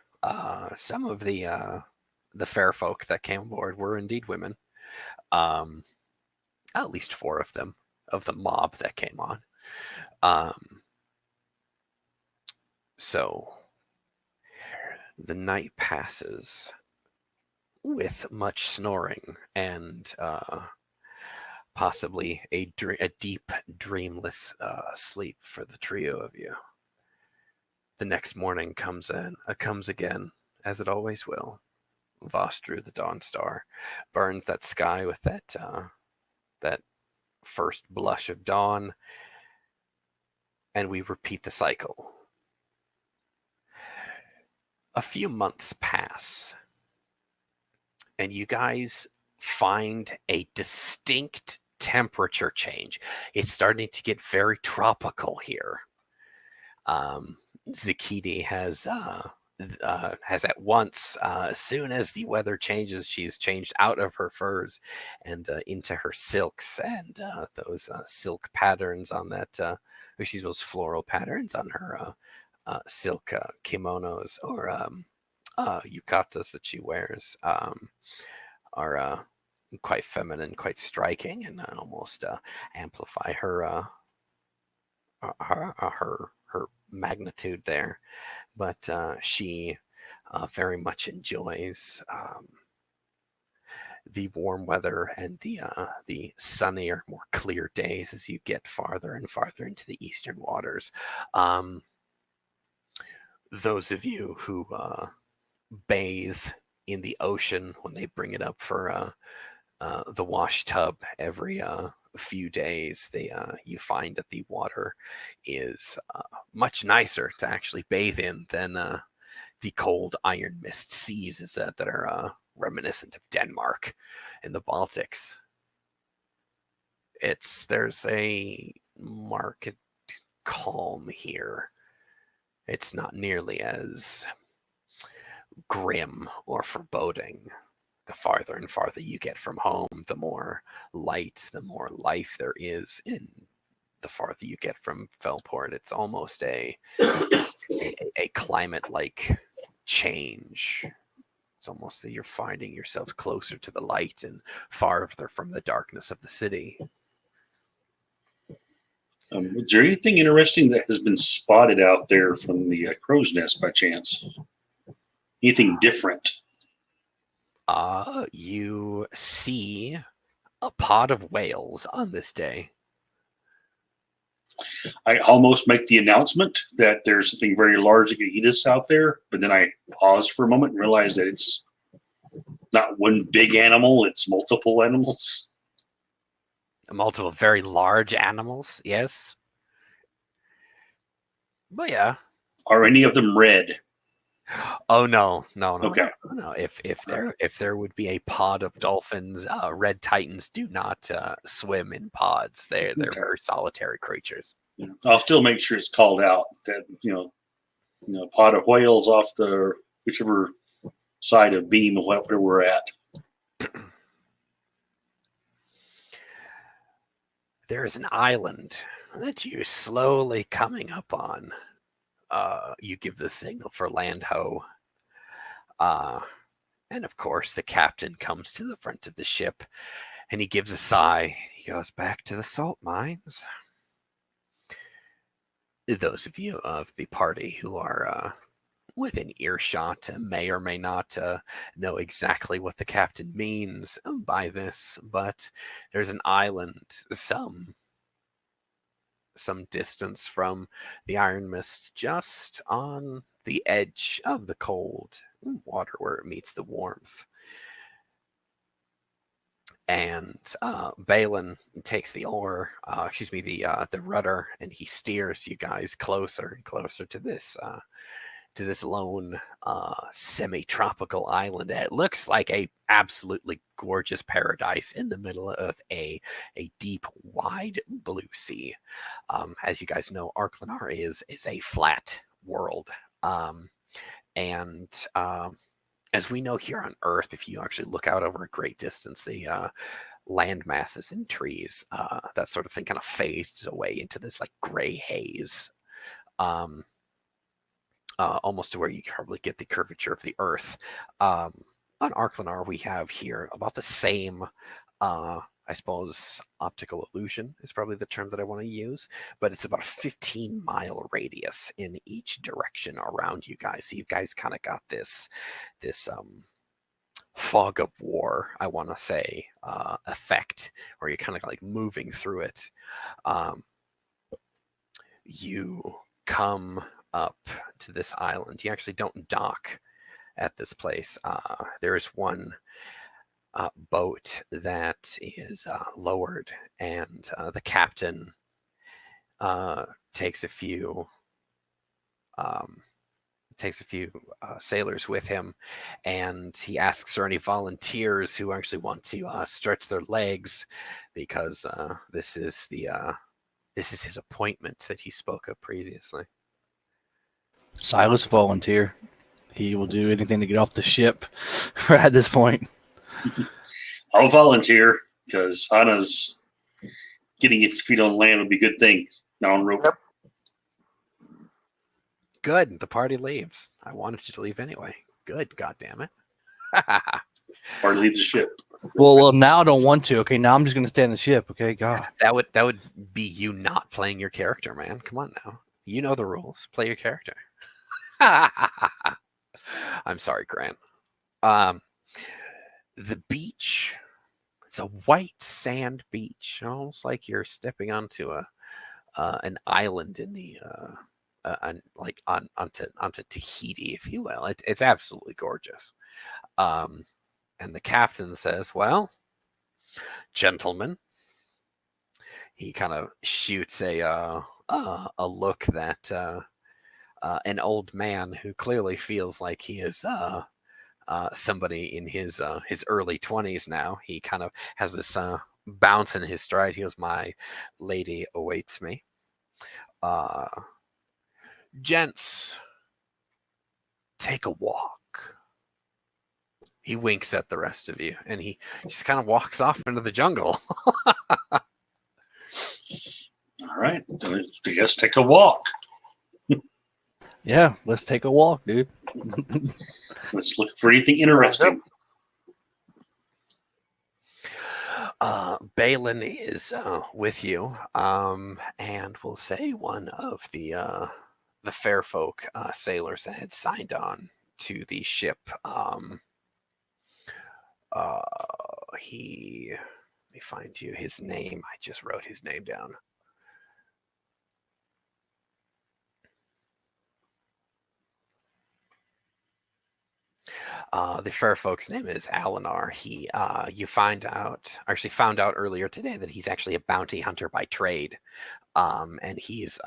S1: Some of the fair folk that came aboard were indeed women. At least 4 of them, of the mob that came on. So the night passes with much snoring and possibly a deep, dreamless sleep for the trio of you. The next morning comes again, as it always will. Vostru, the Dawn Star, burns that sky with that first blush of dawn, and we repeat the cycle. A few months pass, and you guys find a distinct temperature change. It's starting to get very tropical here. Zakiti has at once, as soon as the weather changes, she's changed out of her furs and into her silks and those silk patterns on that, those floral patterns on her silk kimonos or yukatas that she wears are quite feminine, quite striking, and almost amplify her magnitude there. But she very much enjoys the warm weather and the sunnier, more clear days as you get farther and farther into the eastern waters. Those of you who bathe in the ocean when they bring it up for the wash tub every few days, you find that the water is much nicer to actually bathe in than the cold Ebonmyst seas that are reminiscent of Denmark and the Baltics. There's a marked calm here. It's not nearly as grim or foreboding. The farther and farther you get from home, the more light, the more life there is in the farther you get from Felport. It's almost a climate-like change. It's almost that you're finding yourselves closer to the light and farther from the darkness of the city.
S2: Is there anything interesting that has been spotted out there from the crow's nest by chance? Anything different?
S1: You see a pod of whales on this day.
S2: I almost make the announcement that there's something very large that could eat us out there, but then I pause for a moment and realize that it's not one big animal, it's multiple animals.
S1: Multiple very large animals, yes. But yeah.
S2: Are any of them red?
S1: Oh no.
S2: Okay.
S1: No. If there would be a pod of dolphins, red titans do not swim in pods. They're
S2: Okay.
S1: very solitary creatures.
S2: Yeah. I'll still make sure it's called out that pod of whales off the whichever side of beam of where we're at.
S1: There is an island that you're slowly coming up on. You give the signal for land ho. And of course, the captain comes to the front of the ship and he gives a sigh. He goes back to the salt mines. Those of you of the party who are within earshot may or may not know exactly what the captain means by this, but there's an island some distance from the Ebonmyst, just on the edge of the cold water where it meets the warmth. And Balin takes the rudder, and he steers you guys closer and closer to this lone semi-tropical island. It looks like a absolutely gorgeous paradise in the middle of a deep, wide blue sea. As you guys know, Arklenar is a flat world, and as we know here on Earth, if you actually look out over a great distance, the land masses and trees, that sort of thing, kind of fades away into this like gray haze. Almost to where you probably get the curvature of the Earth. On Arklenar, we have here about the same, I suppose, optical illusion is probably the term that I want to use, but it's about a 15-mile radius in each direction around you guys. So you guys kind of got this fog of war, I want to say, effect, where you're kind of like moving through it. You come up to this island. You actually don't dock at this place. There is one boat that is lowered, and the captain takes a few sailors with him, and he asks for any volunteers who actually want to stretch their legs, because this is his appointment that he spoke of previously.
S3: Silas volunteer. He will do anything to get off the ship right at this point.
S2: I'll volunteer because Hana's getting his feet on land would be a good thing. Not on rope.
S4: Yep.
S1: Good. The party leaves. I wanted you to leave anyway. Good, goddammit.
S2: Or leave the ship.
S3: Well, now I don't want to. Okay, now I'm just going to stay on the ship. Okay, God.
S1: That would be you not playing your character, man. Come on now. You know the rules. Play your character. I'm sorry, Grant. The beach. It's a white sand beach, almost like you're stepping onto an island in the onto Tahiti, if you will. It's absolutely gorgeous. And the captain says, "Well, gentlemen," he kind of shoots a look that an old man who clearly feels like he is somebody in his early 20s now. He kind of has this bounce in his stride. He goes, "My lady awaits me. Gents, take a walk." He winks at the rest of you, and he just kind of walks off into the jungle.
S2: All right. I guess take a walk.
S3: Yeah, let's take a walk, dude.
S2: Let's look for anything interesting.
S1: Balin is with you, and we'll say one of the fair folk sailors that had signed on to the ship. Let me find you his name. I just wrote his name down. The fair folk's name is Alinar. He, you found out earlier today that he's actually a bounty hunter by trade, and he's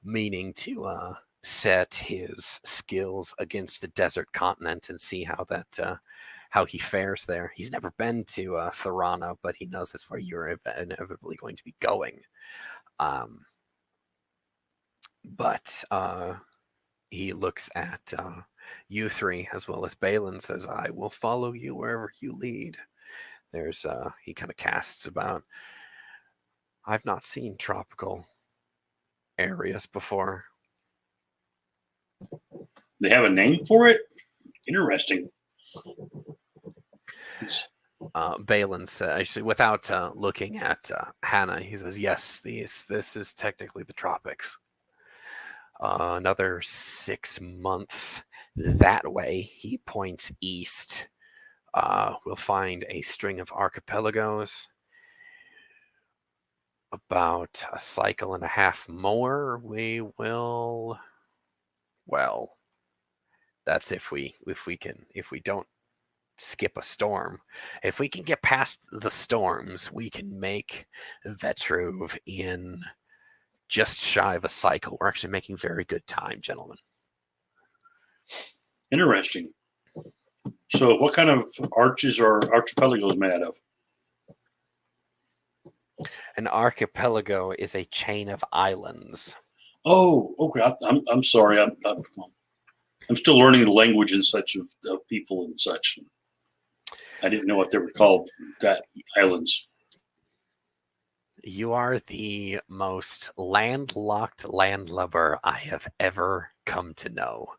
S1: meaning to set his skills against the desert continent and see how that how he fares there. He's never been to Thorana, but he knows that's where you're inevitably going to be going. But he looks at you three as well as Balin, says, "I will follow you wherever you lead." There's he kind of casts about. I've not seen tropical areas before.
S2: They have a name for it? Interesting.
S1: Balin says, actually, without looking at Hannah, he says, "Yes, this is technically the tropics. Another 6 months that way," he points east, we'll find a string of archipelagos. About a cycle and a half more, we will, well, that's if we don't skip a storm. If we can get past the storms, we can make Vetruve in just shy of a cycle. We're actually making very good time, gentlemen.
S2: Interesting. So what kind of arches are archipelagos made of?
S1: An archipelago is a chain of islands.
S2: Oh, okay. I'm sorry. I'm still learning the language and such of people and such. I didn't know what they were called, that islands.
S1: You are the most landlocked landlubber I have ever come to know.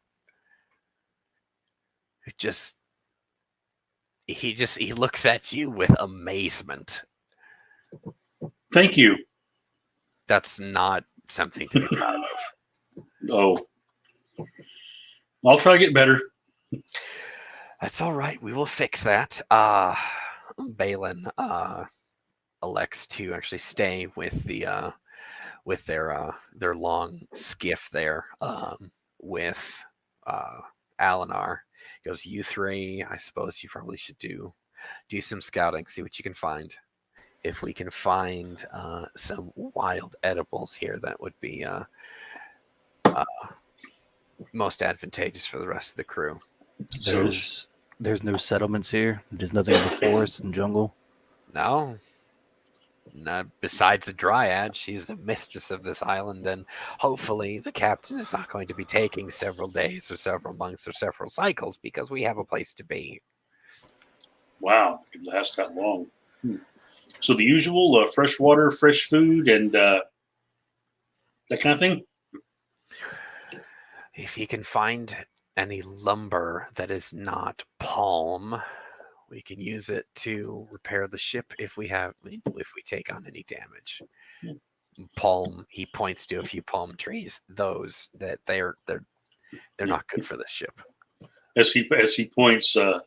S1: He looks at you with amazement.
S2: Thank you.
S1: That's not something to be proud of.
S2: Oh, I'll try to get better.
S1: That's all right. We will fix that. Balin elects to actually stay with the with their long skiff there with Alinar. He goes, "You three, I suppose you probably should do some scouting, see what you can find. If we can find some wild edibles here, that would be most advantageous for the rest of the crew."
S3: There's no settlements here. There's nothing in the forest and jungle.
S1: No. Besides the Dryad, she's the mistress of this island, and hopefully the captain is not going to be taking several days or several months or several cycles because we have a place to be.
S2: Wow, it lasts that long. So the usual fresh water, fresh food, and that kind of thing?
S1: If you can find any lumber that is not palm. We can use it to repair the ship if we take on any damage. Palm. He points to a few palm trees. Those that they're not good for this ship.
S2: As he points, Hana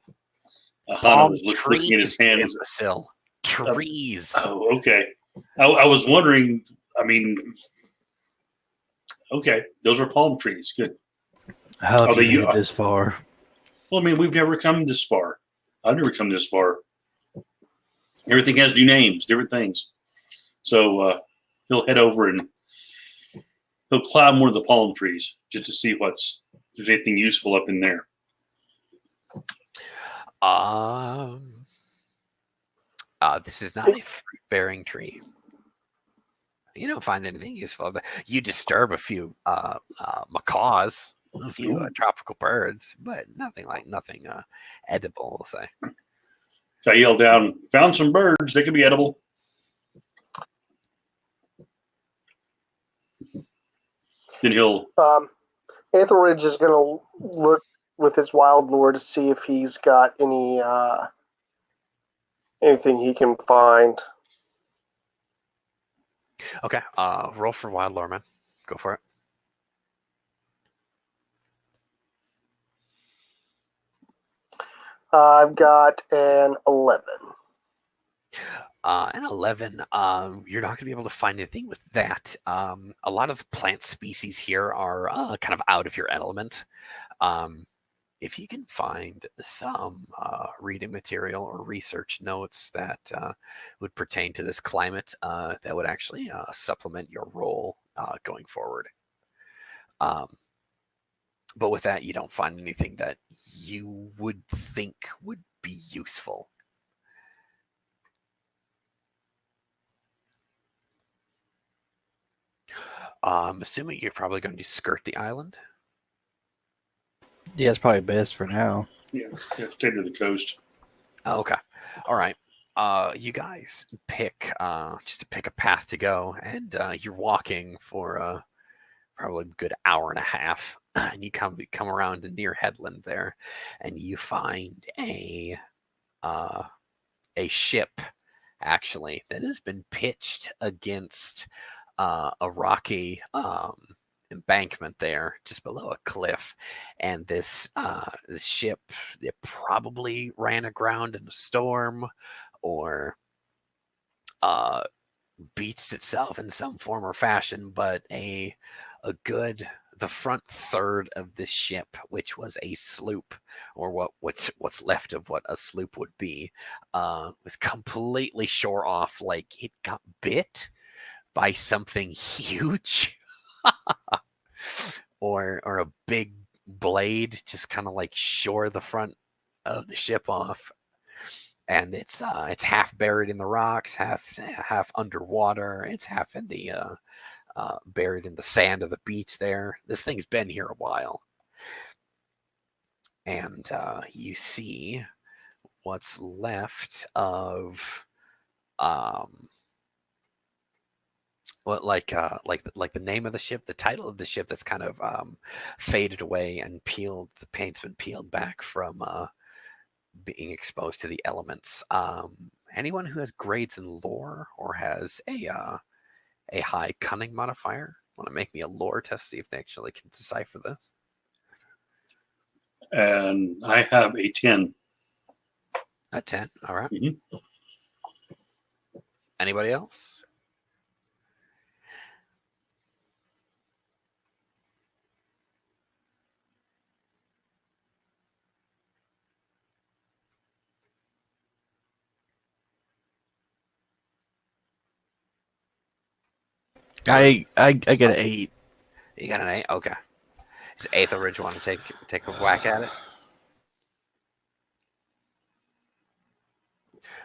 S1: Palm
S2: was looking
S1: trees,
S2: at his hands.
S1: imbecile. Trees.
S2: Oh, okay. I was wondering. I mean, okay, those are palm trees. Good.
S3: How have
S2: Are
S3: you
S2: they-
S3: made it this far?
S2: Well, I mean, we've never come this far. I've never come this far. Everything has new names, different things. So he'll head over and he'll climb one of the palm trees just to see if there's anything useful up in there.
S1: This is not a fruit-bearing tree. You don't find anything useful. You disturb a few macaws, a few tropical birds, but nothing edible, we'll say.
S2: So I yell down, found some birds. They could be edible. Then he'll...
S4: Aetheridge is going to look with his wild lore to see if he's got anything he can find.
S1: Okay, roll for wild lore, man. Go for it.
S4: I've got an 11.
S1: An 11, you're not going to be able to find anything with that. A lot of plant species here are kind of out of your element. If you can find some reading material or research notes that would pertain to this climate, that would actually supplement your role going forward. But with that, you don't find anything that you would think would be useful. I'm assuming you're probably going to skirt the island.
S3: Yeah, it's probably best for now.
S2: Yeah, stay to the coast.
S1: Oh, okay. All right. You guys pick a path to go, and you're walking for probably a good hour and a half, and you come around a near headland there, and you find a ship actually that has been pitched against a rocky embankment there just below a cliff, and this ship, it probably ran aground in a storm or beached itself in some form or fashion, but the front third of this ship, which was a sloop, or what's left of what a sloop would be, was completely shore off, like it got bit by something huge. or a big blade just kind of like shore the front of the ship off, and it's half buried in the rocks, half underwater. It's half in the buried in the sand of the beach there. This thing's been here a while, and you see what's left of like the name of the ship, the title of the ship that's kind of faded away and peeled. The paint's been peeled back from being exposed to the elements. Anyone who has grades in lore or has a high cunning modifier want to make me a lore test, see if they actually can decipher this?
S2: And I have a 10.
S1: A 10. All right.
S2: Mm-hmm.
S1: Anybody else?
S3: I get an 8.
S1: You got an 8? Okay. Does Aetheridge want to take a whack at it?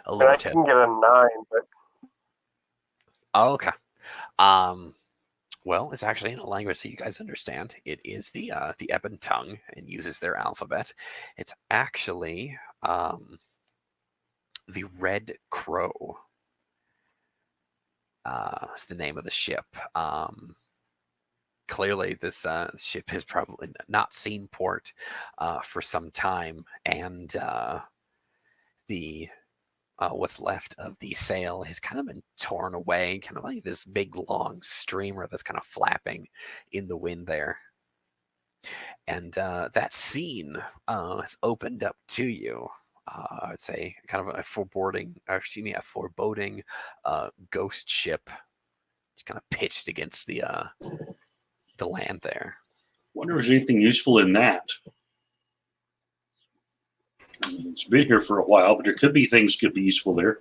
S1: A
S4: And
S1: lore
S4: I
S1: test.
S4: can get a 9, but
S1: Oh, okay. Well, it's actually in a language that you guys understand. It is the Ebon tongue and uses their alphabet. It's actually the Red Crow. It's the name of the ship. clearly this ship has probably not seen port for some time, and the what's left of the sail has kind of been torn away, kind of like this big long streamer that's kind of flapping in the wind there. And that scene has opened up to you. I'd say kind of a foreboding ghost ship, just kind of pitched against the land there.
S2: Wonder if there's anything useful in that. It's been here for a while, but there could be things could be useful there.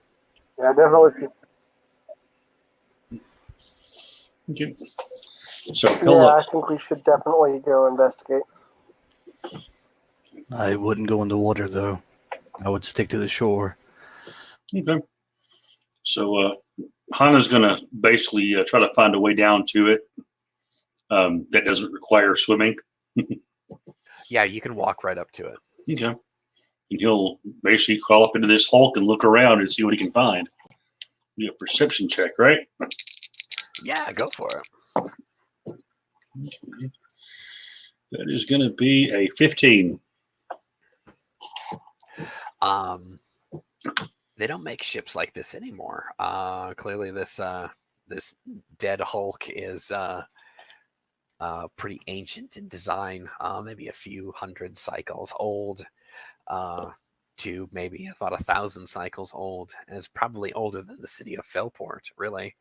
S4: Yeah, definitely.
S2: Okay. So,
S4: Yeah, I think we should definitely go investigate.
S3: I wouldn't go in the water though. I would stick to the shore.
S2: Okay. So Hana's going to basically try to find a way down to it that doesn't require swimming.
S1: Yeah, you can walk right up to it.
S2: Okay. And he'll basically crawl up into this hulk and look around and see what he can find. Be a perception check, right?
S1: Yeah, go for it.
S2: Okay. That is going to be a 15.
S1: They don't make ships like this anymore. Clearly, this dead hulk is pretty ancient in design, maybe a few hundred cycles old, to maybe about 1,000 cycles old. And it's probably older than the city of Felport, really.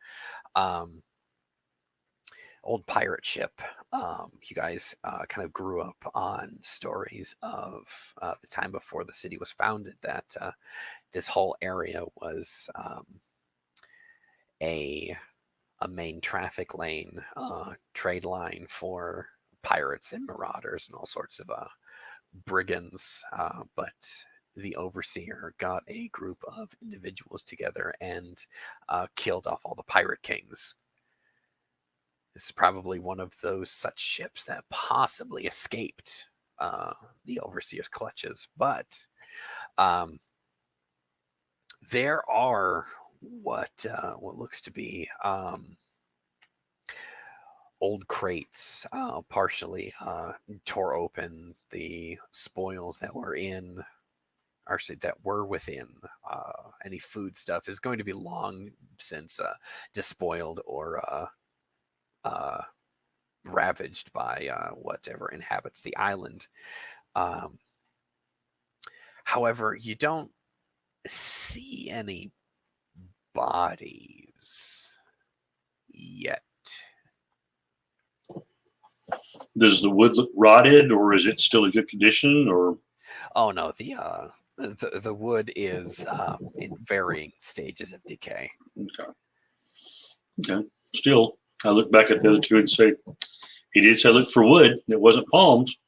S1: Old pirate ship. You guys kind of grew up on stories of the time before the city was founded, that this whole area was a main traffic lane, trade line for pirates and marauders and all sorts of brigands. But the overseer got a group of individuals together and killed off all the pirate kings. This is probably one of those such ships that possibly escaped the overseer's clutches. But there are what looks to be old crates, partially tore open. The spoils that were in, or that were within any food stuff is going to be long since despoiled or ravaged by whatever inhabits the island. However, you don't see any bodies yet.
S2: Does the wood look rotted, or is it still in good condition? Or
S1: oh no, the wood is in varying stages of decay.
S2: Okay. Still, I look back at the other two and say, he did say look for wood. It wasn't palms.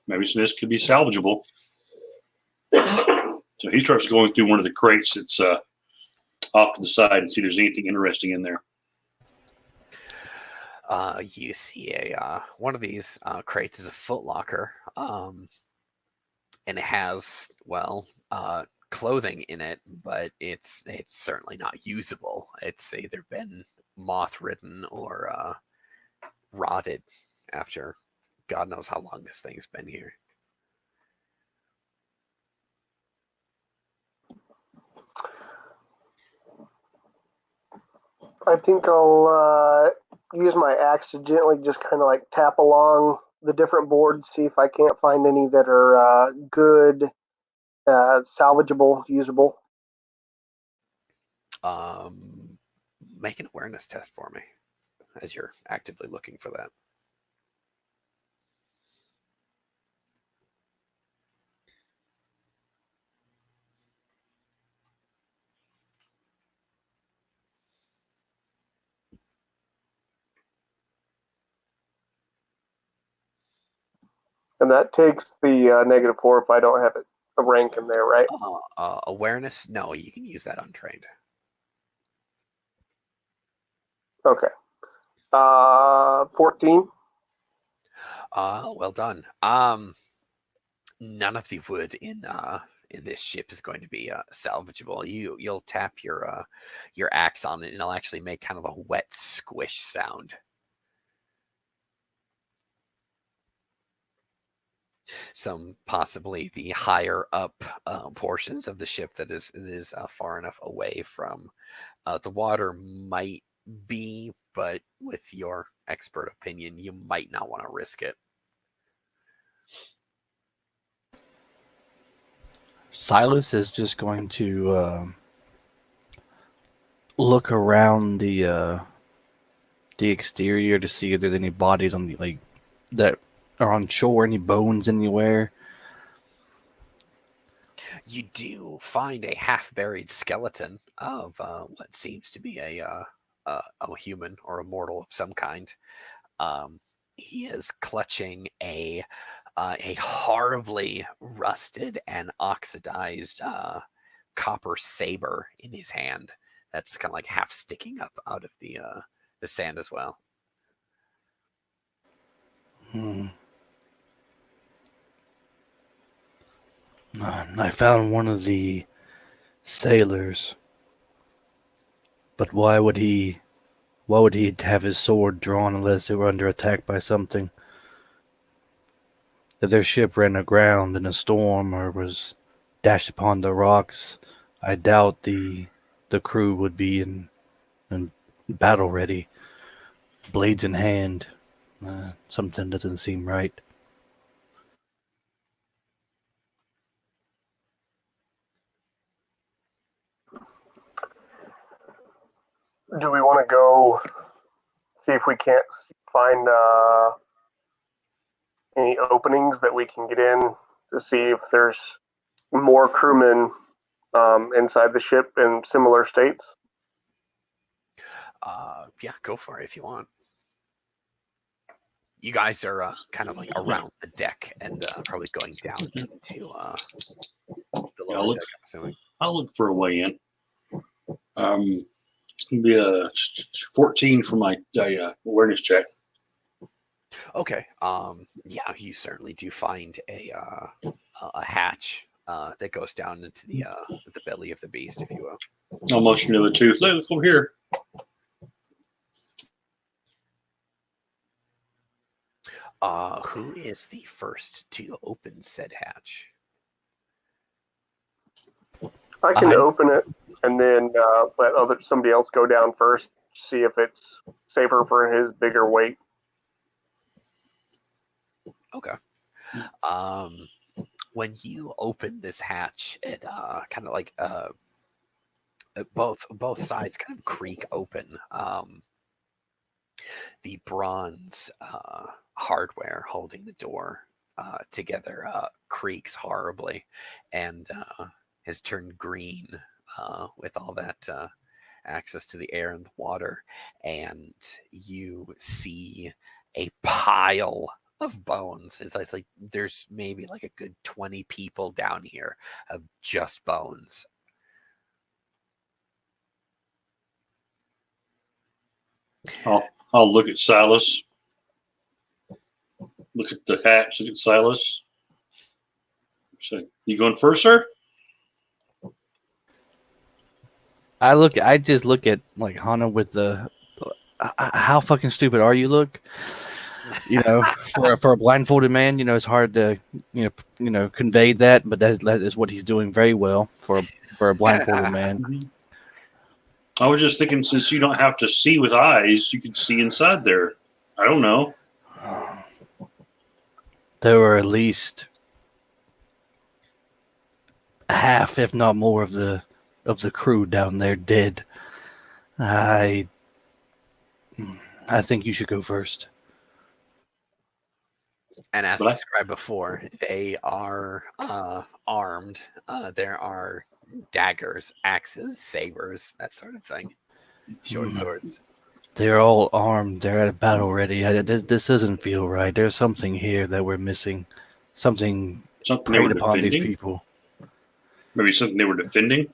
S2: Maybe some of this could be salvageable. So he starts going through one of the crates that's off to the side and see if there's anything interesting in there.
S1: You see one of these crates is a footlocker, and it has clothing in it, but it's certainly not usable. It's either been moth-ridden or rotted after God knows how long this thing's been here.
S4: I think I'll use my axe to gently just kind of like tap along the different boards, see if I can't find any that are good, salvageable, usable.
S1: Make an awareness test for me as you're actively looking for that.
S4: And that takes the -4 if I don't have a rank in there, right?
S1: Awareness? No, you can use that untrained.
S4: Okay. 14.
S1: Well done. None of the wood in in this ship is going to be salvageable. You'll tap your axe on it, and it'll actually make kind of a wet squish sound. Some possibly the higher up portions of the ship that is far enough away from the water might be, but with your expert opinion, you might not want to risk it.
S3: Silas is just going to look around the exterior to see if there's any bodies on the that are on shore, any bones anywhere.
S1: You do find a half-buried skeleton of what seems to be a human or a mortal of some kind. He is clutching a horribly rusted and oxidized copper saber in his hand. That's kind of like half sticking up out of the sand as well.
S3: I found one of the sailors, but why would he have his sword drawn unless they were under attack by something? If their ship ran aground in a storm or was dashed upon the rocks, I doubt the crew would be in battle ready, blades in hand. Something doesn't seem right.
S4: Do we want to go see if we can't find any openings that we can get in to see if there's more crewmen inside the ship in similar states?
S1: Yeah, go for it if you want. You guys are kind of like around the deck and probably going down into the lower deck, I'm assuming.
S2: I'll look for a way in. It's going to be a 14 for my awareness check.
S1: Okay. Yeah, you certainly do find a hatch that goes down into the belly of the beast, if you will.
S2: I'll motion to it too. Look over here.
S1: Who is the first to open said hatch?
S4: I can open it and then let somebody else go down first, see if it's safer for his bigger weight.
S1: Okay. When you open this hatch, it kind of like both sides kind of creak open. The bronze hardware holding the door together creaks horribly and has turned green with all that access to the air and the water. And you see a pile of bones. It's like there's maybe like a good 20 people down here of just bones.
S2: I'll look at Silas. Look at the hatch. Look at Silas. So, you going first, sir?
S3: I just look at like Hana with the how fucking stupid are you? Look, for a blindfolded man, it's hard to convey that, but that is what he's doing very well for a blindfolded man.
S2: I was just thinking, since you don't have to see with eyes, you can see inside there. I don't know.
S3: There were at least half, if not more, of the crew down there dead. I think you should go first.
S1: And as described before, they are armed. There are daggers, axes, sabers, that sort of thing. Short swords.
S3: They're all armed. They're at a battle ready. This doesn't feel right. There's something here that we're missing. Something
S2: they were
S3: upon
S2: defending?
S3: These people.
S2: Maybe something they were defending?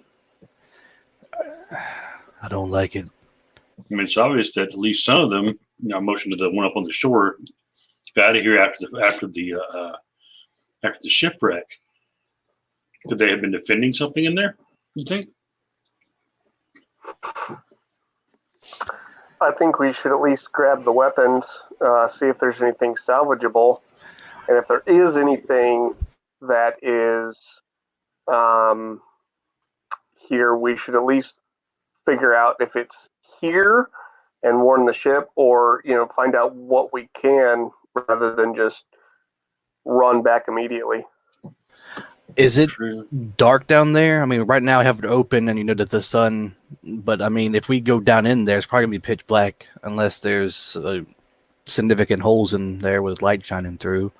S3: I don't like it.
S2: I mean, it's obvious that at least some of them, motion to the one up on the shore, got out of here after the shipwreck. Could they have been defending something in there, you think?
S4: I think we should at least grab the weapons, see if there's anything salvageable. And if there is anything that is here, we should at least figure out if it's here and warn the ship, or find out what we can rather than just run back immediately.
S3: Is it dark down there? I mean, right now I have it open and that the sun, but I mean, if we go down in there, it's probably going to be pitch black unless there's significant holes in there with light shining through.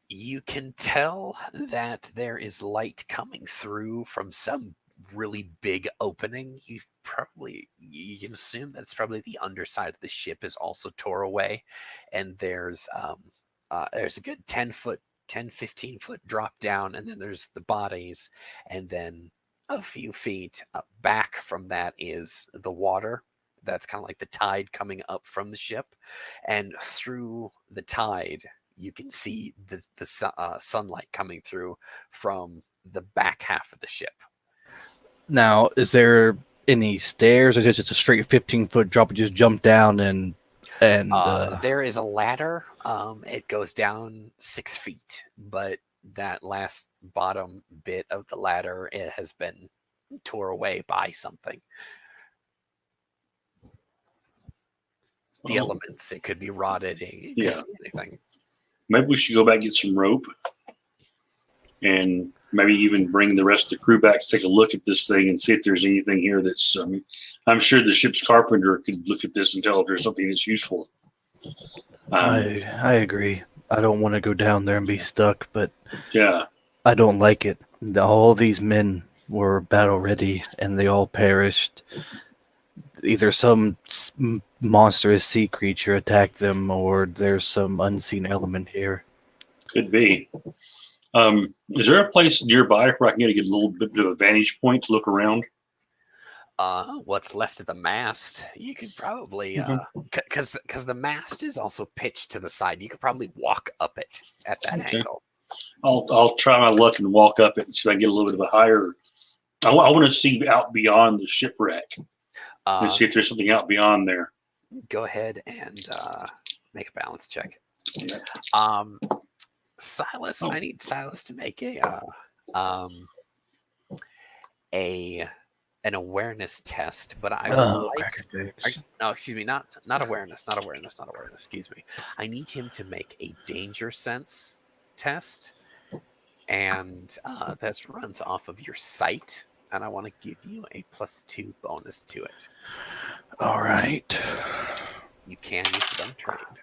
S1: You can tell that there is light coming through from some really big opening. You can assume that it's probably the underside of the ship is also tore away, and there's a good 15 foot drop down, and then there's the bodies, and then a few feet back from that is the water. That's kind of like the tide coming up from the ship, and through the tide you can see the sunlight coming through from the back half of the ship.
S3: Now, is there any stairs, or is it just a straight 15-foot drop? You just jump down and
S1: there is a ladder. It goes down 6 feet, but that last bottom bit of the ladder, it has been tore away by something. The elements, it could be rotted. It could be anything.
S2: Maybe we should go back and get some rope, and maybe even bring the rest of the crew back to take a look at this thing and see if there's anything here that's. I'm sure the ship's carpenter could look at this and tell if there's something that's useful.
S3: I agree. I don't want to go down there and be stuck, but
S2: yeah,
S3: I don't like it. All these men were battle ready, and they all perished. Either some monstrous sea creature attacked them, or there's some unseen element here.
S2: Could be. Is there a place nearby where I can get a little bit of a vantage point to look around?
S1: What's left of the mast, you could probably, because the mast is also pitched to the side. You could probably walk up it at that angle.
S2: I'll try my luck and walk up it and see if I can get a little bit of a higher. I want to see out beyond the shipwreck and see if there's something out beyond there.
S1: Go ahead and make a balance check. Silas, I need Silas to make an awareness test, but I would excuse me, not awareness, excuse me. I need him to make a danger sense test, and that runs off of your sight, and I want to give you a +2 bonus to it.
S3: All right.
S1: You can use it untrained.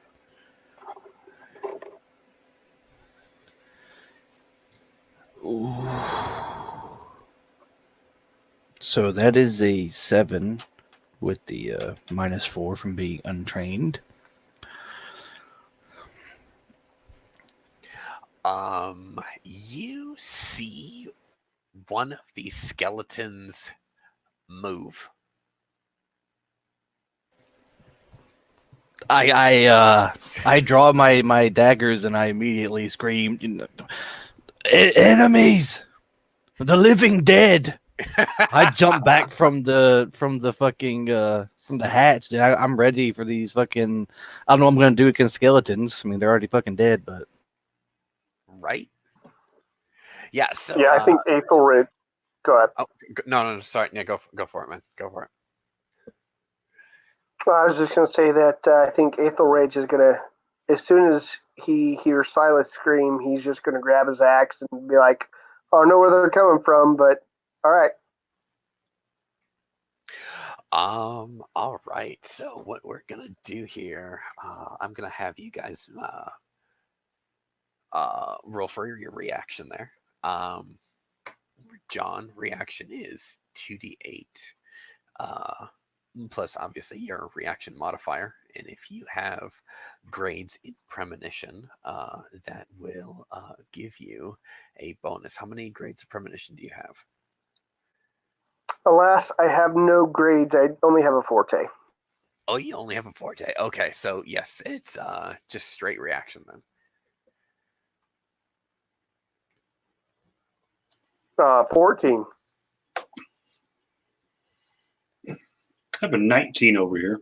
S3: Ooh. So that is a 7 with the -4 from being untrained.
S1: You see one of these skeletons move.
S3: I draw my daggers and I immediately scream, "Enemies! The living dead!" I jump back from the fucking from the hatch. Dude. I'm ready for these fucking. I don't know what I'm gonna do against skeletons. I mean, they're already fucking dead, but
S1: right. Yeah. So
S4: I think Ethelred. Go ahead.
S1: Oh no, sorry. Yeah, go for it, man. Go for it.
S4: Well, I was just gonna say that I think Ethelred is gonna, as soon as he hears Silas scream, he's just gonna grab his axe and be like, "I don't know where they're coming from, but." All right.
S1: All right. So what we're gonna do here, I'm gonna have you guys roll for your reaction there. John, reaction is 2d8. Plus obviously your reaction modifier, and if you have grades in premonition, that will give you a bonus. How many grades of premonition do you have?
S4: Alas, I have no grades. I only have a forte.
S1: Oh, you only have a forte. Okay, so yes, it's just straight reaction then.
S4: 14.
S2: I have a 19 over here.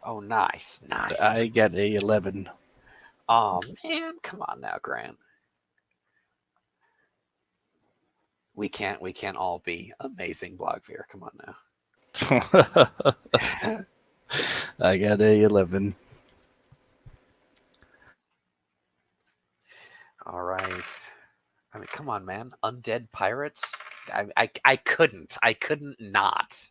S1: Oh, nice.
S3: I got a 11.
S1: Oh man, come on now, Grant. We can't all be amazing Blogveer. Come on now.
S3: I got a 11.
S1: All right. I mean, come on, man. Undead pirates. I couldn't not.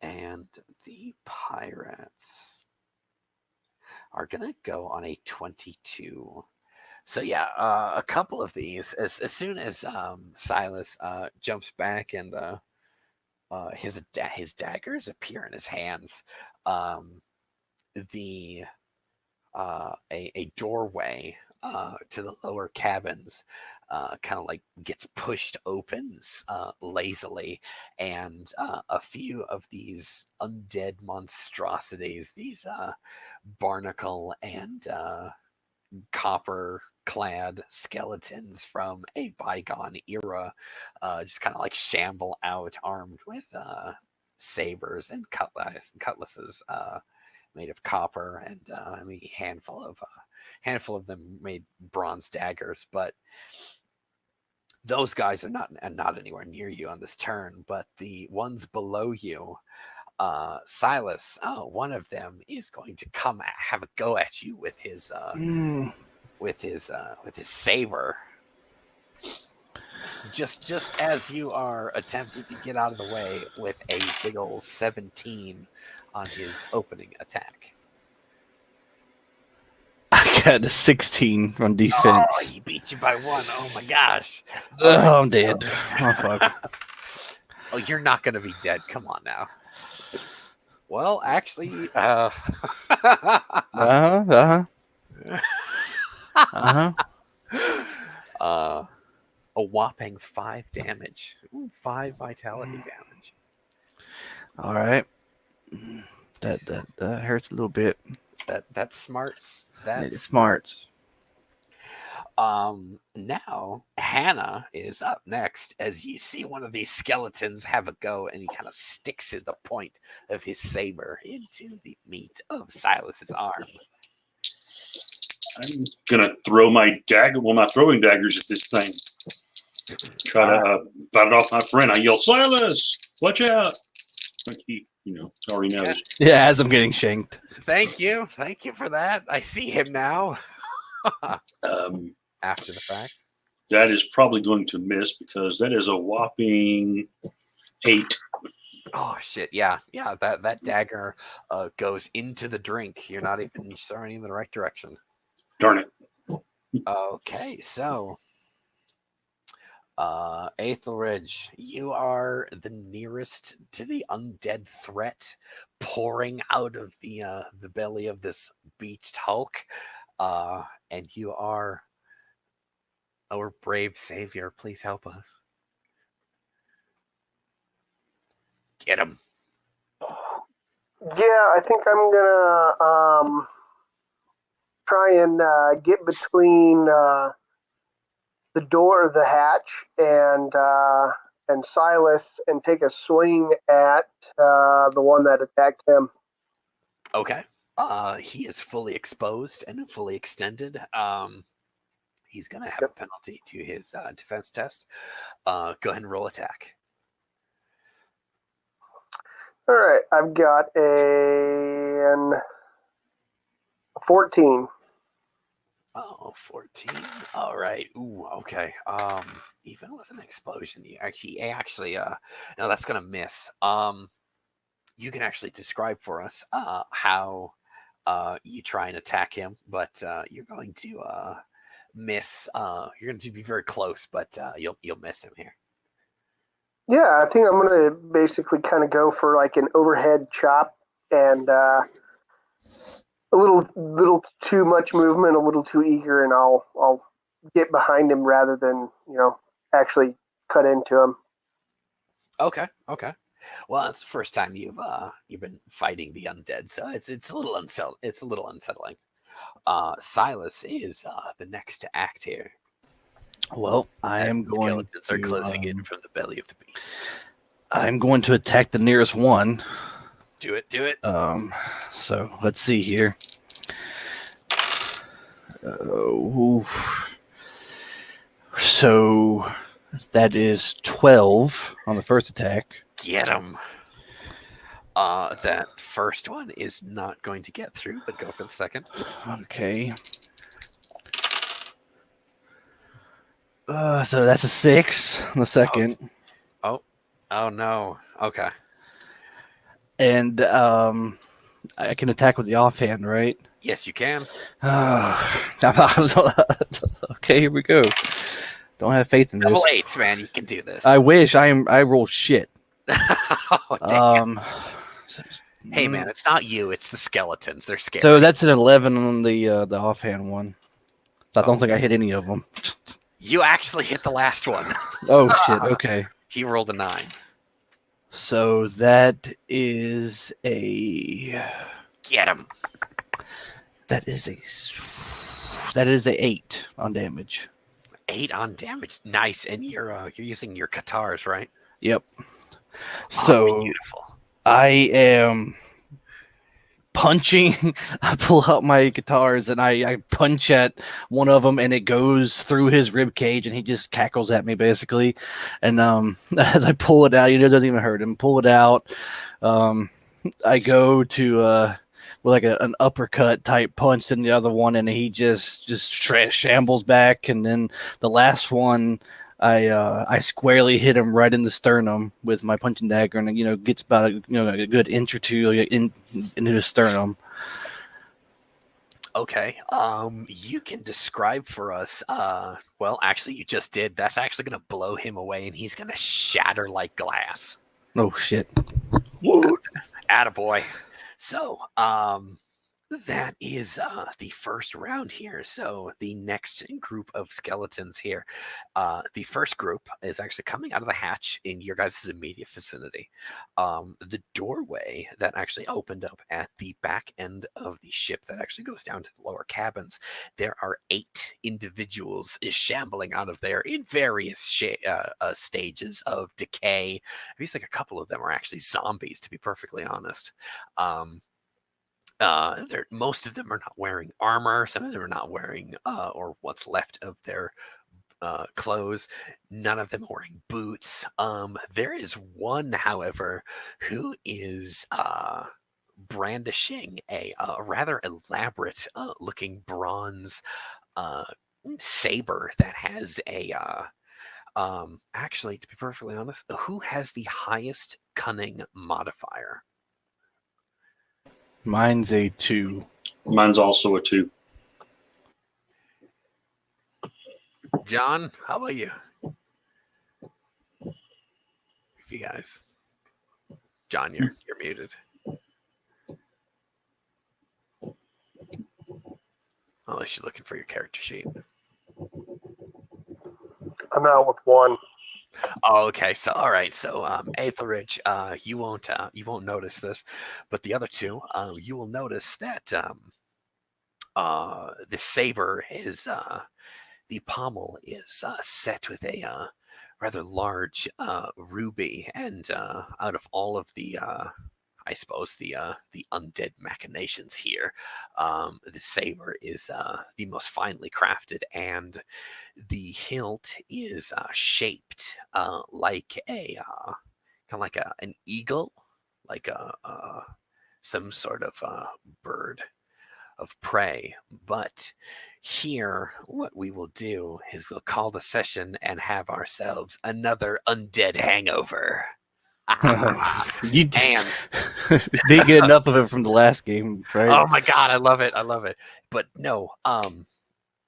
S1: And the pirates are gonna go on a 22. So yeah, a couple of these. As soon as Silas jumps back and his daggers appear in his hands, the a doorway to the lower cabins kind of like gets pushed open lazily, and a few of these undead monstrosities, these barnacle and copper clad skeletons from a bygone era just kind of like shamble out armed with sabers and cutlasses made of copper, and I mean handful of them made bronze daggers. But those guys are not anywhere near you on this turn. But the ones below you, Silas, one of them is going to come have a go at you with his saber. Just as you are attempting to get out of the way with a big old 17 on his opening attack.
S3: I got a 16 on defense.
S1: Oh, he beat you by 1. Oh my gosh.
S3: Oh, I'm dead. Oh, fuck.
S1: Oh, you're not going to be dead. Come on now. Well, actually, a whopping 5 damage. Ooh, 5 vitality damage.
S3: All right. That hurts a little bit.
S1: That smarts.
S3: That's smart.
S1: Now Hannah is up next as you see one of these skeletons have a go, and he kind of sticks the point of his saber into the meat of Silas's arm.
S2: I'm gonna throw my throwing daggers at this thing. Try to fight it off my friend. I yell, "Silas, watch out!" Like he, already knows.
S3: Yeah, as I'm getting shanked.
S1: Thank you for that. I see him now. After the fact,
S2: that is probably going to miss because that is a whopping 8.
S1: Oh shit! Yeah. That dagger goes into the drink. You're not even starting in the right direction.
S2: Darn it.
S1: Okay, so Aethelridge, you are the nearest to the undead threat pouring out of the belly of this beached hulk, and you are our brave savior. Please help us. Get him.
S4: Yeah, I think I'm gonna try and get between the door of the hatch and Silas and take a swing at the one that attacked him.
S1: Okay. He is fully exposed and fully extended. He's going to have a penalty to his defense test. Go ahead and roll attack.
S4: All right, I've got a 14.
S1: Oh, 14. All right. Ooh, okay. Even with an explosion, you actually, no, that's going to miss. You can actually describe for us how you try and attack him, but you're going to miss. You're going to be very close, but you'll miss him here.
S4: Yeah, I think I'm going to basically kind of go for like an overhead chop and a little too much movement, a little too eager, and I'll get behind him rather than actually cut into him.
S1: Okay. Well, it's the first time you've been fighting the undead, so it's a little unsettling. Silas is the next to act here.
S3: Well, I
S1: as
S3: am
S1: the
S3: going
S1: skeletons are closing in
S3: to.
S1: from the belly of the beast.
S3: I'm going to attack the nearest one.
S1: Do it. Do it.
S3: So let's see here. So that is 12 on the first attack.
S1: Get him. That first one is not going to get through, but go for the second.
S3: Okay. So that's a 6 on the second.
S1: Oh no. Okay.
S3: And I can attack with the offhand, right?
S1: Yes, you can.
S3: Okay, here we go. Don't have faith in this.
S1: Double eights, man. You can do this.
S3: I wish. I roll shit.
S1: Oh, damn.
S3: So-
S1: Hey, man, it's not you. It's the skeletons. They're scary.
S3: So that's an 11 on the offhand one. So I don't think I
S1: Okay.
S3: hit any of them.
S1: You actually hit the last one.
S3: Oh shit! Okay.
S1: He rolled a 9.
S3: So that is a
S1: Get him.
S3: that is a 8 on damage.
S1: 8 on damage. Nice. And you're using your katars, right?
S3: Yep.
S1: Oh,
S3: So
S1: beautiful.
S3: I am punching. I pull out my guitars and I punch at one of them, and it goes through his rib cage, and he just cackles at me basically. And as I pull it out, it doesn't even hurt him. Pull it out. I go to with like an uppercut type punch in the other one, and he just shambles back. And then the last one, I squarely hit him right in the sternum with my punching dagger, and gets about a good inch or two into the sternum.
S1: Okay. You can describe for us. Well, actually, you just did. That's actually going to blow him away, and he's going to shatter like glass.
S3: Oh shit!
S1: Attaboy. So, that is the first round here. So the next group of skeletons here, the first group is actually coming out of the hatch in your guys' immediate vicinity. The doorway that actually opened up at the back end of the ship that actually goes down to the lower cabins, there are 8 individuals shambling out of there in various stages of decay. It feels like a couple of them are actually zombies, to be perfectly honest. Most of them are not wearing armor. Some of them are not wearing or what's left of their clothes. None of them are wearing boots. There is one, however, who is brandishing a rather elaborate looking bronze saber that has a actually, to be perfectly honest, who has the highest cunning modifier?
S3: Mine's a 2.
S2: Mine's also a 2.
S1: John, how about you? If you guys, John, you're muted. Unless you're looking for your character sheet.
S4: I'm out with 1.
S1: Oh, okay. So, all right. So, Aethelridge, you won't notice this, but the other 2, you will notice that the saber is the pommel is set with a rather large ruby, and out of all of the I suppose the undead machinations here, the saber is the most finely crafted, and the hilt is shaped like a kind of like an eagle, like some sort of bird of prey. But here, what we will do is we'll call the session and have ourselves another undead hangover.
S3: You
S1: And
S3: didn't get enough of it from the last game, right?
S1: oh my god, I love it. But no,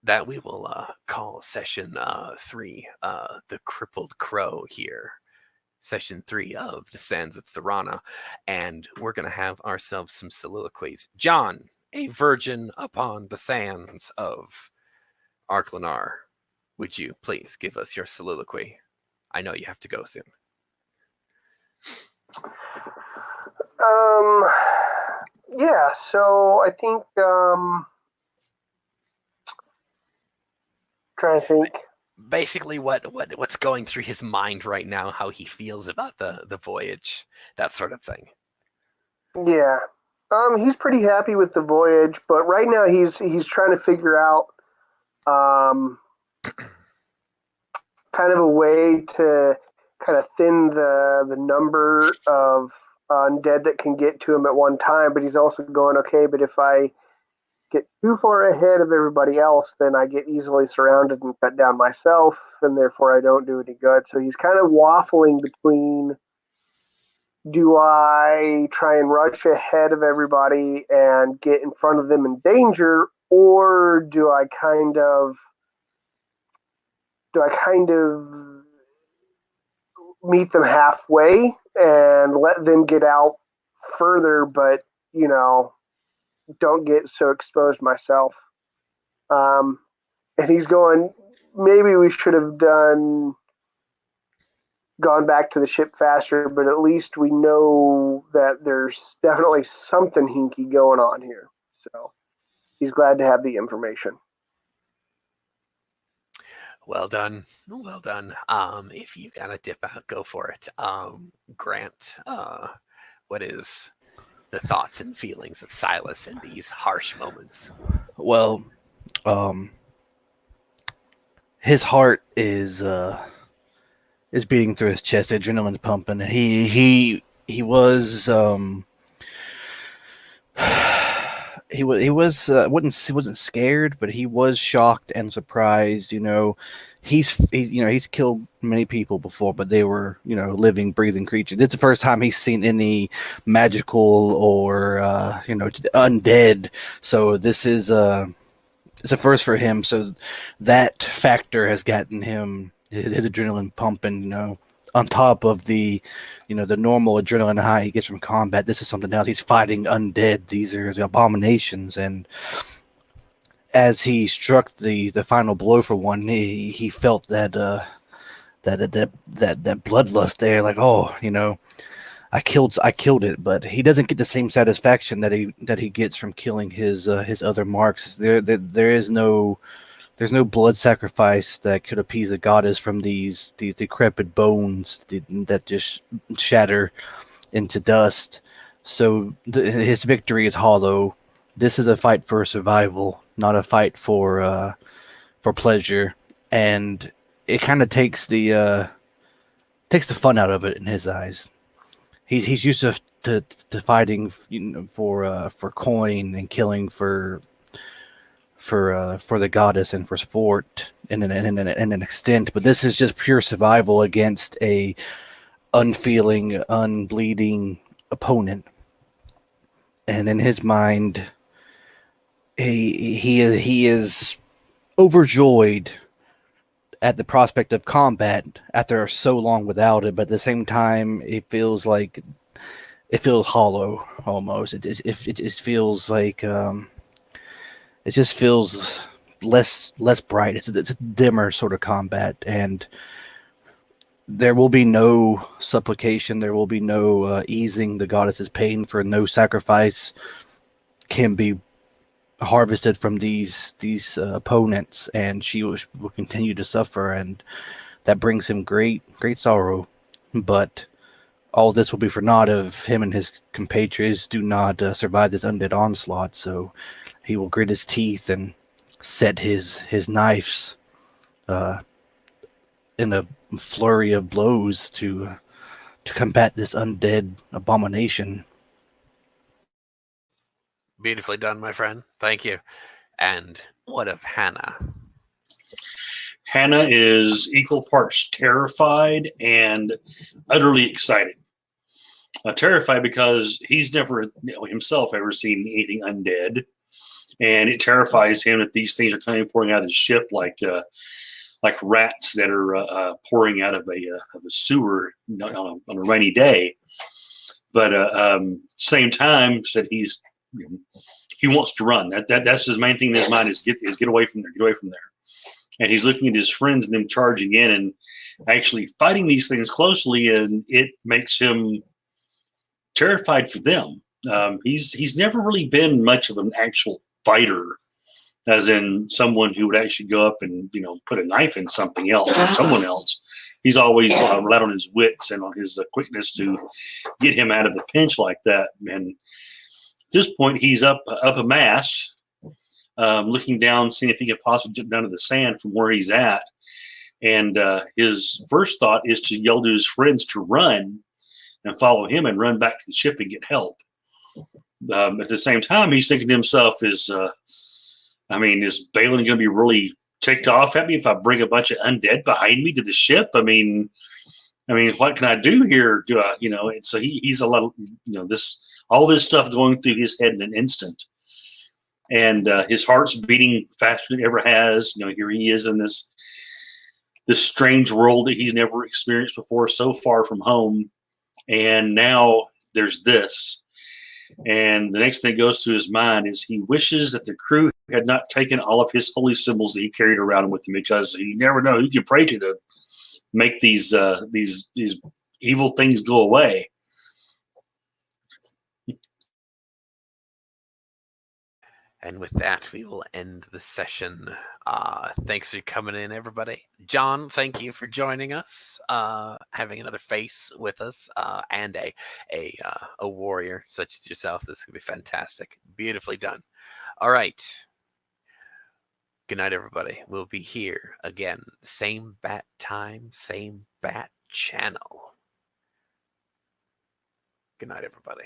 S1: that we will call session 3 the Crippled Crow here. Session 3 of the Sands of Thorana, and we're going to have ourselves some soliloquies. John, a virgin upon the sands of Arklanar, would you please give us your soliloquy? I know you have to go soon.
S4: Yeah, so I think trying to think.
S1: basically what's going through his mind right now, how he feels about the voyage, that sort of thing.
S4: Yeah. He's pretty happy with the voyage, but right now he's trying to figure out um, kind of a way to kind of thin the number of undead that can get to him at one time. But he's also going, okay, but if I get too far ahead of everybody else, then I get easily surrounded and cut down myself, and therefore I don't do any good. So he's kind of waffling between, do I try and rush ahead of everybody and get in front of them in danger, or do I kind of meet them halfway and let them get out further, but don't get so exposed myself. And he's going, maybe we should have gone back to the ship faster, but at least we know that there's definitely something hinky going on here. So he's glad to have the information.
S1: Well done. Well done. If you gotta dip out, go for it. Grant, what is the thoughts and feelings of Silas in these harsh moments?
S3: Well, his heart is beating through his chest. Adrenaline's pumping. And he was he wasn't scared, but he was shocked and surprised. He's killed many people before, but they were living, breathing creatures. This is the first time he's seen any magical or undead. So this is it's a first for him. So that factor has gotten him his adrenaline pumping. On top of the normal adrenaline high he gets from combat, this is something else. He's fighting undead. These are the abominations, and as he struck the final blow for one, he felt that bloodlust there, like, I killed it, but he doesn't get the same satisfaction that he gets from killing his other marks. There's no blood sacrifice that could appease the goddess from these decrepit bones that just shatter into dust. So his victory is hollow. This is a fight for survival, not a fight for pleasure, and it kind of takes the fun out of it in his eyes. He's used to fighting for coin and killing for the goddess and for sport in an extent, but this is just pure survival against a unfeeling, unbleeding opponent. And in his mind, he is overjoyed at the prospect of combat after so long without it, but at the same time, it feels hollow almost. It feels like it just feels less bright. It's a dimmer sort of combat, and there will be no supplication. There will be no easing the goddess's pain, for no sacrifice can be harvested from these opponents, and she will continue to suffer, and that brings him great sorrow. But all this will be for naught if him and his compatriots do not survive this undead onslaught. So he will grit his teeth and set his knives in a flurry of blows to combat this undead abomination.
S1: Beautifully done, my friend. Thank you. And what of Hannah?
S2: Hannah is equal parts terrified and utterly excited. Terrified because he's never himself ever seen anything undead, and it terrifies him that these things are coming pouring out of the ship like rats that are pouring out of a sewer on a rainy day. But same time, said he wants to run. That's his main thing in his mind is get away from there, get away from there. And he's looking at his friends and them charging in and actually fighting these things closely, and it makes him terrified for them. He's never really been much of an actual fighter as in someone who would actually go up and put a knife in something else or someone else. He's always relied on his wits and on his quickness to get him out of the pinch like that. And at this point, he's up a mast, looking down, seeing if he can possibly jump down to the sand from where he's at. And his first thought is to yell to his friends to run and follow him and run back to the ship and get help. At the same time, he's thinking to himself, is Balin going to be really ticked off at me if I bring a bunch of undead behind me to the ship? I mean, what can I do here? And so he's a lot of, all this stuff going through his head in an instant. And his heart's beating faster than it ever has. Here he is in this strange world that he's never experienced before, so far from home. And now there's this. And the next thing that goes through his mind is he wishes that the crew had not taken all of his holy symbols that he carried around with him, because you never know who you can pray to make these evil things go away.
S1: And with that, we will end the session. Thanks for coming in, everybody. John, thank you for joining us, having another face with us, and a warrior such as yourself. This could be fantastic. Beautifully done. All right. Good night, everybody. We'll be here again. Same bat time, same bat channel. Good night, everybody.